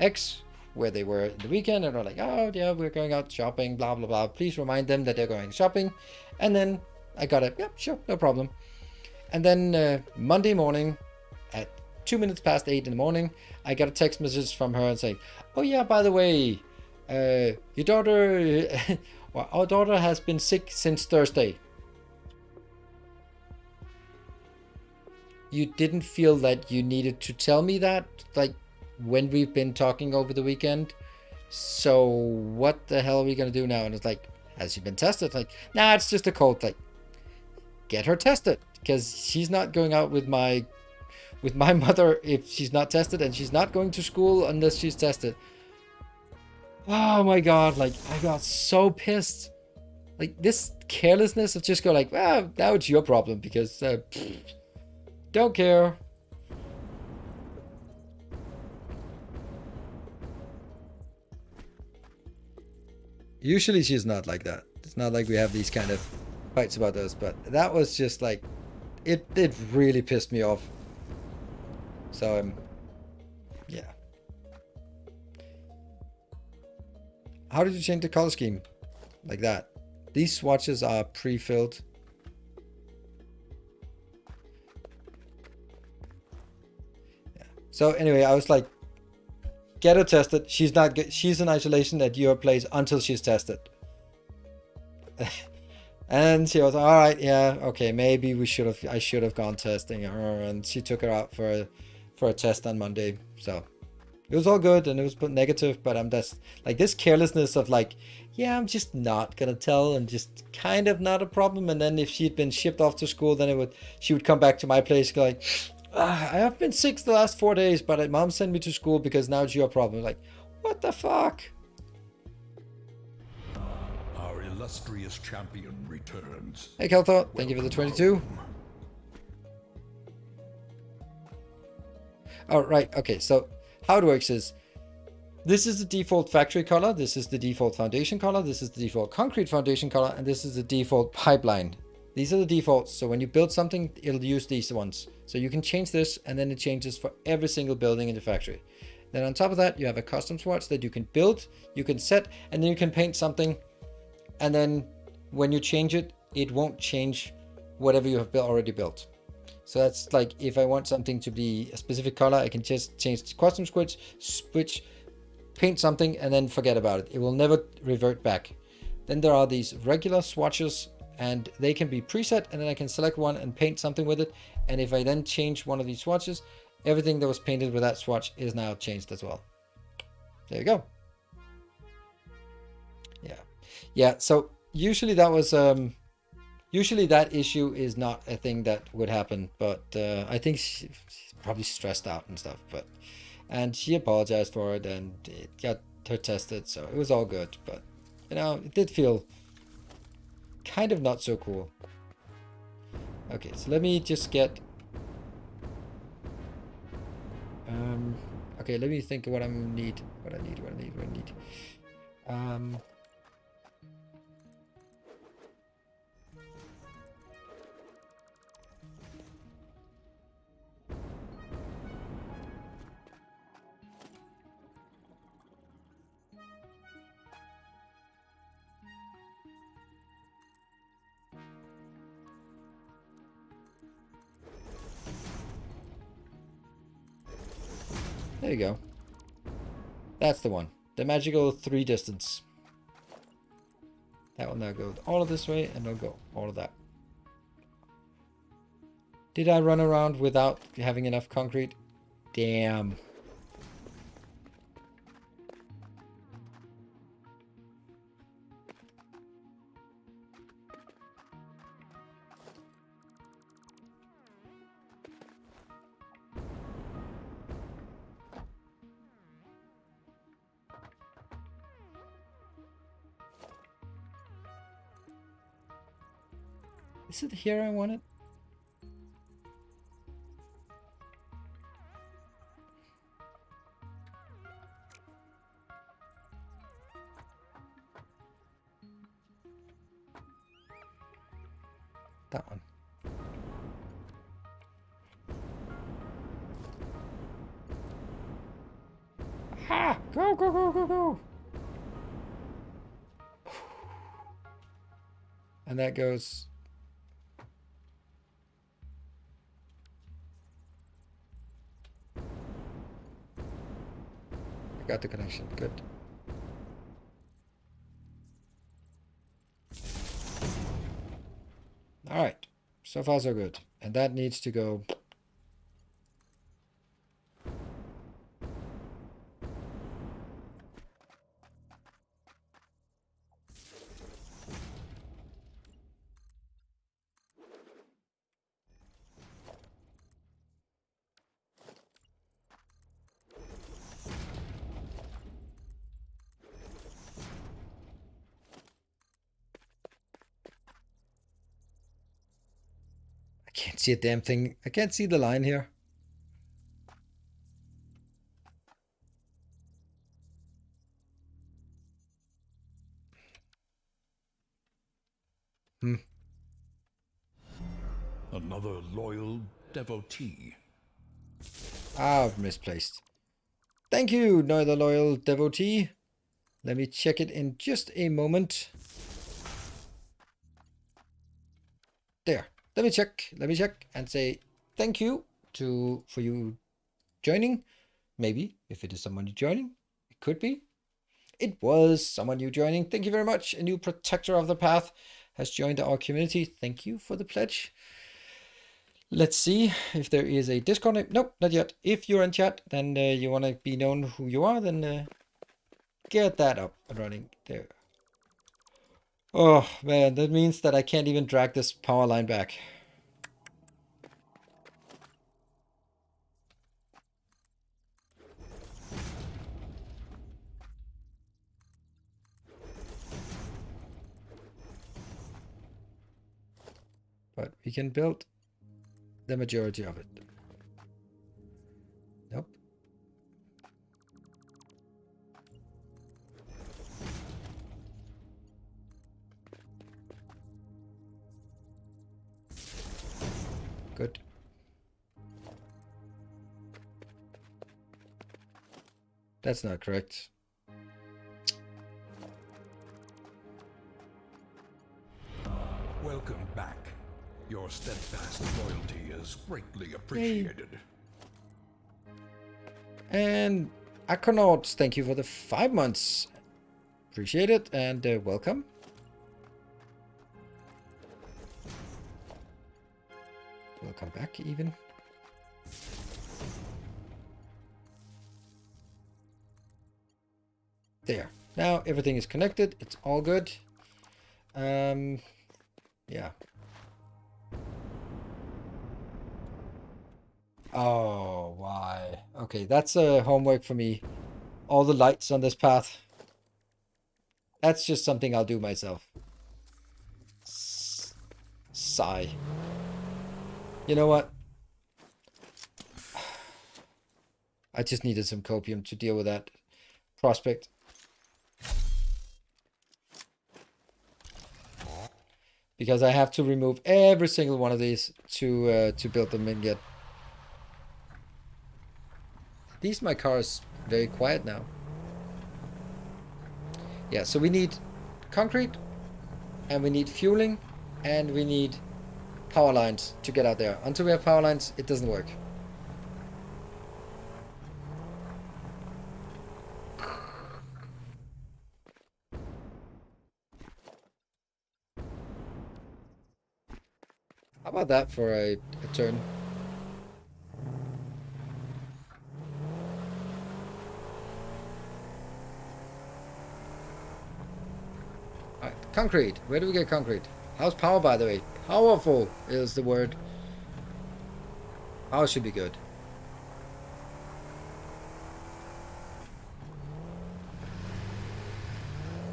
ex where they were in the weekend, and they're like, oh yeah, we're going out shopping, blah blah blah. Please remind them that they're going shopping. And then I got it. Yep, sure, no problem. And then Monday morning at 2 minutes past 8 in the morning, I got a text message from her and saying, oh yeah, by the way, your daughter, well, our daughter has been sick since Thursday. You didn't feel that you needed to tell me that, like, when we've been talking over the weekend? So what the hell are we gonna do now? And it's like, has she been tested? Like, nah, it's just a cold. Like, get her tested, because she's not going out with my mother if she's not tested, and she's not going to school unless she's tested. Oh my god, like, I got so pissed. Like, this carelessness of just go like, well, now it's your problem, because don't care. Usually she's not like that. It's not like we have these kind of fights about those, but that was just like, it really pissed me off. So yeah. How did you change the color scheme? Like that. These swatches are pre-filled. Yeah. So anyway, I was like, get her tested. She's not. She's in isolation at your place until she's tested. And she was all right. Yeah, okay. Maybe we should have. I should have gone testing her. And she took her out for a test on Monday. So it was all good, and it was negative. But I'm just like this carelessness of like, yeah, I'm just not gonna tell, and just kind of not a problem. And then if she'd been shipped off to school, then she would come back to my place like, I have been sick the last 4 days, but mom sent me to school because now it's your problem. Like, what the fuck?
Our illustrious champion returns.
Hey, Kelthor, thank you for the 22. Oh, right. Okay, so how it works is this is the default factory color, this is the default foundation color, this is the default concrete foundation color, and this is the default pipeline. These are the defaults. So when you build something, it'll use these ones. So you can change this, and then it changes for every single building in the factory. Then on top of that, you have a custom swatch that you can build, you can set, and then you can paint something. And then when you change it, it won't change whatever you have already built. So that's like, if I want something to be a specific color, I can just change the custom switch, paint something, and then forget about it. It will never revert back. Then there are these regular swatches, and they can be preset, and then I can select one and paint something with it. And if I then change one of these swatches, everything that was painted with that swatch is now changed as well. There you go. Yeah, so usually that was usually that issue is not a thing that would happen, but I think she's probably stressed out and stuff. And she apologized for it, and it got her tested, so it was all good. But it did feel kind of not so cool. Okay, so let me just get okay, let me think of what I need. There you go. That's the one. The magical 3 distance. That will now go all of this way, and it'll go all of that. Did I run around without having enough concrete? Damn. Is it here I want it? That one. Ha! Go, go, go, go, go! And that goes... I got the connection. Good. Alright. So far so good. And that needs to go... I can't see a damn thing. I can't see the line here.
Another loyal devotee.
I've misplaced. Thank you, neither loyal devotee. Let me check it in just a moment. There. Let me check and say thank you for you joining. Maybe if it is someone you joining, it could be. It was someone new joining. Thank you very much. A new protector of the path has joined our community. Thank you for the pledge. Let's see if there is a Discord name. Nope, not yet. If you're in chat, then you want to be known who you are, then get that up and running there. Oh man, that means that I can't even drag this power line back. But we can build the majority of it. Nope. Good. That's not correct.
Welcome back. Your steadfast loyalty is greatly appreciated.
And Akonauts, thank you for the 5 months. Appreciate it, and welcome. Welcome back, even. There. Now everything is connected. It's all good. Yeah. Oh, why? Okay, that's homework for me. All the lights on this path. That's just something I'll do myself. Sigh. You know what? I just needed some copium to deal with that prospect. Because I have to remove every single one of these to build them and get. At least my car is very quiet now. Yeah, so we need concrete, and we need fueling, and we need power lines to get out there. Until we have power lines, it doesn't work. How about that for a turn? Alright, concrete. Where do we get concrete? How's power, by the way? Powerful is the word. Power should be good.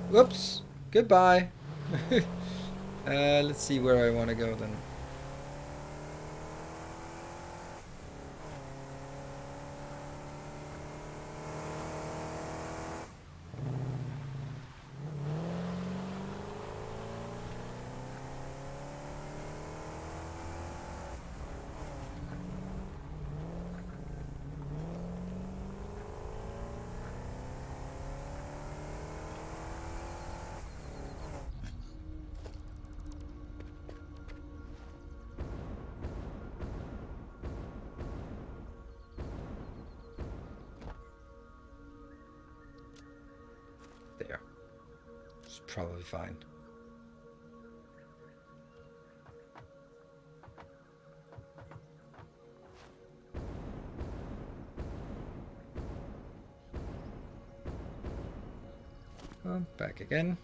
Whoops. Goodbye. Let's see where I want to go then. There. It's probably fine. Back again.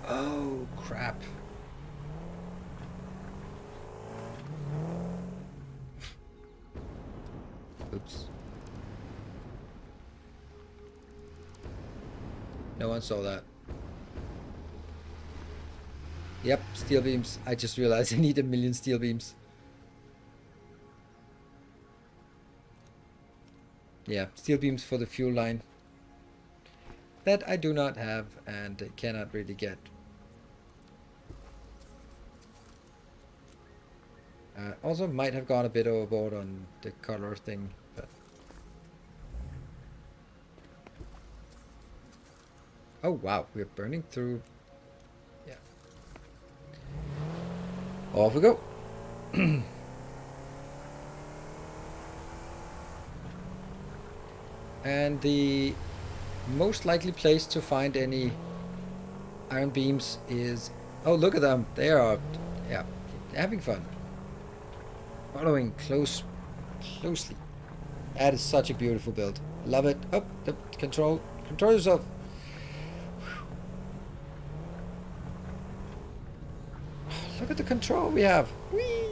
Oh, crap. Oops. No one saw that. Yep, steel beams. I just realized I need 1,000,000 steel beams. Yeah, steel beams for the fuel line. that I do not have and cannot really get. Also might have gone a bit overboard on the color thing, but oh wow, we're burning through. Yeah. Off we go. And the most likely place to find any iron beams is... Oh, look at them. They are, yeah, having fun. Following closely. That is such a beautiful build. Love it. Oh, the control yourself. Look at the control we have. Whee!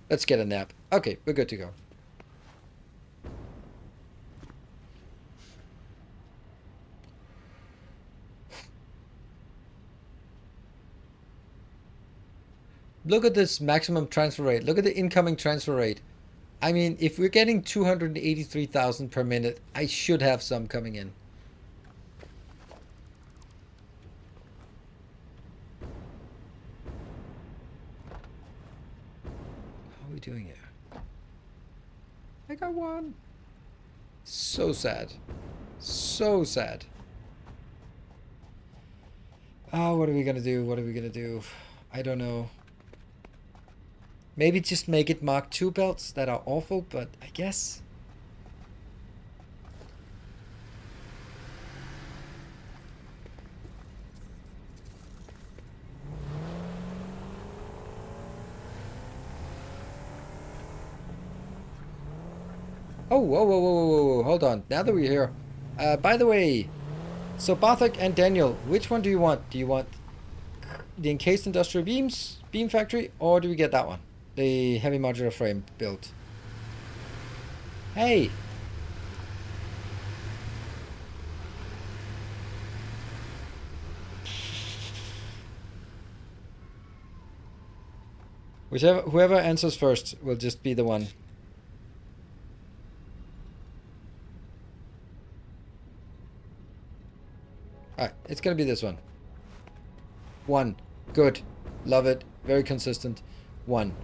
Let's get a nap. Okay, we're good to go. Look at this maximum transfer rate. Look at the incoming transfer rate. I mean, if we're getting 283,000 per minute, I should have some coming in. How are we doing here? I got one. So sad. So sad. Oh, what are we gonna do? What are we gonna do? I don't know. Maybe just make it Mark II belts that are awful, but I guess. Oh, whoa, whoa, whoa, whoa, whoa, hold on. Now that we're here. By the way, so Barthok and Daniel, which one do you want? Do you want the encased industrial beam factory, or do we get that one? The heavy modular frame build. Hey! Whoever answers first will just be the one. Alright, it's gonna be this one. 1. Good. Love it. Very consistent. 1.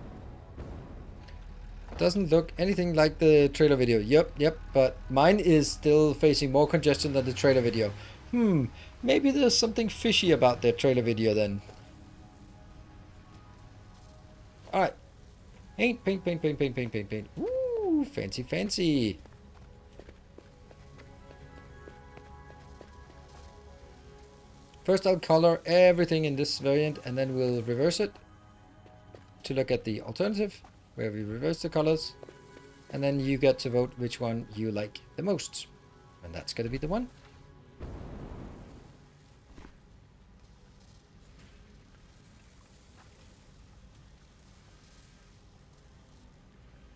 Doesn't look anything like the trailer video. Yep. But mine is still facing more congestion than the trailer video. Maybe there's something fishy about their trailer video then. Alright. Paint. Woo! Fancy. First I'll color everything in this variant and then we'll reverse it to look at the alternative where we reverse the colors, and then you get to vote which one you like the most, and that's going to be the one.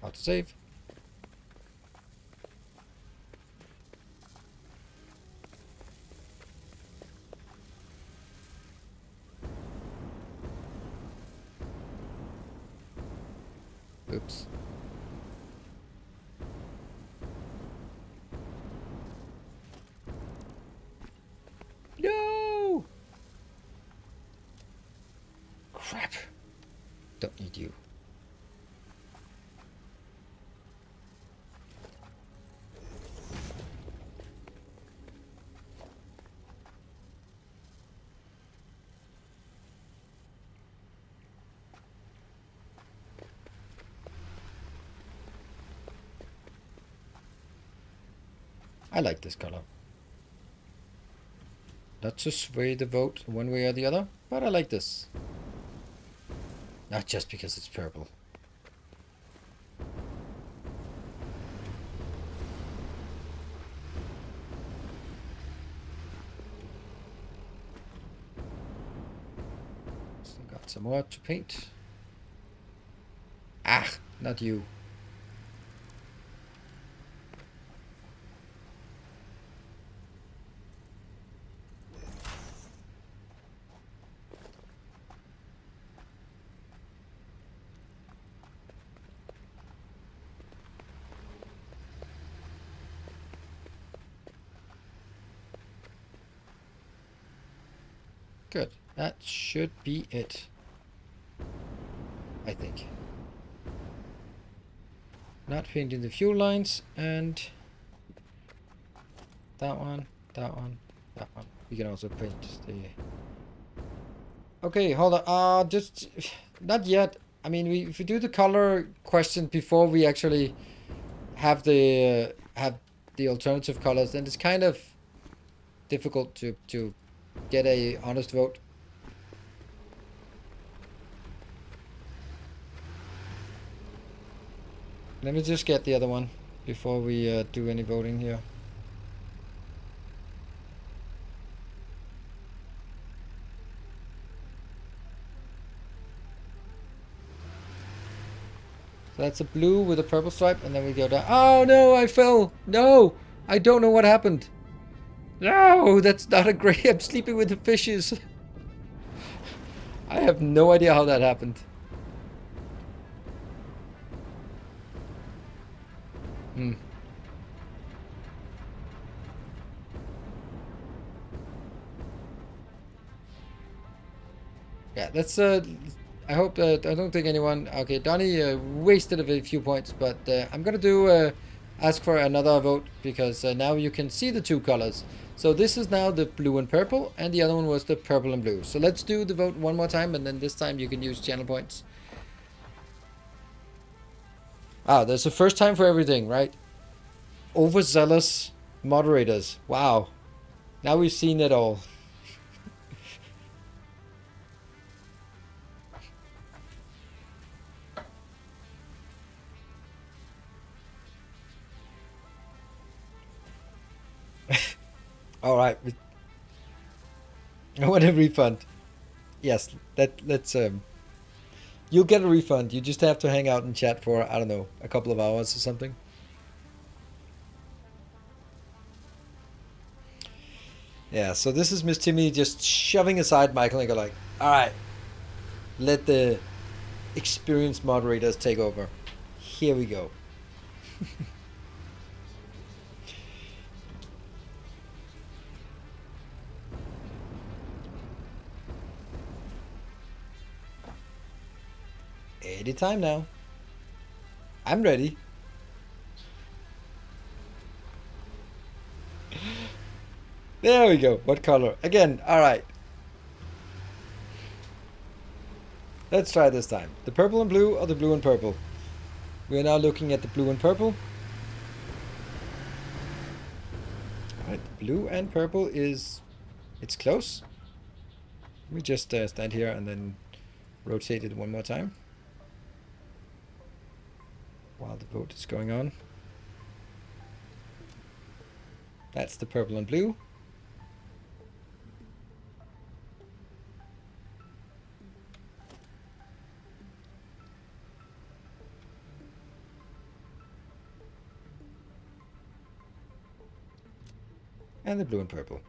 Autosave. Oops. No! Crap. Don't need you. I like this color. Not to sway the vote one way or the other, but I like this. Not just because it's purple. Still got some more to paint. Ah, not you. Good. That should be it. I think. Not painting the fuel lines, and that one, that one, that one. We can also paint the... Okay, hold on. Just... Not yet. I mean, if we do the color question before we actually have the alternative colors, then it's kind of difficult to get a honest vote. Let me just get the other one before we do any voting here. So that's a blue with a purple stripe, and then we go down. Oh no, I fell! No! I don't know what happened. No, that's not a great... I'm sleeping with the fishes. I have no idea how that happened. Hmm. Yeah, that's I hope that I don't think anyone. Okay, Donnie wasted a few points, but I'm gonna do ask for another vote because now you can see the two colors. So this is now the blue and purple, and the other one was the purple and blue. So let's do the vote one more time, and then this time you can use channel points. Ah, there's a first time for everything, right? Overzealous moderators. Wow. Now we've seen it all. All right. I want a refund. Yes, let's you'll get a refund. You just have to hang out and chat for, I don't know, a couple of hours or something. Yeah, so this is Miss Timmy just shoving aside Michael and go like, all right, let the experienced moderators take over. Here we go. Anytime now. I'm ready. There we go. What color? Again, all right. Let's try this time. The purple and blue or the blue and purple? We are now looking at the blue and purple. All right, blue and purple is... It's close. We just stand here and then rotate it one more time while the vote is going on. That's the purple and blue. And the blue and purple.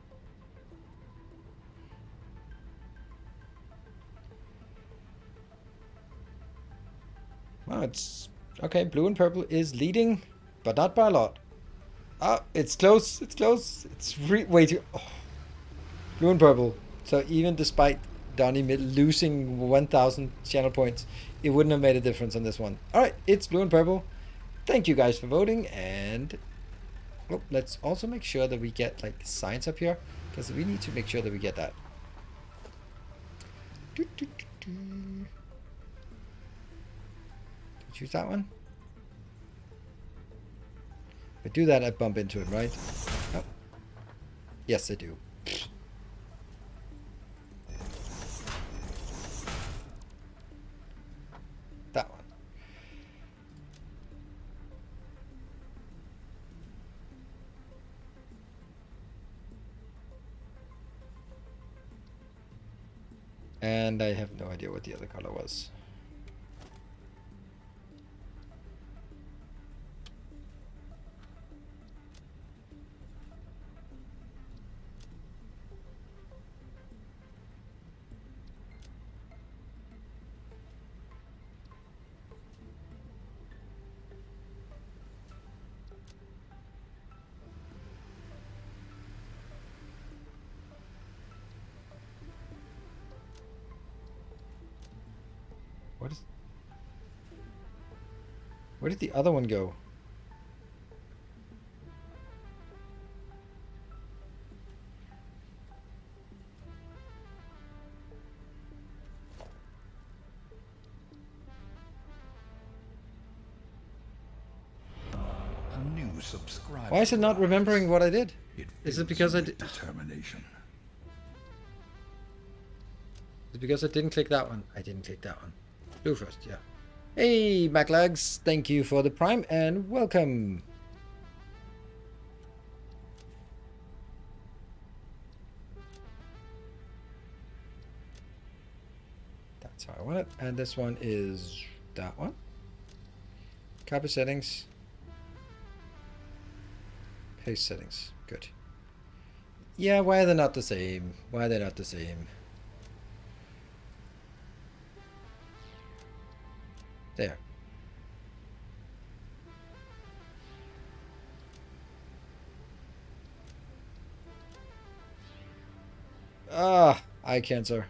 Well, it's okay. Blue and purple is leading, but not by a lot. Ah, it's close. It's close. It's way too. Oh. Blue and purple. So even despite Donnie losing 1,000 channel points, it wouldn't have made a difference on this one. All right, it's blue and purple. Thank you guys for voting, and oh, let's also make sure that we get like signs up here because we need to make sure that we get that. Choose that one. If I do that, I bump into it, right? Oh. Yes, I do. That one. And I have no idea what the other color was. What is... Where did the other one go?
A new subscriber.
Why is it not remembering what I did?
It
Is it
fills
because
you
I
with
did...
determination.
Is it because I didn't click that one? I didn't click that one. Blue first, yeah. Hey, Backlags, thank you for the prime and welcome. That's how I want it. And this one is that one. Copy settings. Paste settings. Good. Yeah, why are they not the same? Why are they not the same? There. Ah, eye cancer.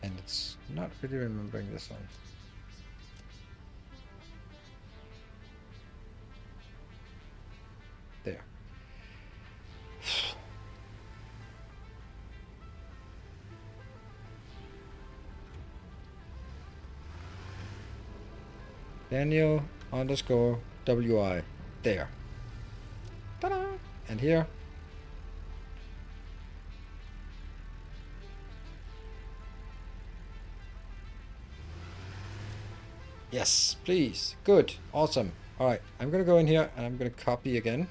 And it's not really remembering this one. There. Daniel underscore WI. There. Ta-da! And here. Yes, please. Good. Awesome. Alright, I'm gonna go in here and I'm gonna copy again.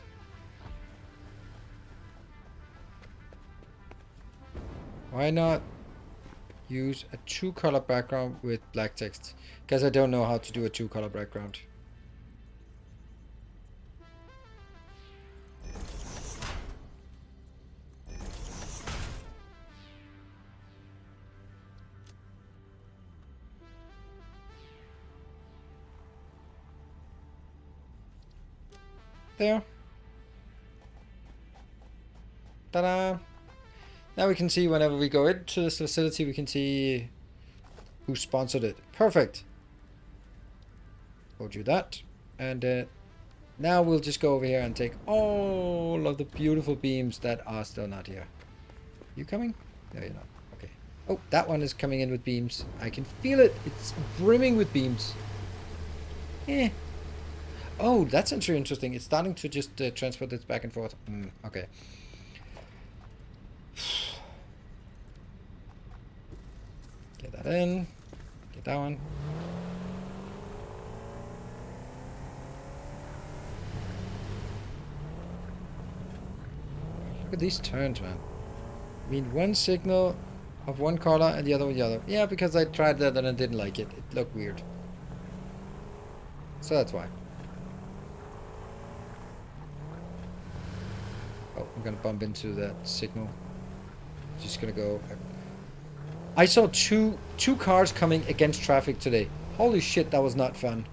Why not use a two-color background with black text? Because I don't know how to do a two-color background. There. Ta-da! Now we can see whenever we go into this facility, we can see who sponsored it. Perfect. Told you that. And now we'll just go over here and take all of the beautiful beams that are still not here. You coming? No, you're not. Okay. Oh, that one is coming in with beams. I can feel it. It's brimming with beams. Eh. Oh, that's actually interesting. It's starting to just transport this back and forth. Okay. Get that in. Get that one. Look at these turns, man. I mean, one signal of one color and the other with the other. Yeah, because I tried that and I didn't like it. It looked weird. So that's why. Oh, I'm gonna bump into that signal. Just gonna go. I saw two cars coming against traffic today. Holy shit, that was not fun.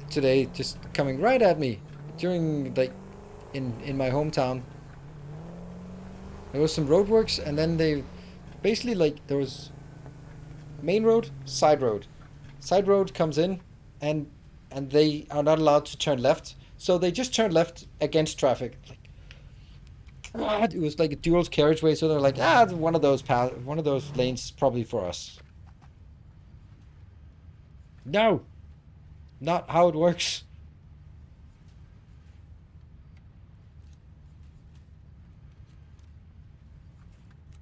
Today, just coming right at me during like in my hometown. There was some roadworks, and then they basically like there was main road, side road. Side road comes in, and they are not allowed to turn left, so they just turn left against traffic. Like, God, it was like a dual carriageway, so they're like, one of those lanes is probably for us. No, not how it works.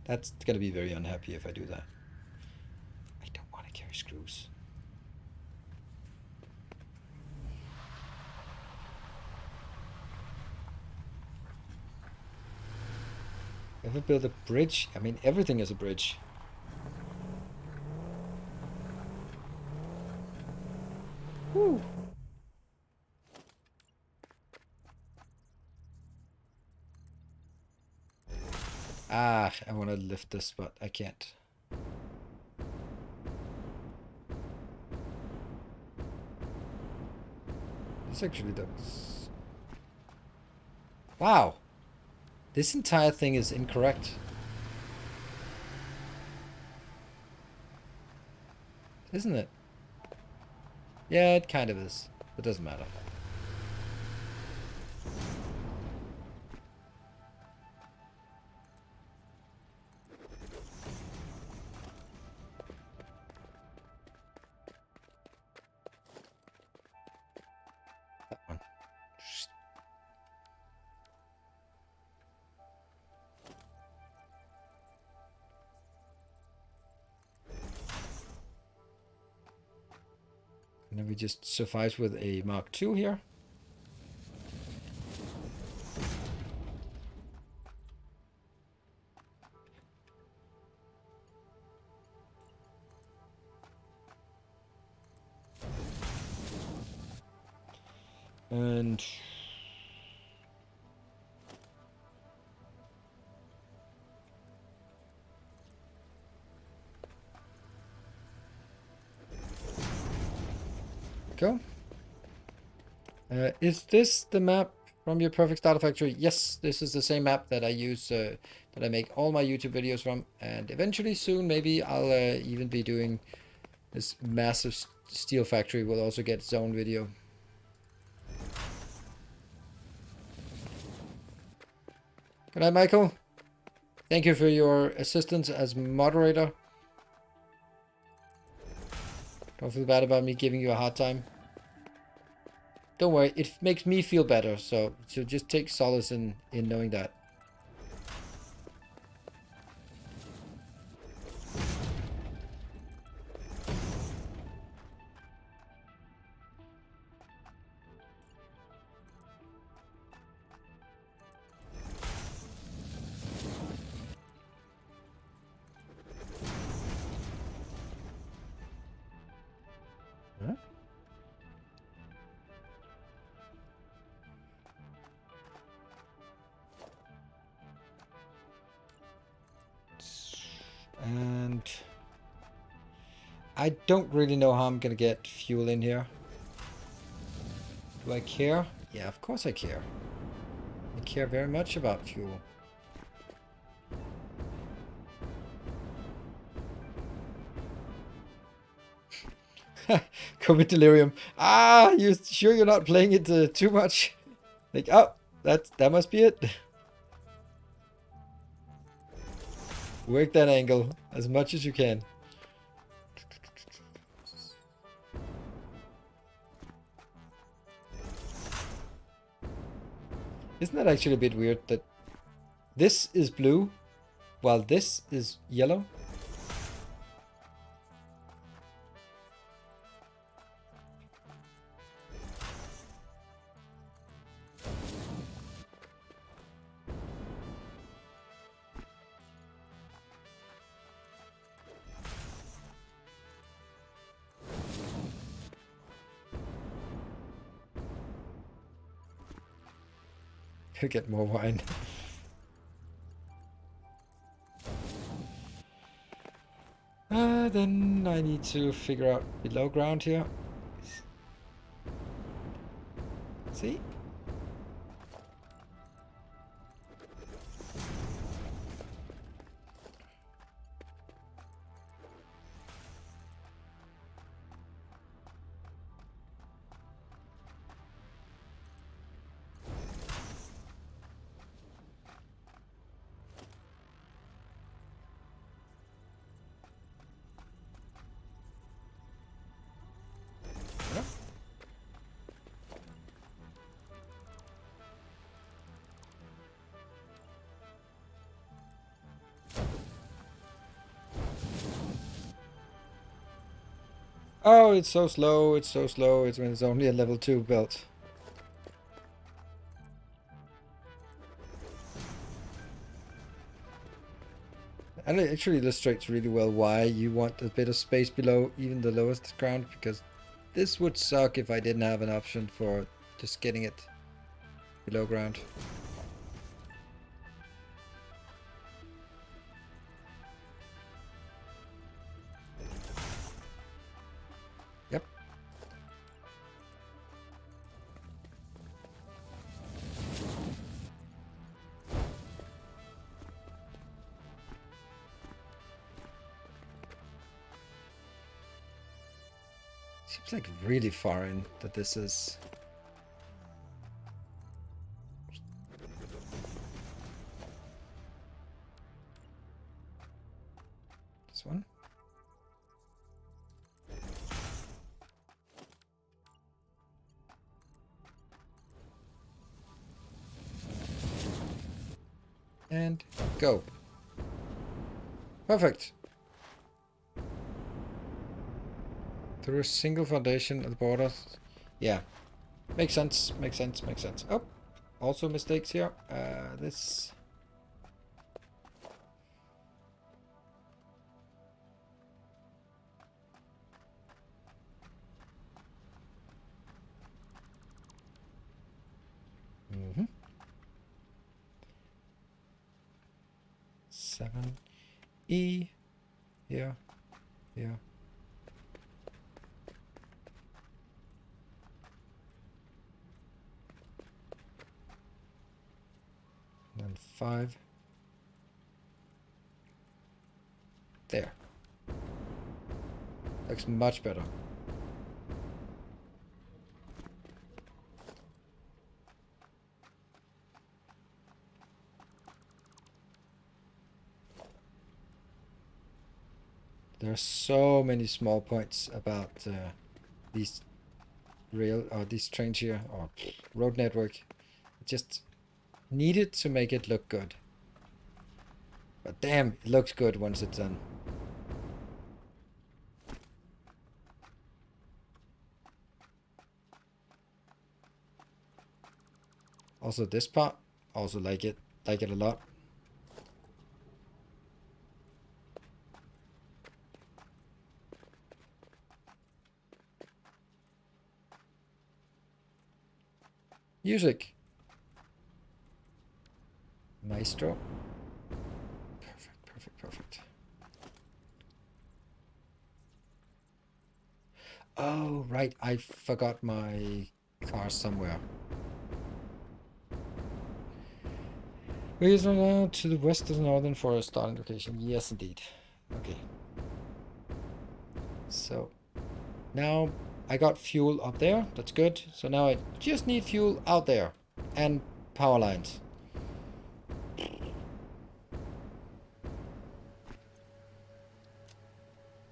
That's gonna be very unhappy if I do that. I don't want to carry screws. Ever build a bridge? I mean, everything is a bridge. Woo. I want to lift this, but I can't. This actually looks... Wow! This entire thing is incorrect. Isn't it? Yeah, it kind of is. It doesn't matter. That one. And then we just suffice with a Mark II here. And go. Is this the map from your perfect starter factory? Yes, this is the same map that I use, that I make all my YouTube videos from. And eventually soon, maybe I'll even be doing this massive steel factory will also get its own video. Good night, Michael. Thank you for your assistance as moderator. Don't feel bad about me giving you a hard time. Don't worry, it makes me feel better, so just take solace in knowing that. Huh? And I don't really know how I'm gonna get fuel in here. Do I care? Yeah, of course I care. I care very much about fuel. COVID delirium. Ah, you sure you're not playing it too much? Like, oh, that must be it. Work that angle as much as you can. Isn't that actually a bit weird that this is blue while this is yellow? Get more wine. Then I need to figure out below ground here. See? Oh, it's so slow, it's so slow, it's when it's only a level 2 build. And it actually illustrates really well why you want a bit of space below even the lowest ground, because this would suck if I didn't have an option for just getting it below ground. Yep. Seems like really foreign that this is. This one. And go. Perfect. Through a single foundation at the border. Yeah. Makes sense. Makes sense. Makes sense. Oh. Also mistakes here. This. Mm-hmm. 7 E here, here. And then 5 there. Looks much better. There are so many small points about these rail or these trains here or road network. Just needed to make it look good. But damn, it looks good once it's done. Also this part, also like it a lot. Music. Maestro. Perfect, perfect, perfect. Oh, right. I forgot my car somewhere. Here's right now to the west of the northern forest starting location. Yes, indeed. Okay. So now I got fuel up there. That's good. So now I just need fuel out there and power lines.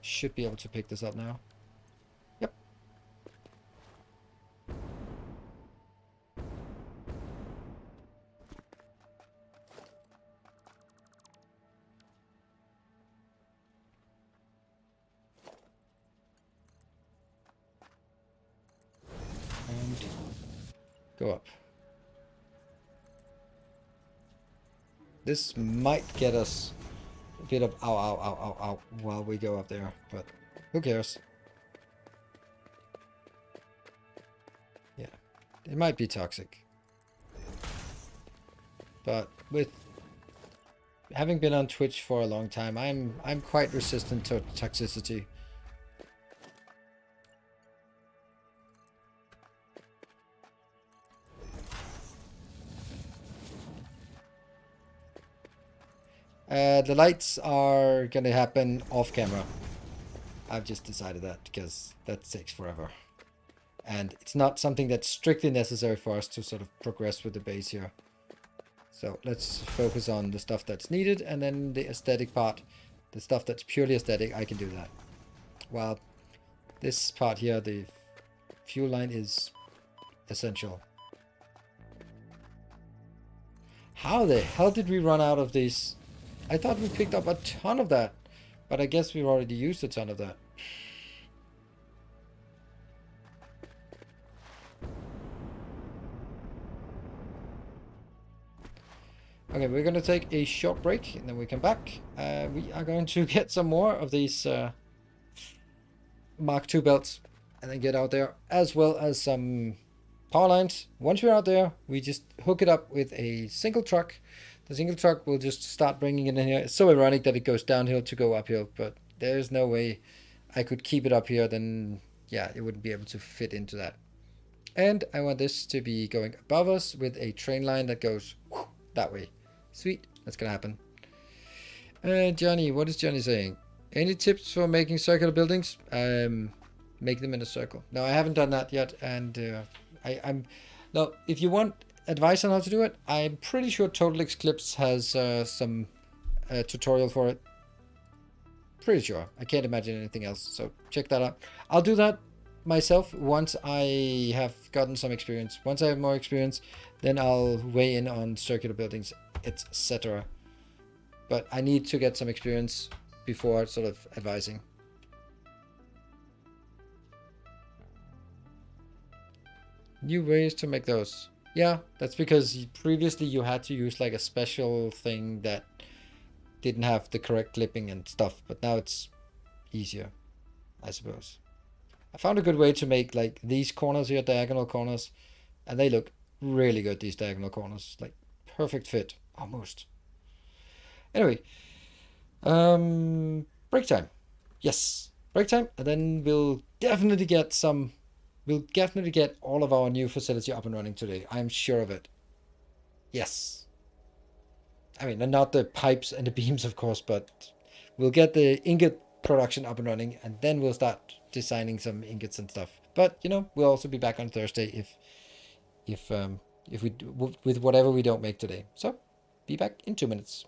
Should be able to pick this up now. Yep. And go up. This might get us a bit of ow, ow, ow, ow, ow while we go up there, but who cares? Yeah, it might be toxic. But with having been on Twitch for a long time, I'm quite resistant to toxicity. The lights are gonna happen off camera. I've just decided that because that takes forever. And it's not something that's strictly necessary for us to sort of progress with the base here. So let's focus on the stuff that's needed, and then the aesthetic part, the stuff that's purely aesthetic, I can do that. While this part here, the fuel line is essential. How the hell did we run out of these? I thought we picked up a ton of that, but I guess we've already used a ton of that. Okay, we're going to take a short break and then we come back. We are going to get some more of these Mark II belts and then get out there, as well as some power lines. Once we're out there, we just hook it up with a single truck. The single truck will just start bringing it in here. It's so ironic that it goes downhill to go uphill, but there's no way I could keep it up here. Then, yeah, it wouldn't be able to fit into that. And I want this to be going above us with a train line that goes that way. Sweet, that's gonna happen. Johnny, what is Johnny saying? Any tips for making circular buildings? make them in a circle. No, I haven't done that yet, and I'm no. If you want advice on how to do it, I'm pretty sure Total Eclipse has some tutorial for it. Pretty sure. I can't imagine anything else. So check that out. I'll do that myself once I have gotten some experience. Once I have more experience, then I'll weigh in on circular buildings, etc. But I need to get some experience before sort of advising. New ways to make those. Yeah, that's because previously you had to use like a special thing that didn't have the correct clipping and stuff, but now it's easier, I suppose. I found a good way to make like these corners here, diagonal corners, and they look really good, these diagonal corners. Like perfect fit, almost. Anyway, break time. Yes, break time, and then we'll definitely get all of our new facility up and running today. I'm sure of it. Yes. I mean, not the pipes and the beams, of course, but we'll get the ingot production up and running, and then we'll start designing some ingots and stuff. But you know, we'll also be back on Thursday if we do, with whatever we don't make today. So, be back in 2 minutes.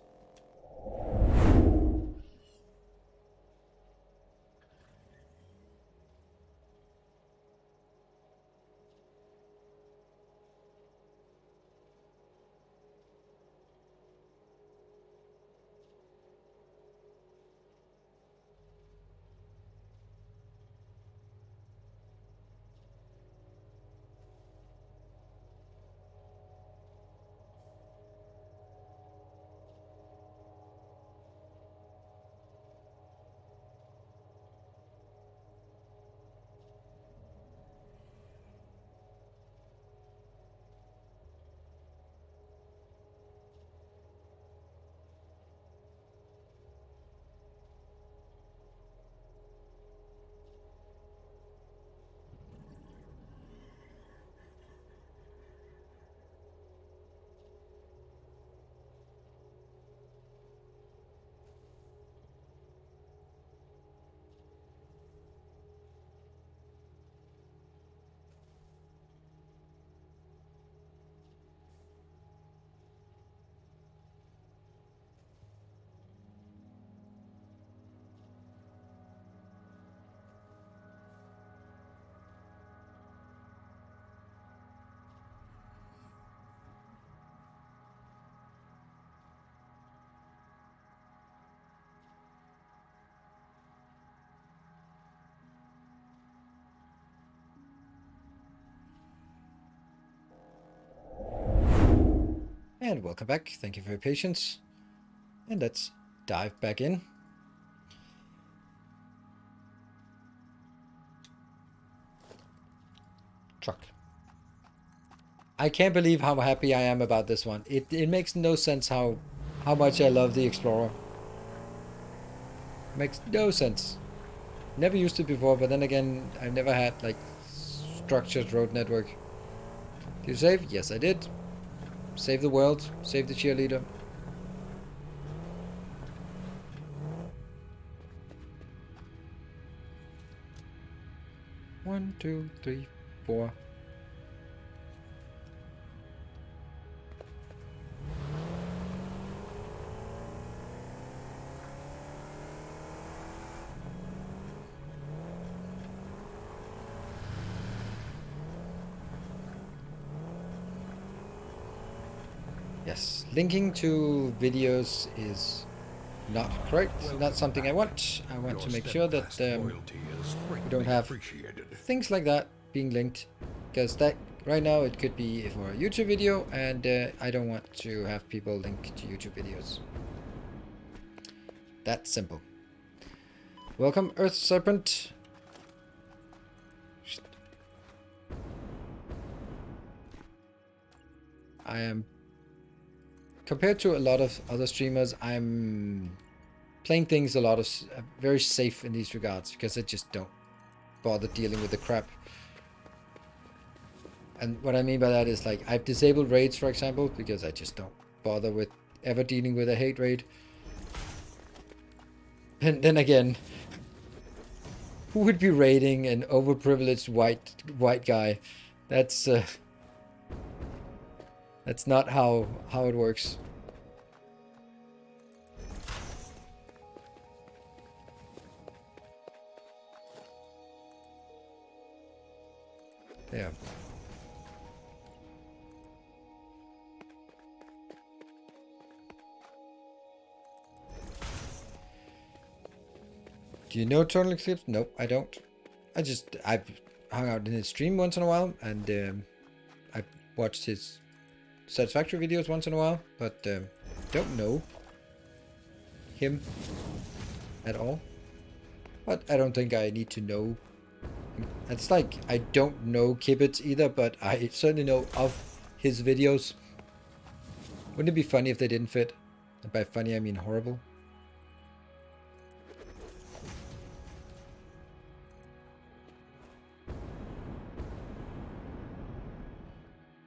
And welcome back. Thank you for your patience. And let's dive back in. Truck. I can't believe how happy I am about this one. It makes no sense how much I love the Explorer. Makes no sense. Never used it before, but then again, I've never had like structured road network. Did you save? Yes, I did. Save the world. Save the cheerleader. One, two, three, four. Yes, linking to videos is not correct. Not something I want. I want to make sure that we don't have things like that being linked, because that right now it could be for a YouTube video, and I don't want to have people link to YouTube videos. That's simple. Welcome, Earth Serpent. I am, compared to a lot of other streamers, I'm playing things a lot of very safe in these regards, because I just don't bother dealing with the crap. And what I mean by that is, like, I've disabled raids, for example, because I just don't bother with ever dealing with a hate raid. And then again, Who would be raiding an overprivileged white guy? That's not how it works. Yeah. Do you know Total Eclipse? Nope, I don't. I've hung out in his stream once in a while, and I've watched his Satisfactory videos once in a while, but don't know him at all. But I don't think I need to know. It's like I don't know Kibbitz either, but I certainly know of his videos. Wouldn't it be funny if they didn't fit? And by funny, I mean horrible.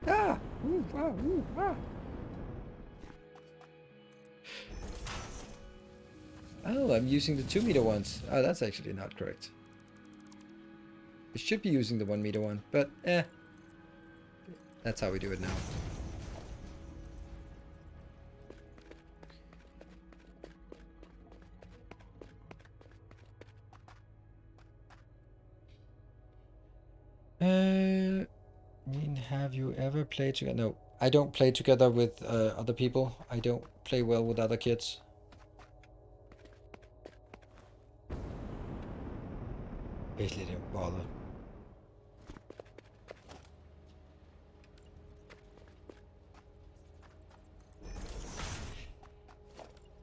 Ah! Ooh, ah, ooh, ah. Oh, I'm using the 2-meter ones. Oh, that's actually not correct. I should be using the 1-meter one, but that's how we do it now. I mean, have you ever played together? No, I don't play together with other people. I don't play well with other kids. Basically, don't bother.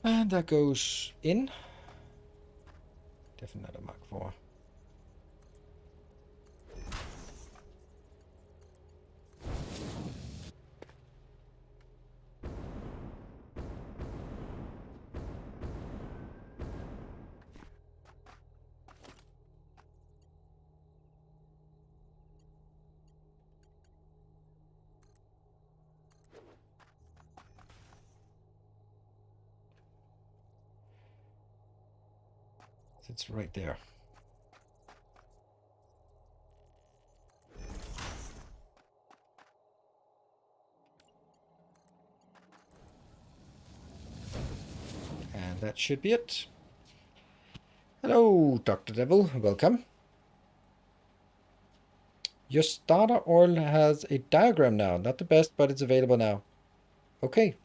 And that goes in. Definitely not a Mark 4. It's right there. And that should be it. Hello, Dr. Devil. Welcome. Your starter oil has a diagram now. Not the best, but it's available now. Okay.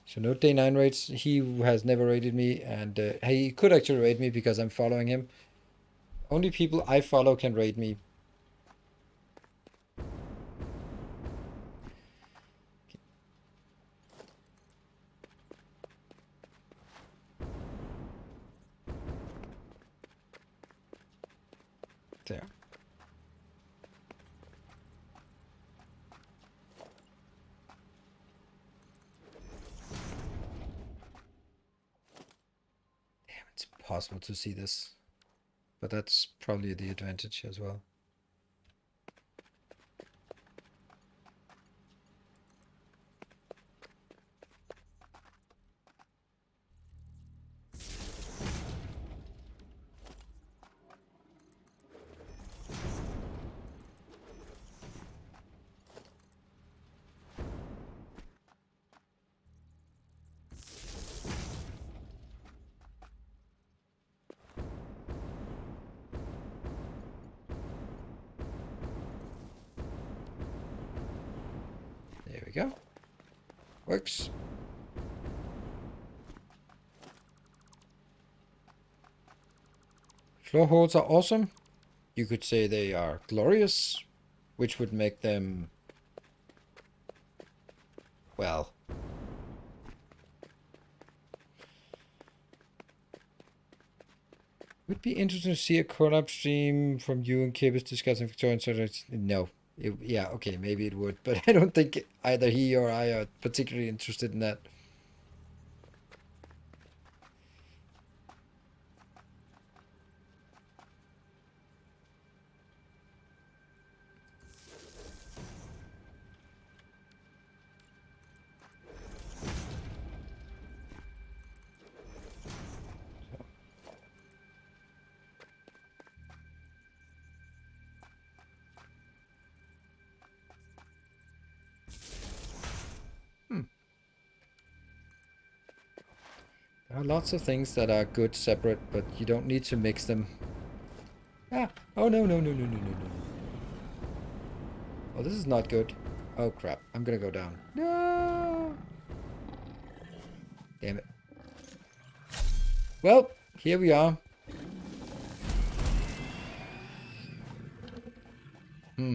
So no day 9 raids. He has never raided me, and he could actually raid me because I'm following him. Only people I follow can raid me. There. Damn, it's impossible to see this. But that's probably the advantage as well. There we go. Works. Floor holes are awesome. You could say they are glorious, which would make them, well, would be interesting to see a collab stream from you and Kibbis discussing Victorian subjects. No. Yeah, okay, maybe it would, but I don't think either he or I are particularly interested in that. There are lots of things that are good separate, but you don't need to mix them. Ah! Oh no, no, no, no, no, no, no. Oh, this is not good. Oh crap, I'm gonna go down. No! Damn it. Well, here we are. Hmm.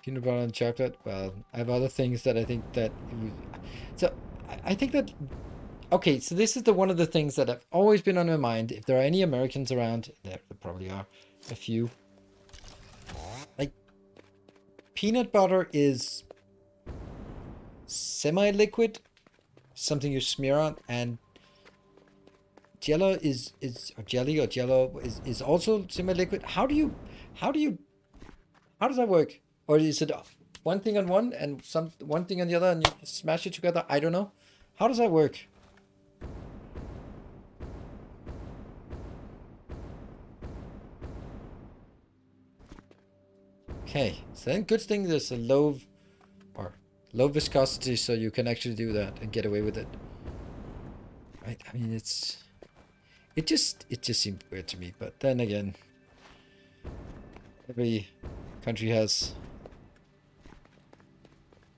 Peanut butter and chocolate. Well, I have other things that I think that so I think that okay, so this is the one of the things that have always been on my mind. If there are any Americans around, there probably are a few. Like peanut butter is semi-liquid, something you smear on, and Jello is or jelly or Jello is also semi-liquid. How do you how does that work? Or is it one thing on one and one thing on the other and you smash it together? I don't know. How does that work? Okay, so then good thing there's a low viscosity, so you can actually do that and get away with it. Right? I mean, it just seemed weird to me, but then again, every country has.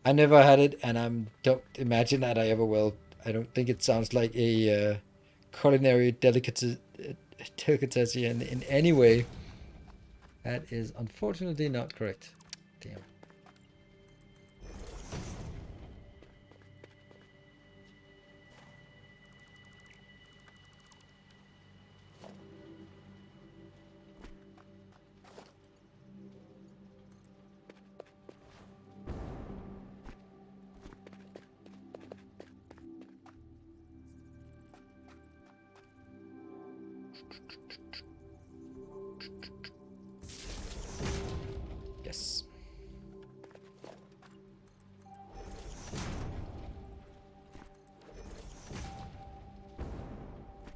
I never had it, and I don't imagine that I ever will. I don't think it sounds like a culinary delicacy in any way. That is unfortunately not correct. Damn. Yes.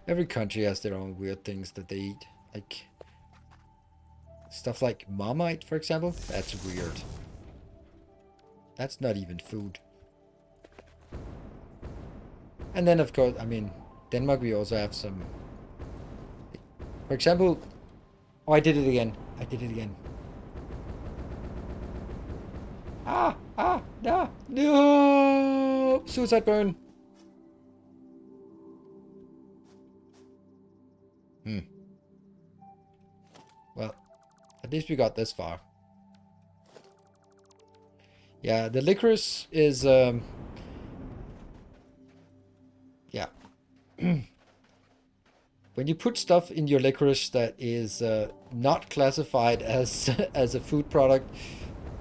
Every country has their own weird things that they eat. Like stuff like Marmite, for example. That's weird. That's not even food. And then, of course, I mean, Denmark, we also have some. For example, oh, I did it again. I did it again. No! Suicide burn. Hmm. Well, at least we got this far. Yeah, the licorice is, yeah. When you put stuff in your licorice that is not classified as as a food product,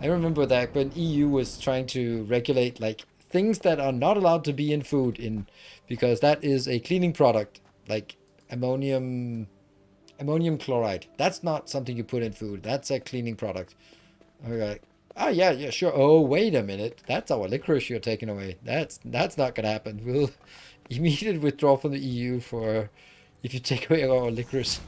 I remember that when EU was trying to regulate like things that are not allowed to be in food because that is a cleaning product, like ammonium chloride. That's not something you put in food. That's a cleaning product. Okay. Oh yeah, yeah, sure. Oh, wait a minute. That's our licorice you're taking away. That's not gonna happen. We'll immediate withdraw from the EU for if you take away our licorice.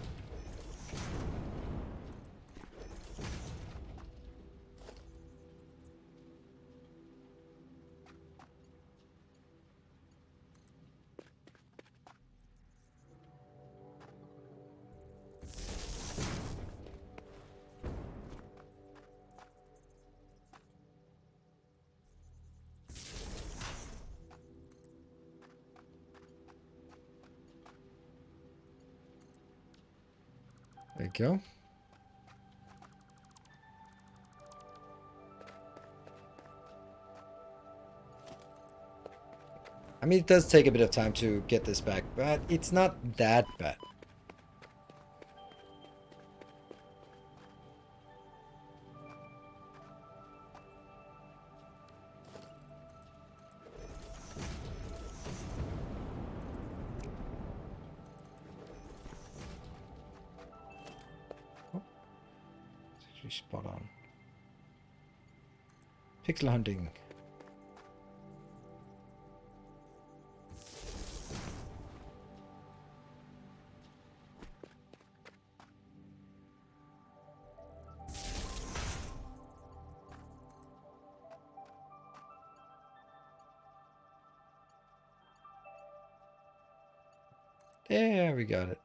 There you go. I mean, it does take a bit of time to get this back, but it's not that bad. Oh, it's actually spot on. Pixel hunting. There, we got it.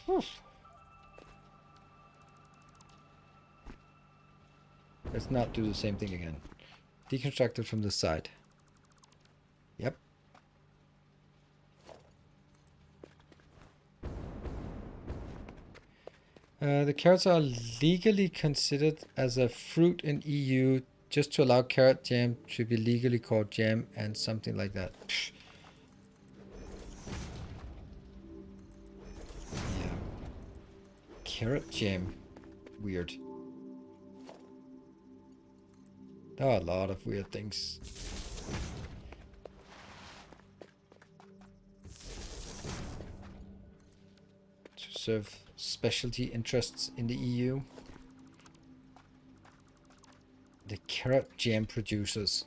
Whew. Let's not do the same thing again. Deconstruct it from the side. Yep. The carrots are legally considered as a fruit in EU just to allow carrot jam to be legally called jam and something like that. Psh. Yeah. Carrot jam. Weird. There are a lot of weird things. To serve specialty interests in the EU. The carrot jam producers.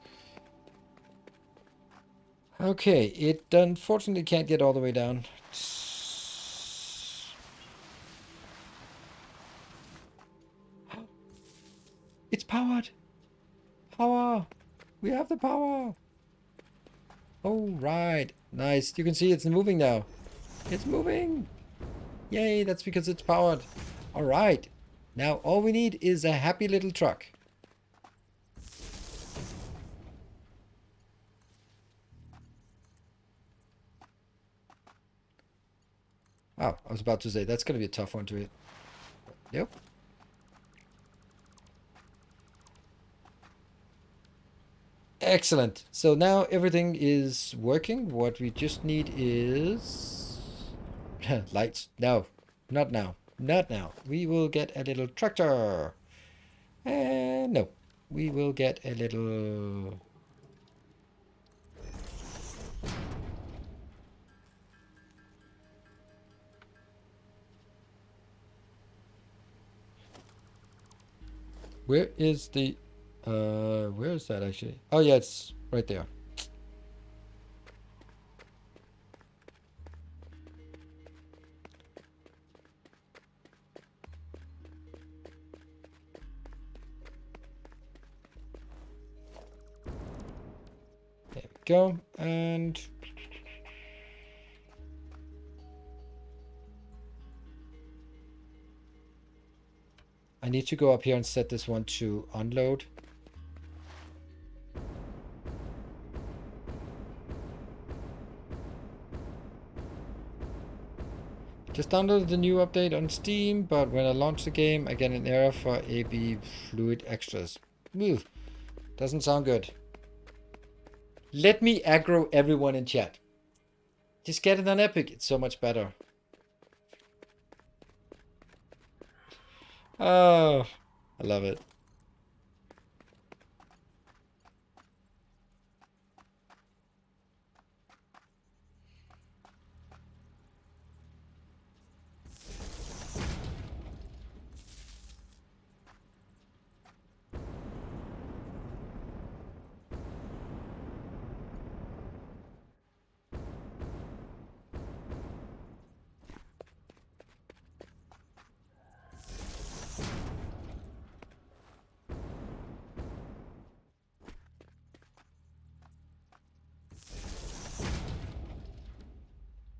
Okay, it unfortunately can't get all the way down. It's powered! Power! We have the power! Oh, right. Nice. You can see it's moving now. It's moving! Yay, that's because it's powered. Alright. Now all we need is a happy little truck. Oh, I was about to say, that's going to be a tough one to hit. Yep. Excellent. So now everything is working. What we just need is... lights. No, not now. Not now. We will get a little tractor. No. We will get a little... Where is the... where is that actually? Oh yeah, it's right there. There we go. And... I need to go up here and set this one to unload. Just downloaded the new update on Steam, but when I launch the game, I get an error for AB Fluid Extras. Ugh, doesn't sound good. Let me aggro everyone in chat. Just get it on Epic, it's so much better. Oh, I love it.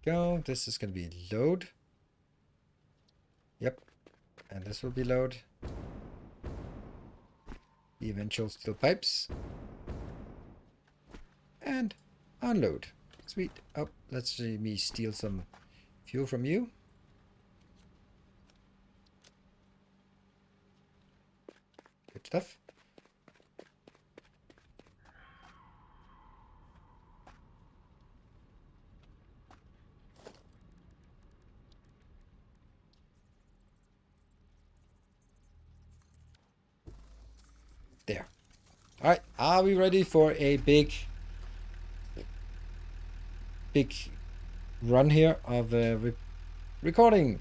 Go. This is going to be load. Yep. And this will be load. The eventual steel pipes. And unload. Sweet. Oh, let's see me steal some fuel from you. Good stuff. There. All right. Are we ready for a big run here of recording?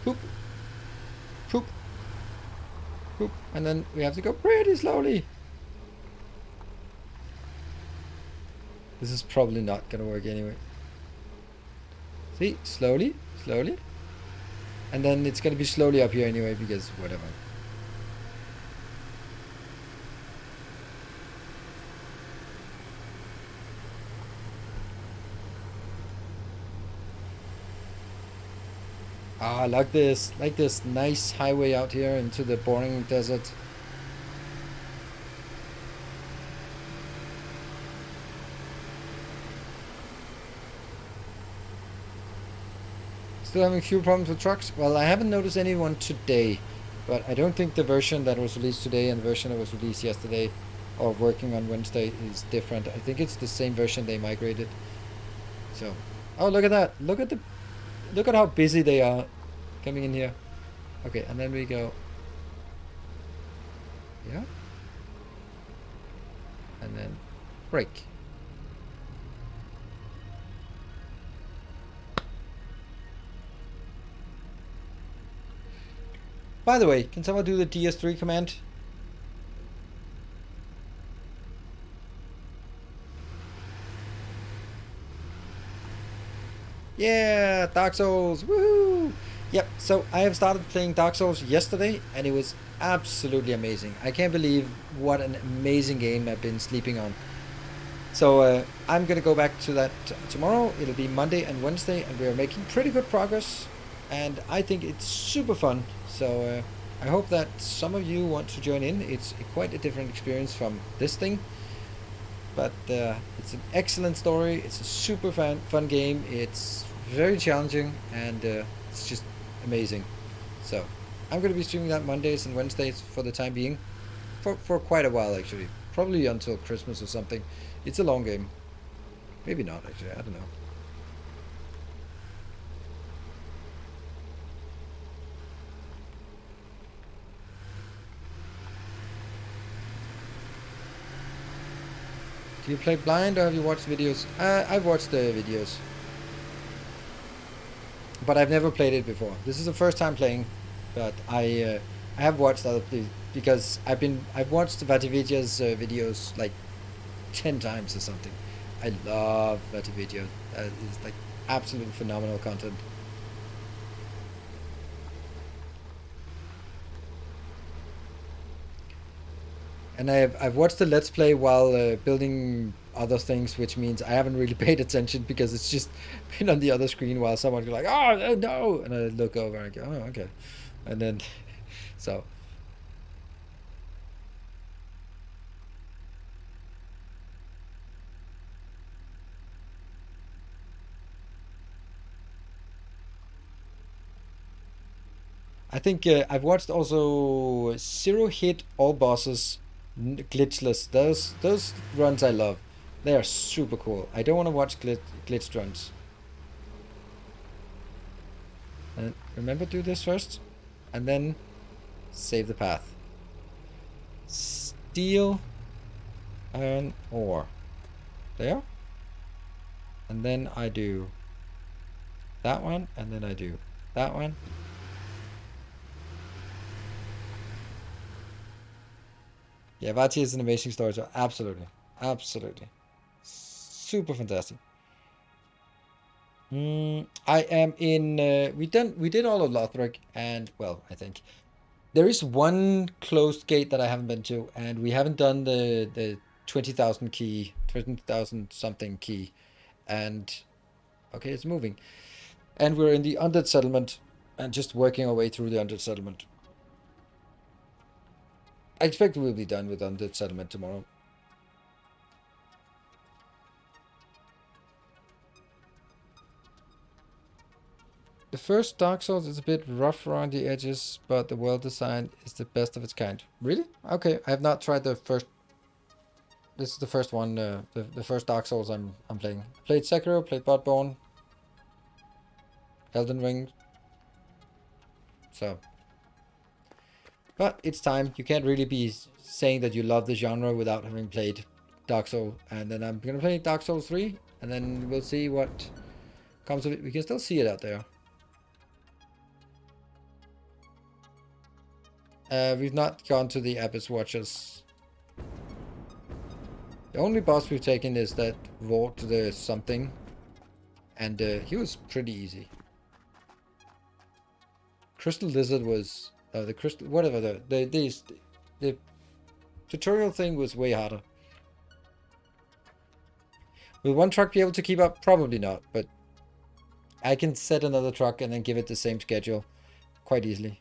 Poop. Poop. Poop. And then we have to go pretty slowly. This is probably not gonna work anyway. See? Slowly. Slowly. And then it's gonna be slowly up here anyway, because whatever. Ah, I like this nice highway out here into the boring desert. Still having fuel problems with trucks? Well, I haven't noticed anyone today, but I don't think the version that was released today and the version that was released yesterday or working on Wednesday is different. I think it's the same version they migrated. So, oh, look at that. Look at how busy they are coming in here. Okay, and then we go, yeah, and then brake. By the way, can someone do the DS3 command? Yeah, Dark Souls, woohoo! Yep, so I have started playing Dark Souls yesterday, and it was absolutely amazing. I can't believe what an amazing game I've been sleeping on. So I'm gonna go back to that tomorrow. It'll be Monday and Wednesday, and we are making pretty good progress. And I think it's super fun. So I hope that some of you want to join in. It's quite a different experience from this thing, but it's an excellent story. It's a super fun game. It's very challenging, and it's just amazing. So I'm gonna be streaming that Mondays and Wednesdays for the time being, for quite a while actually, probably until Christmas or something. It's a long game. Maybe not actually. I don't know. Do you play blind or have you watched videos? I've watched the videos, but I've never played it before. This is the first time playing, but I have watched other because I've watched Vatividia's videos like 10 times or something. I love Vatividia. It's like absolutely phenomenal content. And I've watched the Let's Play while building other things, which means I haven't really paid attention because it's just been on the other screen while someone's like, oh no, and I look over and I go, oh okay, and then so I think I've watched also Zero Hit All Bosses Glitchless. Those runs I love. They are super cool. I don't want to watch glitched runs. And remember, do this first, and then save the path. Steel, iron, ore. There. And then I do that one, and then I do that one. Yeah, Vati is an amazing story, so absolutely. Absolutely. Super fantastic. I am in. We did all of Lothric, and well, I think there is one closed gate that I haven't been to, and we haven't done the 20,000 key, 20,000 something key, and okay, it's moving, and we're in the undead settlement, and just working our way through the undead settlement. I expect we'll be done with undead settlement tomorrow. The first Dark Souls is a bit rough around the edges, but the world design is the best of its kind. Really? Okay, I have not tried the first. This is the first one, the first Dark Souls I'm playing. Played Sekiro, played Bloodborne, Elden Ring. So, but it's time. You can't really be saying that you love the genre without having played Dark Souls. And then I'm gonna play Dark Souls 3, and then we'll see what comes of it. We can still see it out there. We've not gone to the Abyss Watchers. The only boss we've taken is that Vought the something, and he was pretty easy. Crystal Lizard was the crystal whatever the tutorial thing was way harder. Will one truck be able to keep up? Probably not, but I can set another truck and then give it the same schedule quite easily.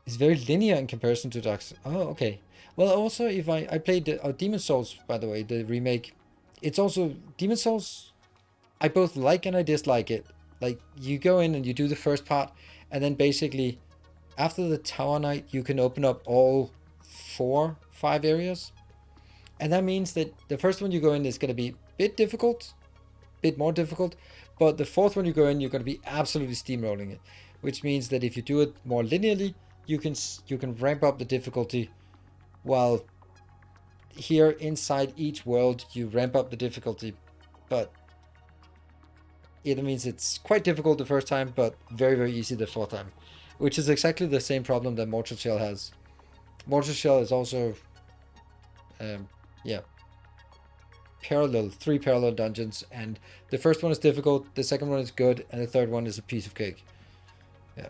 It's very linear in comparison to Dark Souls. Oh, okay. Well, also, if I played Demon Souls, by the way, the remake, it's also Demon Souls. I both like and I dislike it. Like, you go in and you do the first part, and then basically, after the Tower Knight, you can open up all 5 areas. And that means that the first one you go in is going to be a bit difficult, bit more difficult, but the fourth one you go in, you're going to be absolutely steamrolling it, which means that if you do it more linearly, you can ramp up the difficulty, while here inside each world you ramp up the difficulty, but it means it's quite difficult the first time, but very, very easy the fourth time, which is exactly the same problem that Mortal Shell has. Mortal Shell is also, yeah, three parallel dungeons, and the first one is difficult, the second one is good, and the third one is a piece of cake. Yeah.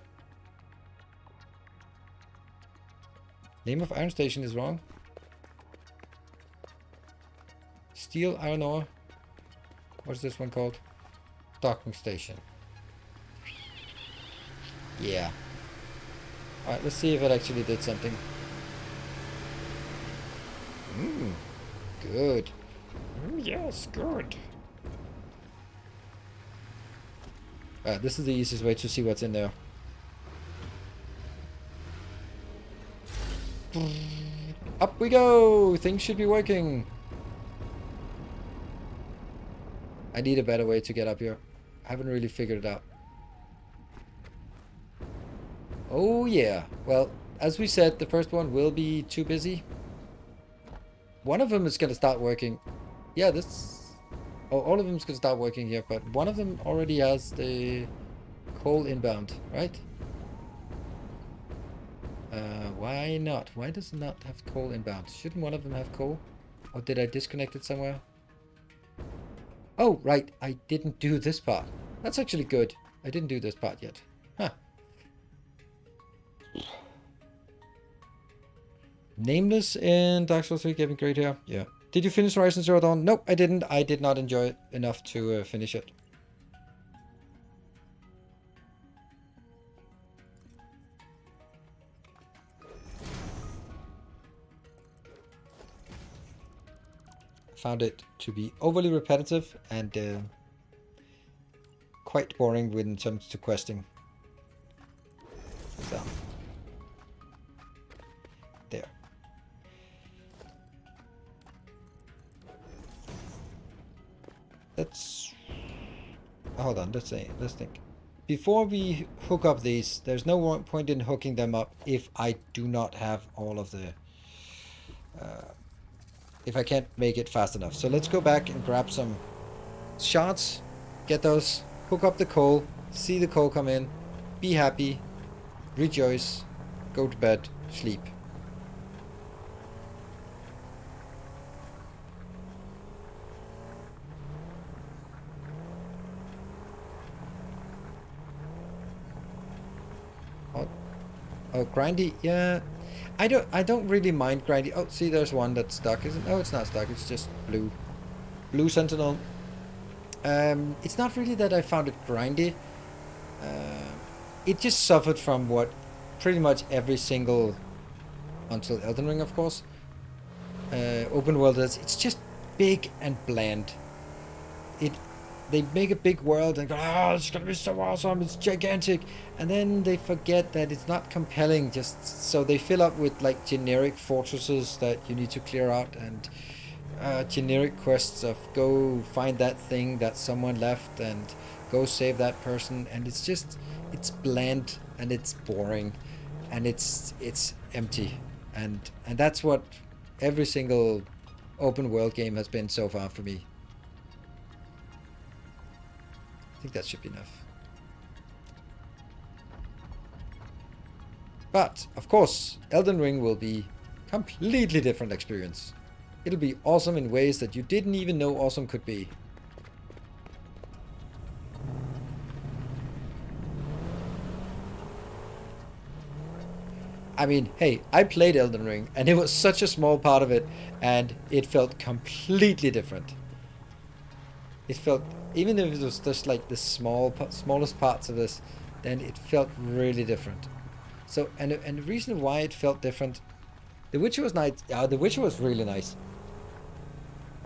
Name of Iron Station is wrong. Steel Iron Ore. What's this one called? Docking Station. Yeah. Alright, let's see if it actually did something. Good. Yes, good. This is the easiest way to see what's in there. Up we go! Things should be working. I need a better way to get up here. I haven't really figured it out. Oh yeah. Well, as we said, the first one will be too busy. One of them is going to start working. Yeah, this... Oh, all of them is going to start working here, but one of them already has the coal inbound, right? Why not? Why does it not have coal inbound? Shouldn't one of them have coal? Or did I disconnect it somewhere? Oh, right. I didn't do this part. That's actually good. I didn't do this part yet. Huh. Nameless in Dark Souls 3 gave me great hair. Yeah. Did you finish Horizon Zero Dawn? Nope, I didn't. I did not enjoy it enough to finish it. Found it to be overly repetitive and quite boring when it comes to questing. So, there. Let's hold on. Let's think. Before we hook up these, there's no point in hooking them up if I do not have all of the. If I can't make it fast enough. So let's go back and grab some shards, get those, hook up the coal, see the coal come in, be happy, rejoice, go to bed, sleep. Oh, grindy, yeah. I don't really mind grindy. Oh, see, there's one that's stuck. Isn't? No, it's not stuck. It's just blue. Blue Sentinel. It's not really that I found it grindy. It just suffered from what pretty much every single, until Elden Ring, of course, open world is. It's just big and bland. They make a big world and go, oh, it's gonna be so awesome, it's gigantic, and then they forget that it's not compelling, just so they fill up with like generic fortresses that you need to clear out and generic quests of go find that thing that someone left and go save that person, and it's bland and it's boring and it's empty, and that's what every single open world game has been so far for me. I think that should be enough. But, of course, Elden Ring will be a completely different experience. It'll be awesome in ways that you didn't even know awesome could be. I mean, hey, I played Elden Ring, and it was such a small part of it, and it felt completely different. it felt, even if it was just like the smallest parts of this, then it felt really different. So, and the reason why it felt different, The Witcher was nice. The Witcher was really nice.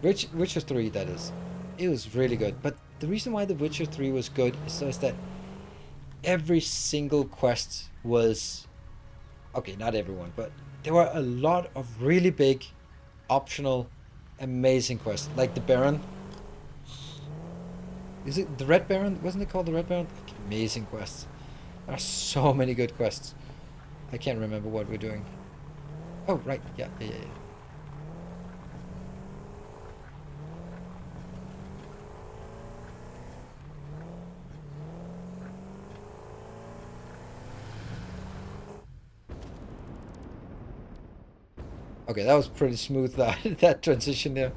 Witcher 3, that is. It was really good. But the reason why The Witcher 3 was good is that every single quest was, okay, not everyone, but there were a lot of really big, optional, amazing quests. Like the Baron. Is it the Red Baron? Wasn't it called the Red Baron? Like, amazing quests. There are so many good quests. I can't remember what we're doing. Oh, right. Yeah. Okay, that was pretty smooth, that transition there.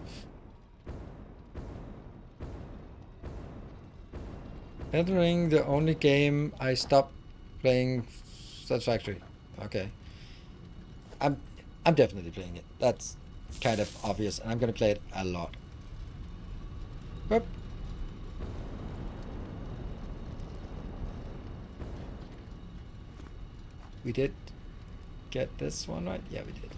Entering the only game I stopped playing Satisfactory. Okay. I'm definitely playing it. That's kind of obvious, and I'm gonna play it a lot. Whoop. We did get this one right? Yeah, we did.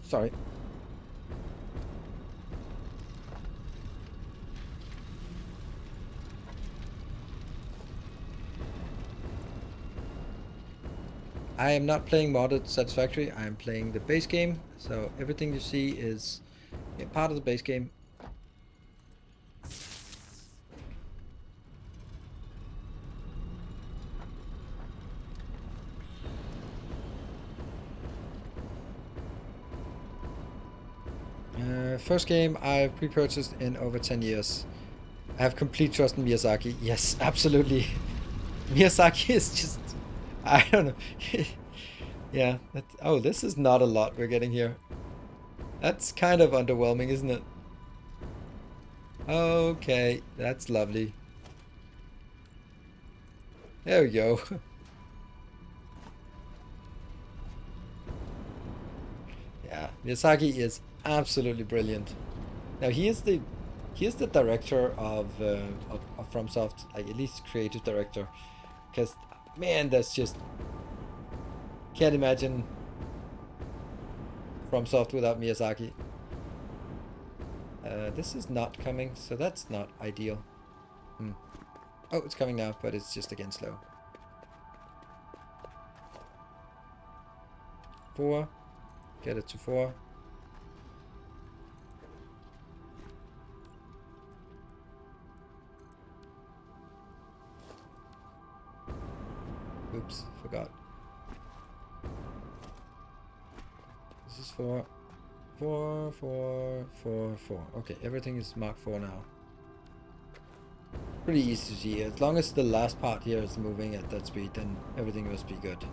Sorry. I am not playing modded Satisfactory. I am playing the base game. So everything you see is part of the base game. First game I've pre-purchased in over 10 years. I have complete trust in Miyazaki. Yes, absolutely. Miyazaki is just, I don't know. Yeah. Oh, this is not a lot we're getting here. That's kind of underwhelming, isn't it? Okay, that's lovely. There we go. Yeah, Miyazaki is absolutely brilliant. Now he is the director of FromSoft, like at least creative director, because man, that's just can't imagine FromSoft without Miyazaki. This is not coming, so that's not ideal. Oh, it's coming now, but it's just again slow. 4. Get it to 4. Oops, forgot. This is 4. 4, 4, 4, 4. Okay, everything is marked 4 now. Pretty easy to see. As long as the last part here is moving at that speed, then everything must be good.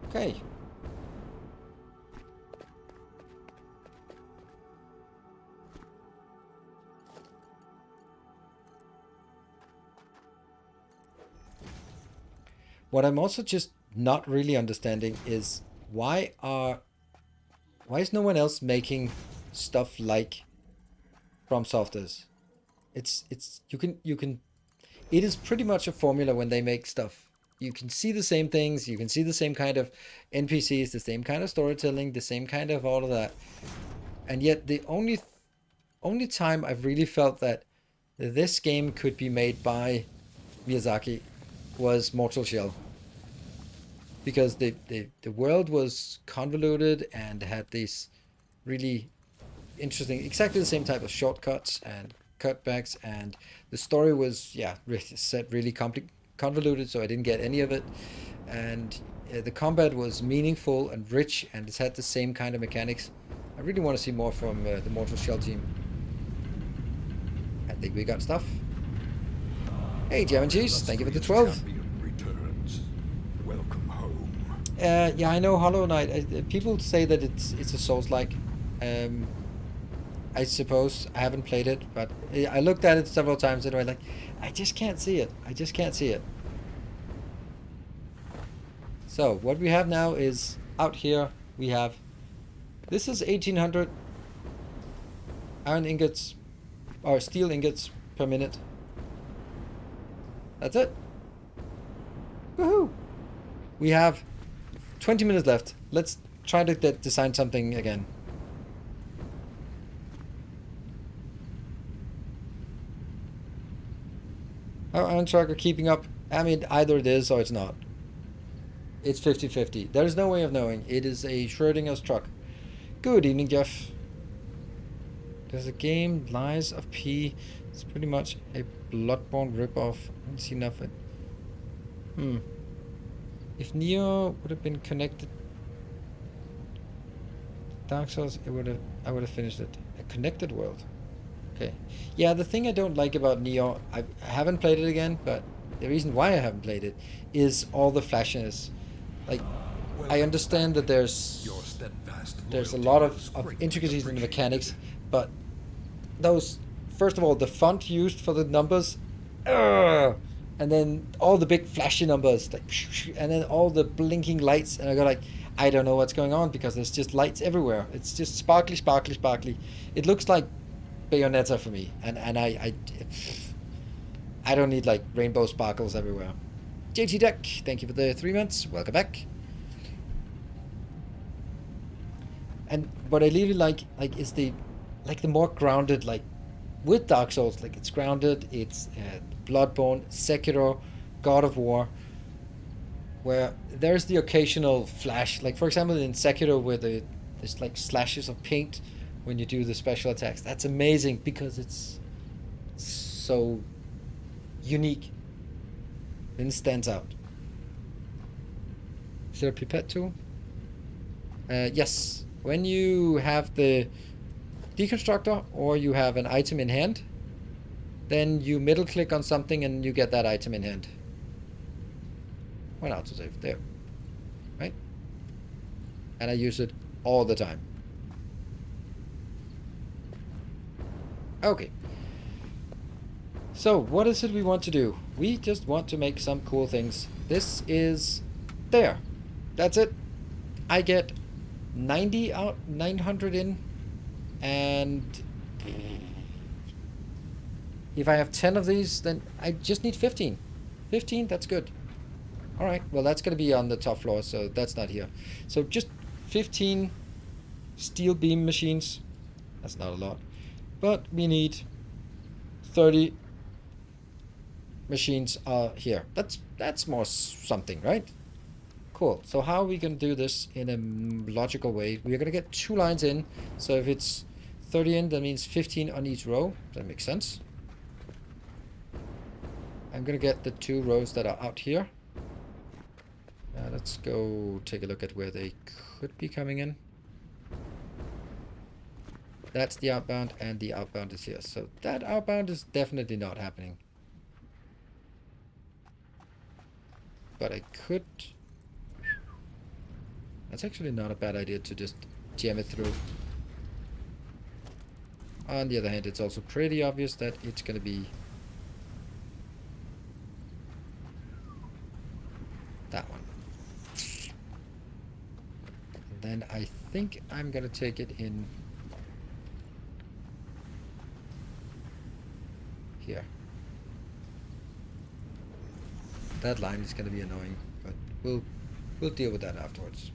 Okay. What I'm also just not really understanding is why is no one else making stuff like FromSoft is? It's you can it is pretty much a formula when they make stuff. You can see the same things, you can see the same kind of NPCs, the same kind of storytelling, the same kind of all of that. And yet the only time I've really felt that this game could be made by Miyazaki was Mortal Shell. Because the world was convoluted and had these really interesting, exactly the same type of shortcuts and cutbacks, and the story was really convoluted, so I didn't get any of it. And the combat was meaningful and rich, and it's had the same kind of mechanics. I really want to see more from the Mortal Shell team. I think we got stuff. Hey, Jam and Cheese, thank you for the 12.
Champion returns. Welcome home.
Yeah, I know Hollow Knight. People say that it's a Souls-like. I suppose I haven't played it, but I looked at it several times and I was like, I just can't see it. I just can't see it. So what we have now is out here we have this is 1800 iron ingots or steel ingots per minute. That's it. Woohoo! We have 20 minutes left. Let's try to design something again. Our iron truck are keeping up. I mean, either it is or it's not. It's 50-50. There's no way of knowing. It is a Schrodinger's truck. Good evening, Jeff. There's a game, Lies of P. It's pretty much a Bloodborne ripoff. I haven't seen enough of it. If Neo would have been connected Dark Souls, I would have finished it. A connected world. Okay. Yeah, the thing I don't like about Neo, I haven't played it again, but the reason why I haven't played it is all the flashiness. Like, I understand that there's a lot of intricacies in the mechanics, but those, first of all, the font used for the numbers, and then all the big flashy numbers, like, and then all the blinking lights, and I go like, I don't know what's going on because there's just lights everywhere. It's just sparkly, sparkly, sparkly. It looks like Bayonetta for me, and I don't need like rainbow sparkles everywhere. JT Deck, thank you for the 3 months. Welcome back. And what I really like is the more grounded, like with Dark Souls, like it's grounded. It's Bloodborne, Sekiro, God of War, where there's the occasional flash, like for example in Sekiro, where there's like slashes of paint when you do the special attacks. That's amazing because it's so unique and it stands out. Is there a pipette tool? Yes. When you have the deconstructor or you have an item in hand, then you middle click on something and you get that item in hand. Why not to save there? Right? And I use it all the time. Okay. So, what is it we want to do? We just want to make some cool things. This is there. That's it. I get 90 out, 900 in, and if I have 10 of these, then I just need 15. 15, that's good. Alright, well that's going to be on the top floor, so that's not here. So just 15 steel beam machines. That's not a lot. But we need 30 machines here. That's more something, right? Cool. So how are we going to do this in a logical way? We're going to get 2 lines in. So if it's 30 in, that means 15 on each row. That makes sense. I'm going to get the 2 rows that are out here. Let's go take a look at where they could be coming in. That's the outbound, and the outbound is here. So that outbound is definitely not happening. But I could... That's actually not a bad idea to just jam it through. On the other hand, it's also pretty obvious that it's going to be that one. And then I think I'm going to take it in here. That line is going to be annoying, but we'll deal with that afterwards.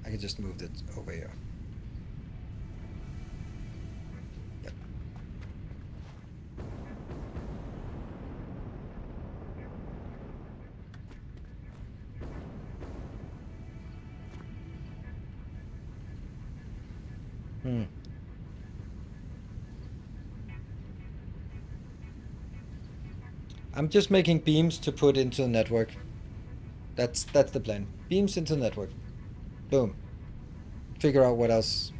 I can just move it over here. Yep. I'm just making beams to put into the network. That's the plan. Beams into the network. Boom. Figure out what else.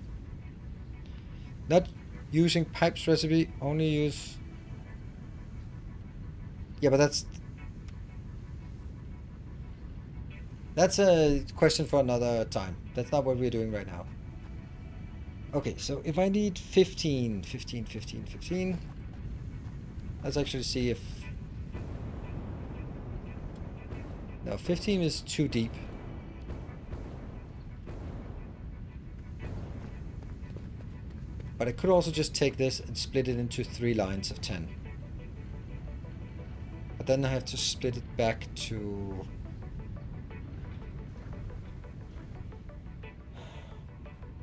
Not using pipes recipe, only use... Yeah, but That's a question for another time. That's not what we're doing right now. Okay, so if I need 15, 15, 15, 15, let's actually see if... No, 15 is too deep. But I could also just take this and split it into 3 lines of 10. But then I have to split it back to...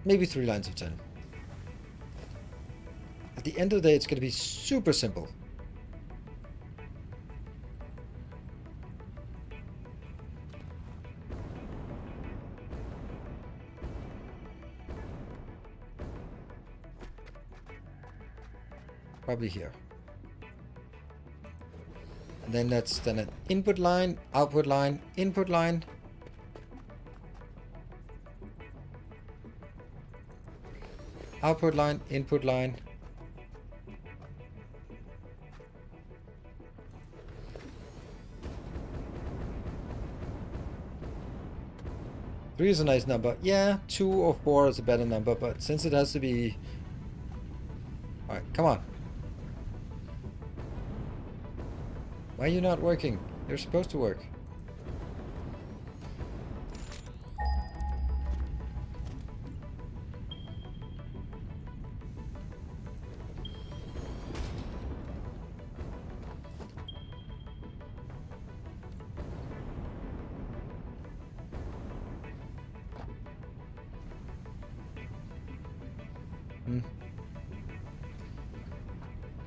maybe 3 lines of 10. At the end of the day, it's going to be super simple. Probably here. And then that's then an input line, output line, input line. Output line, input line. Three is a nice number. Yeah, 2 or 4 is a better number, but since it has to be... Alright, come on. Why are you not working? You're supposed to work.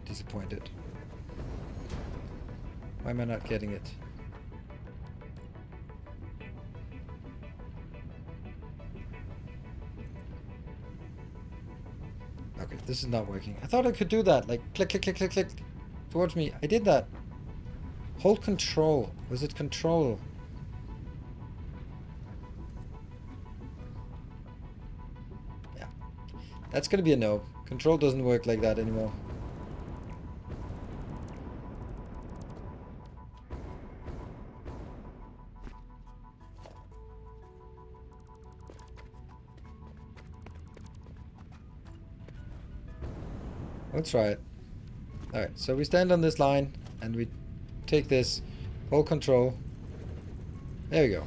Disappointed. Why am I not getting it? Okay, this is not working. I thought I could do that. Like, click, click, click, click, click. Towards me. I did that. Hold control. Was it control? Yeah. That's gonna be a no. Control doesn't work like that anymore. Let's try it. Alright, so we stand on this line and we take this, hold control. There we go.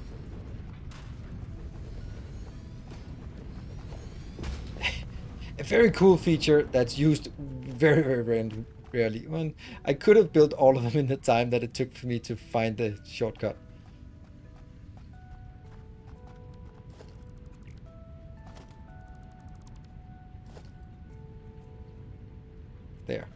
A very cool feature that's used very, very rarely. Well, I could have built all of them in the time that it took for me to find the shortcut. There.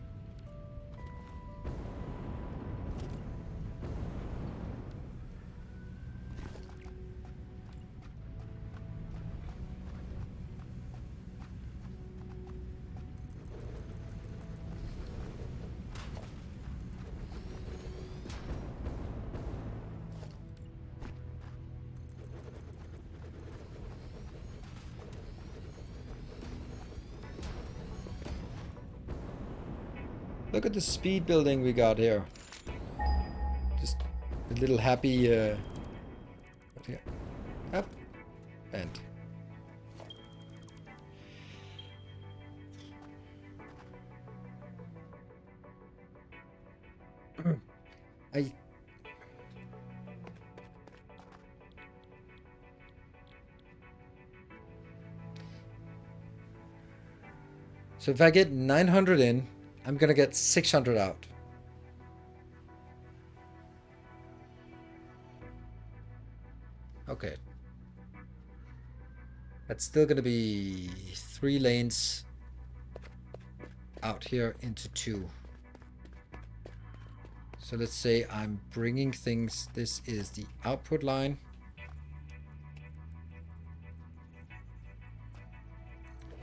Look at the speed building we got here. Just a little happy here. Up and I so if I get 900 in, I'm gonna get 600 out. Okay. That's still gonna be 3 lanes out here into 2. So let's say I'm bringing things, this is the output line.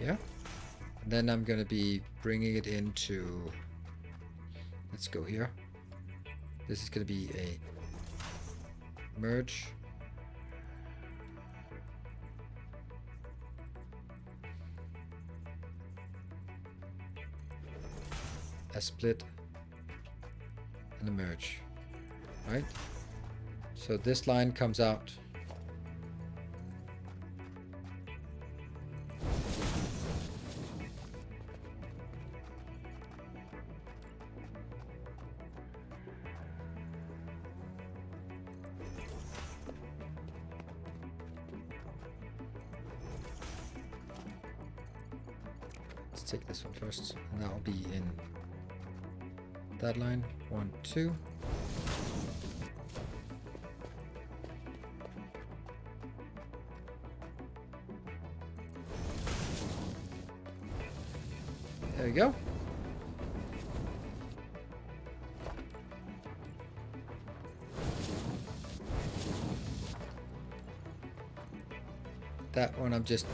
Yeah. And then I'm gonna be bringing it into, let's go here. This is gonna be a merge. A split and a merge, right? So this line comes out to take this one first, and that'll be in that line. 1, 2. There we go. That one I'm just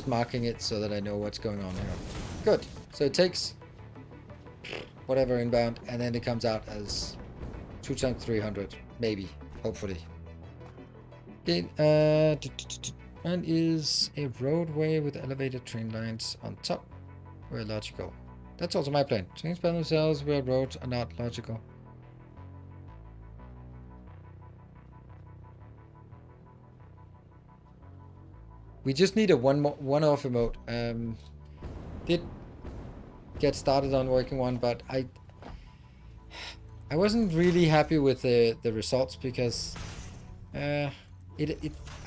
marking it so that I know what's going on here. Good. So it takes whatever inbound, and then it comes out as 2 times 300, maybe, hopefully. Okay, and is a roadway with elevated train lines on top. Very logical. That's also my plan. Trains by themselves where roads are not logical. We just need a one-off emote. Did get started on working one, but I wasn't really happy with the results because I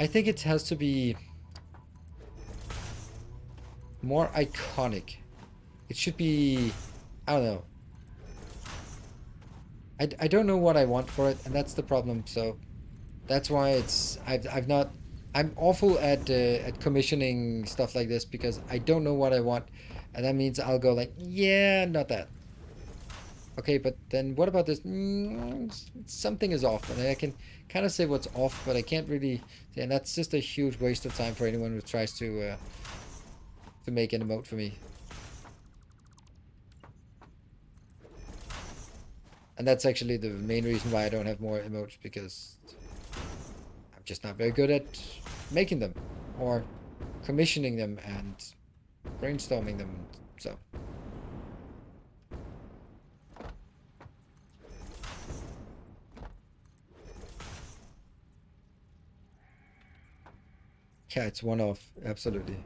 think it has to be more iconic. It should be, I don't know. I don't know what I want for it, and that's the problem. So that's why I'm awful at commissioning stuff like this because I don't know what I want, and that means I'll go like, yeah, not that. Okay, but then what about this? Something is off, and I can kind of say what's off, but I can't really say, and that's just a huge waste of time for anyone who tries to make an emote for me. And that's actually the main reason why I don't have more emotes, because I'm just not very good at making them or commissioning them and brainstorming them. So yeah, it's one off, absolutely.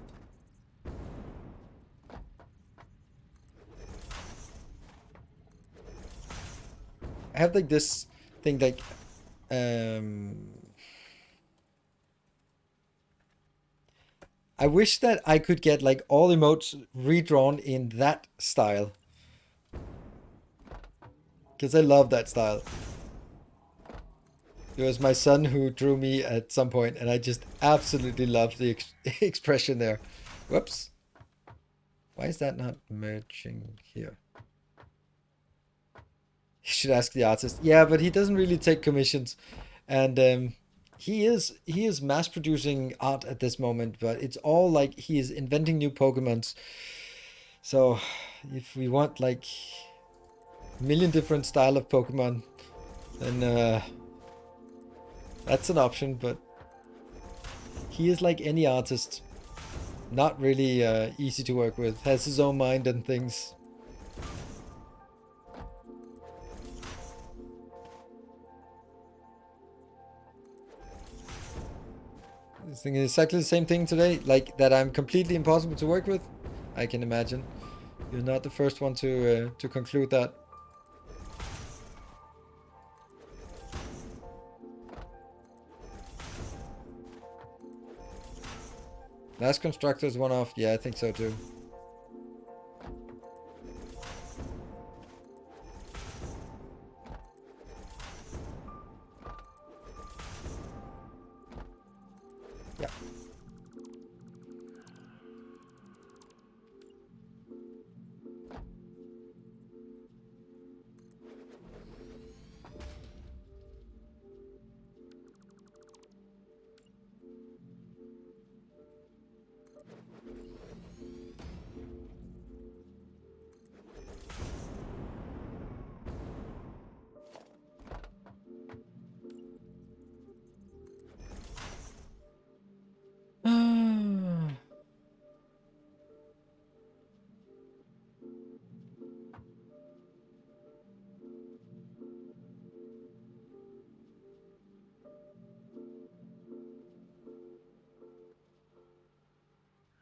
I have like this thing like I wish that I could get like all emotes redrawn in that style, because I love that style. It was my son who drew me at some point, and I just absolutely love the expression there. Whoops. Why is that not merging here? You should ask the artist. Yeah, but he doesn't really take commissions, and he is mass producing art at this moment. But it's all like he is inventing new Pokemons. So if we want like a million different style of Pokemon, then that's an option. But he is like any artist, not really easy to work with. Has his own mind and things. Thinking exactly the same thing today, like that I'm completely impossible to work with. I can imagine. You're not the first one to conclude that. Last constructor is one off. Yeah, I think so too. Yeah.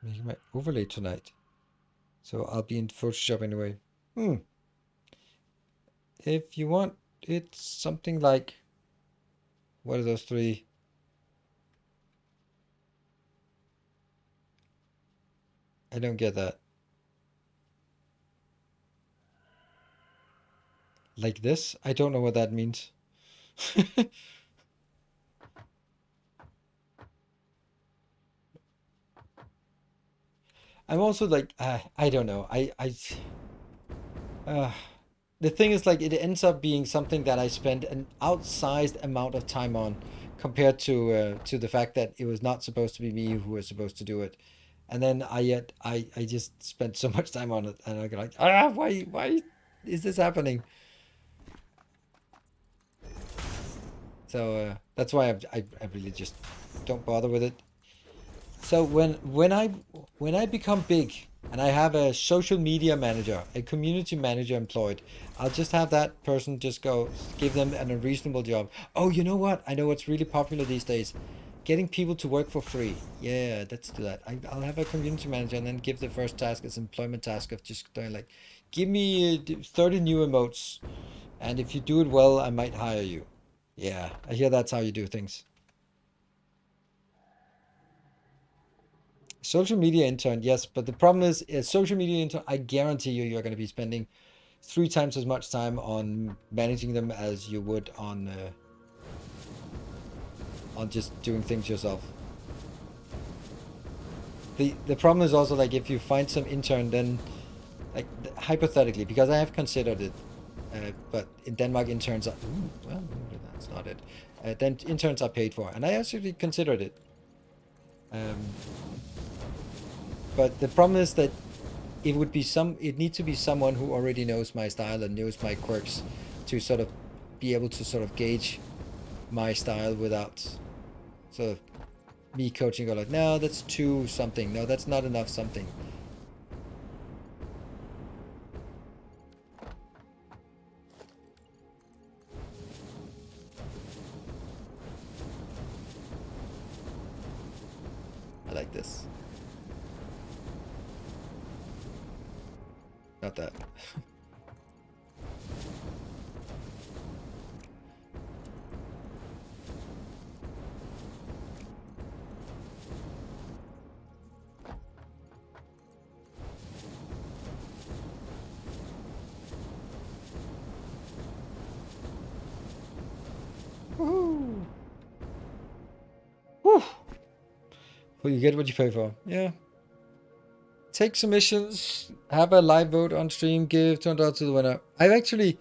Making my overlay tonight, so I'll be in Photoshop anyway. If you want, it's something like, what are those three? I don't get that. like this. I don't know what that means. I'm also like, I don't know. Uh, the thing is, like, it ends up being something that I spend an outsized amount of time on, compared to the fact that it was not supposed to be me who was supposed to do it, and then I just spent so much time on it, and I go like, why is this happening? So that's why I really just don't bother with it. So when I become big and I have a social media manager, a community manager employed, I'll just have that person just go give them an unreasonable job. Oh, you know what? I know what's really popular these days. Getting people to work for free. Yeah, let's do that. I'll have a community manager and then give the first task as employment task of just doing like, give me 30 new emotes, and if you do it well, I might hire you. Yeah, I hear that's how you do things. Social media intern, yes, but the problem is, social media intern, I guarantee you, you're going to be spending 3 times as much time on managing them as you would on just doing things yourself. The problem is also, like, if you find some intern, then, like, hypothetically, because I have considered it, but in Denmark interns are, ooh, well, that's not it. Then interns are paid for, and I actually considered it. Um, but the problem is that it needs to be someone who already knows my style and knows my quirks, to sort of be able to sort of gauge my style without sort of me coaching, go like, no, that's too something, no, that's not enough something. I like this. Not that. Woohoo! Whew. Well, you get what you pay for. Yeah. Take submissions, have a live vote on stream, give $200 to the winner. I've actually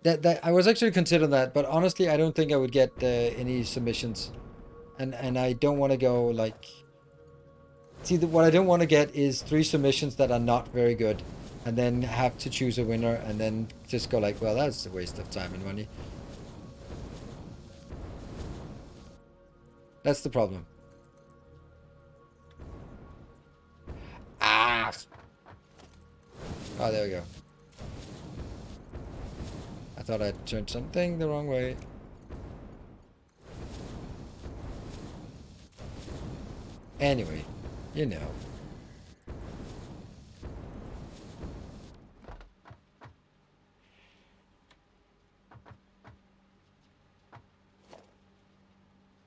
that I was actually considering that, but honestly, I don't think I would get any submissions, and I don't want to go like. See, what I don't want to get is 3 submissions that are not very good, and then have to choose a winner, and then just go like, well, that's a waste of time and money. That's the problem. Ah! Oh, there we go. I thought I'd turned something the wrong way. Anyway, you know.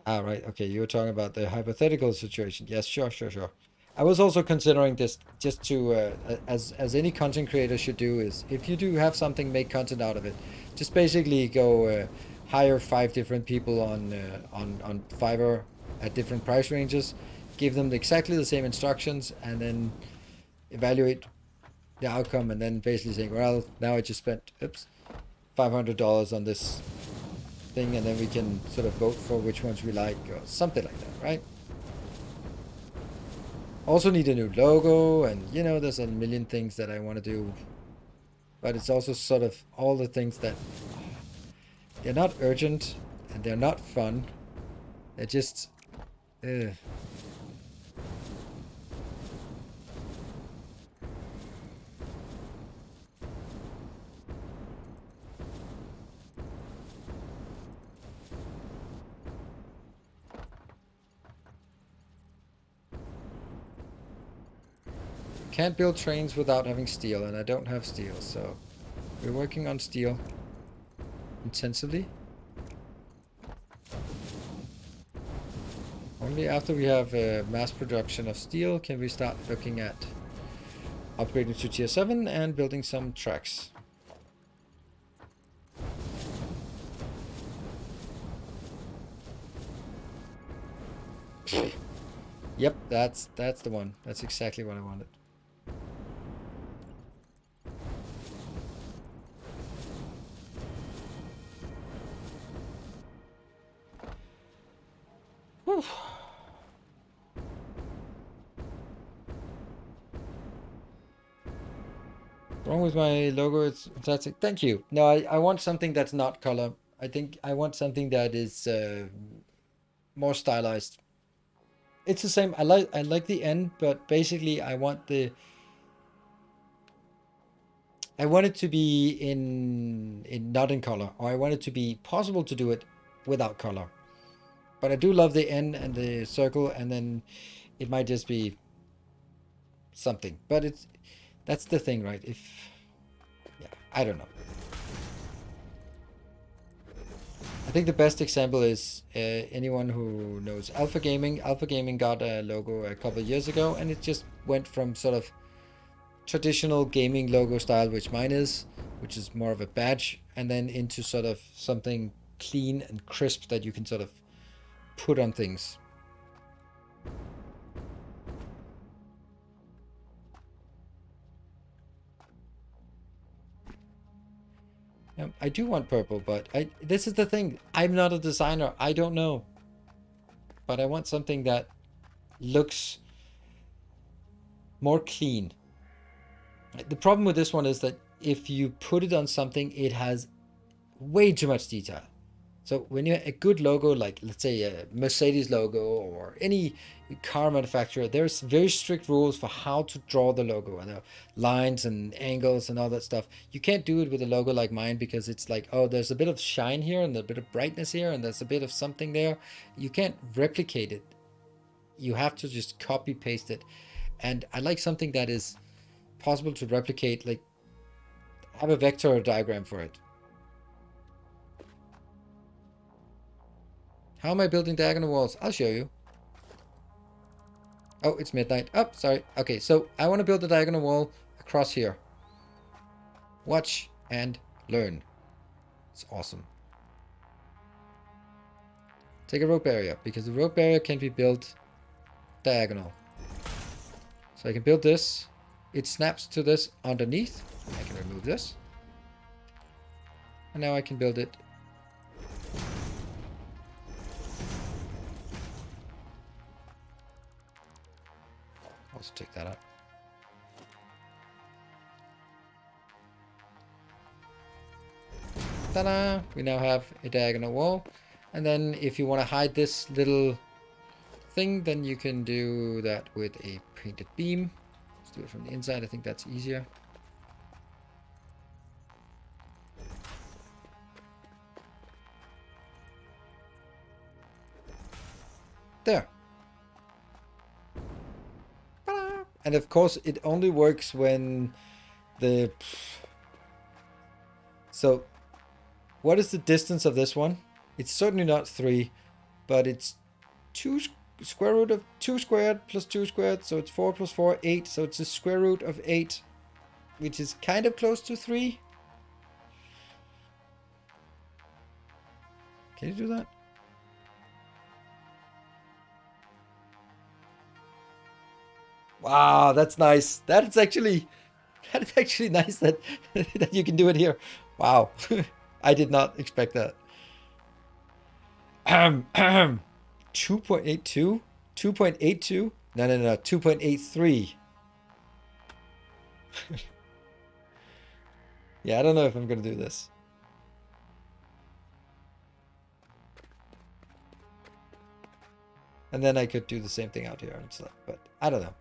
Ah, right. Okay, you were talking about the hypothetical situation. Yes, sure, sure, sure. I was also considering this just to, as any content creator should do, is if you do have something, make content out of it. Just basically go hire 5 different people on Fiverr at different price ranges, give them exactly the same instructions, and then evaluate the outcome, and then basically saying, well, now I just spent, oops, $500 on this thing, and then we can sort of vote for which ones we like, or something like that, right? Also need a new logo, and you know, there's a million things that I want to do, but it's also sort of all the things that they're not urgent and they're not fun. They're just can't build trains without having steel, and I don't have steel, so we're working on steel intensively. Only after we have mass production of steel can we start looking at upgrading to tier 7 and building some tracks. Yep, that's the one. That's exactly what I wanted. Whew. Wrong with my logo? It's fantastic. Thank you. No, I want something that's not color. I think I want something that is more stylized. It's the same. I like the end, but basically I want it to be in not in color, or I want it to be possible to do it without color. But I do love the N and the circle, and then it might just be something. But that's the thing, right? Yeah, I don't know. I think the best example is anyone who knows Alpha Gaming. Alpha Gaming got a logo a couple of years ago, and it just went from sort of traditional gaming logo style, which mine is, which is more of a badge, and then into sort of something clean and crisp that you can sort of put on things. I do want purple, but this is the thing. I'm not a designer. I don't know. But I want something that looks more clean. The problem with this one is that if you put it on something, it has way too much detail. So when you have a good logo, like let's say a Mercedes logo or any car manufacturer, there's very strict rules for how to draw the logo and lines and angles and all that stuff. You can't do it with a logo like mine because it's like, oh, there's a bit of shine here and a bit of brightness here and there's a bit of something there. You can't replicate it. You have to just copy paste it. And I like something that is possible to replicate, like have a vector diagram for it. How am I building diagonal walls? I'll show you. Oh, it's midnight. Oh, sorry. Okay, so I want to build a diagonal wall across here. Watch and learn. It's awesome. Take a rope barrier, because the rope barrier can be built diagonal. So I can build this. It snaps to this underneath. I can remove this. And now I can build it. Also take that out. Ta-da! We now have a diagonal wall. And then if you want to hide this little thing, then you can do that with a painted beam. Let's do it from the inside. I think that's easier. There. And of course, it only works when the... So, what is the distance of this one? It's certainly not 3, but it's 2 square root of 2 squared plus 2 squared, so it's 4 plus 4, 8. So it's a square root of 8, which is kind of close to 3. Can you do that? Wow, that's nice. That is actually nice that that you can do it here. Wow. I did not expect that. 2.82? 2.82? No, 2.83. Yeah, I don't know if I'm going to do this. And then I could do the same thing out here and stuff, but I don't know.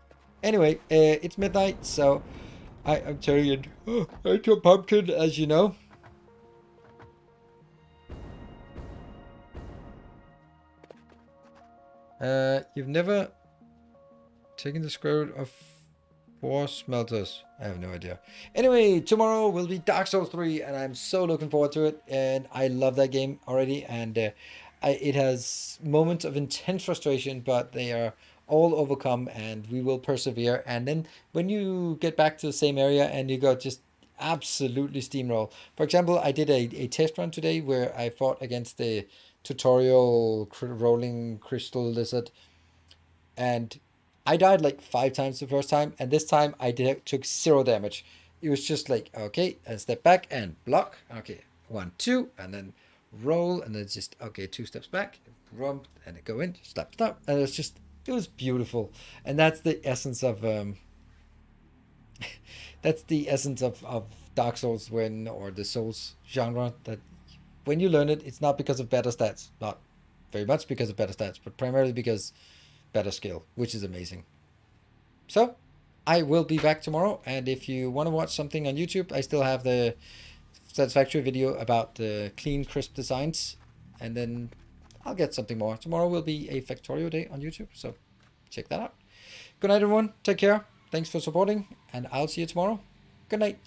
Anyway, it's midnight, so I'm turning it into a pumpkin, as you know. You've never taken the square root of 4 smelters. I have no idea. Anyway, tomorrow will be Dark Souls 3, and I'm so looking forward to it. And I love that game already, and it has moments of intense frustration, but they are all overcome, and we will persevere. And then when you get back to the same area and you go just absolutely steamroll. For example, I did a test run today where I fought against the tutorial rolling crystal lizard, and I died like 5 times the first time, and this time took 0 damage. It was just like, okay, and step back and block. Okay, 1, 2, and then roll, and then it's just okay, 2 steps back, rump, and then go in, slap, stop, and it was beautiful, and that's the essence of Dark Souls or the Souls genre. That when you learn it, it's not because of better stats, not very much because of better stats, but primarily because better skill, which is amazing. So, I will be back tomorrow, and if you want to watch something on YouTube, I still have the Satisfactory video about the clean, crisp designs, and then I'll get something more. Tomorrow will be a Factorio day on YouTube, so check that out. Good night, everyone. Take care. Thanks for supporting, and I'll see you tomorrow. Good night.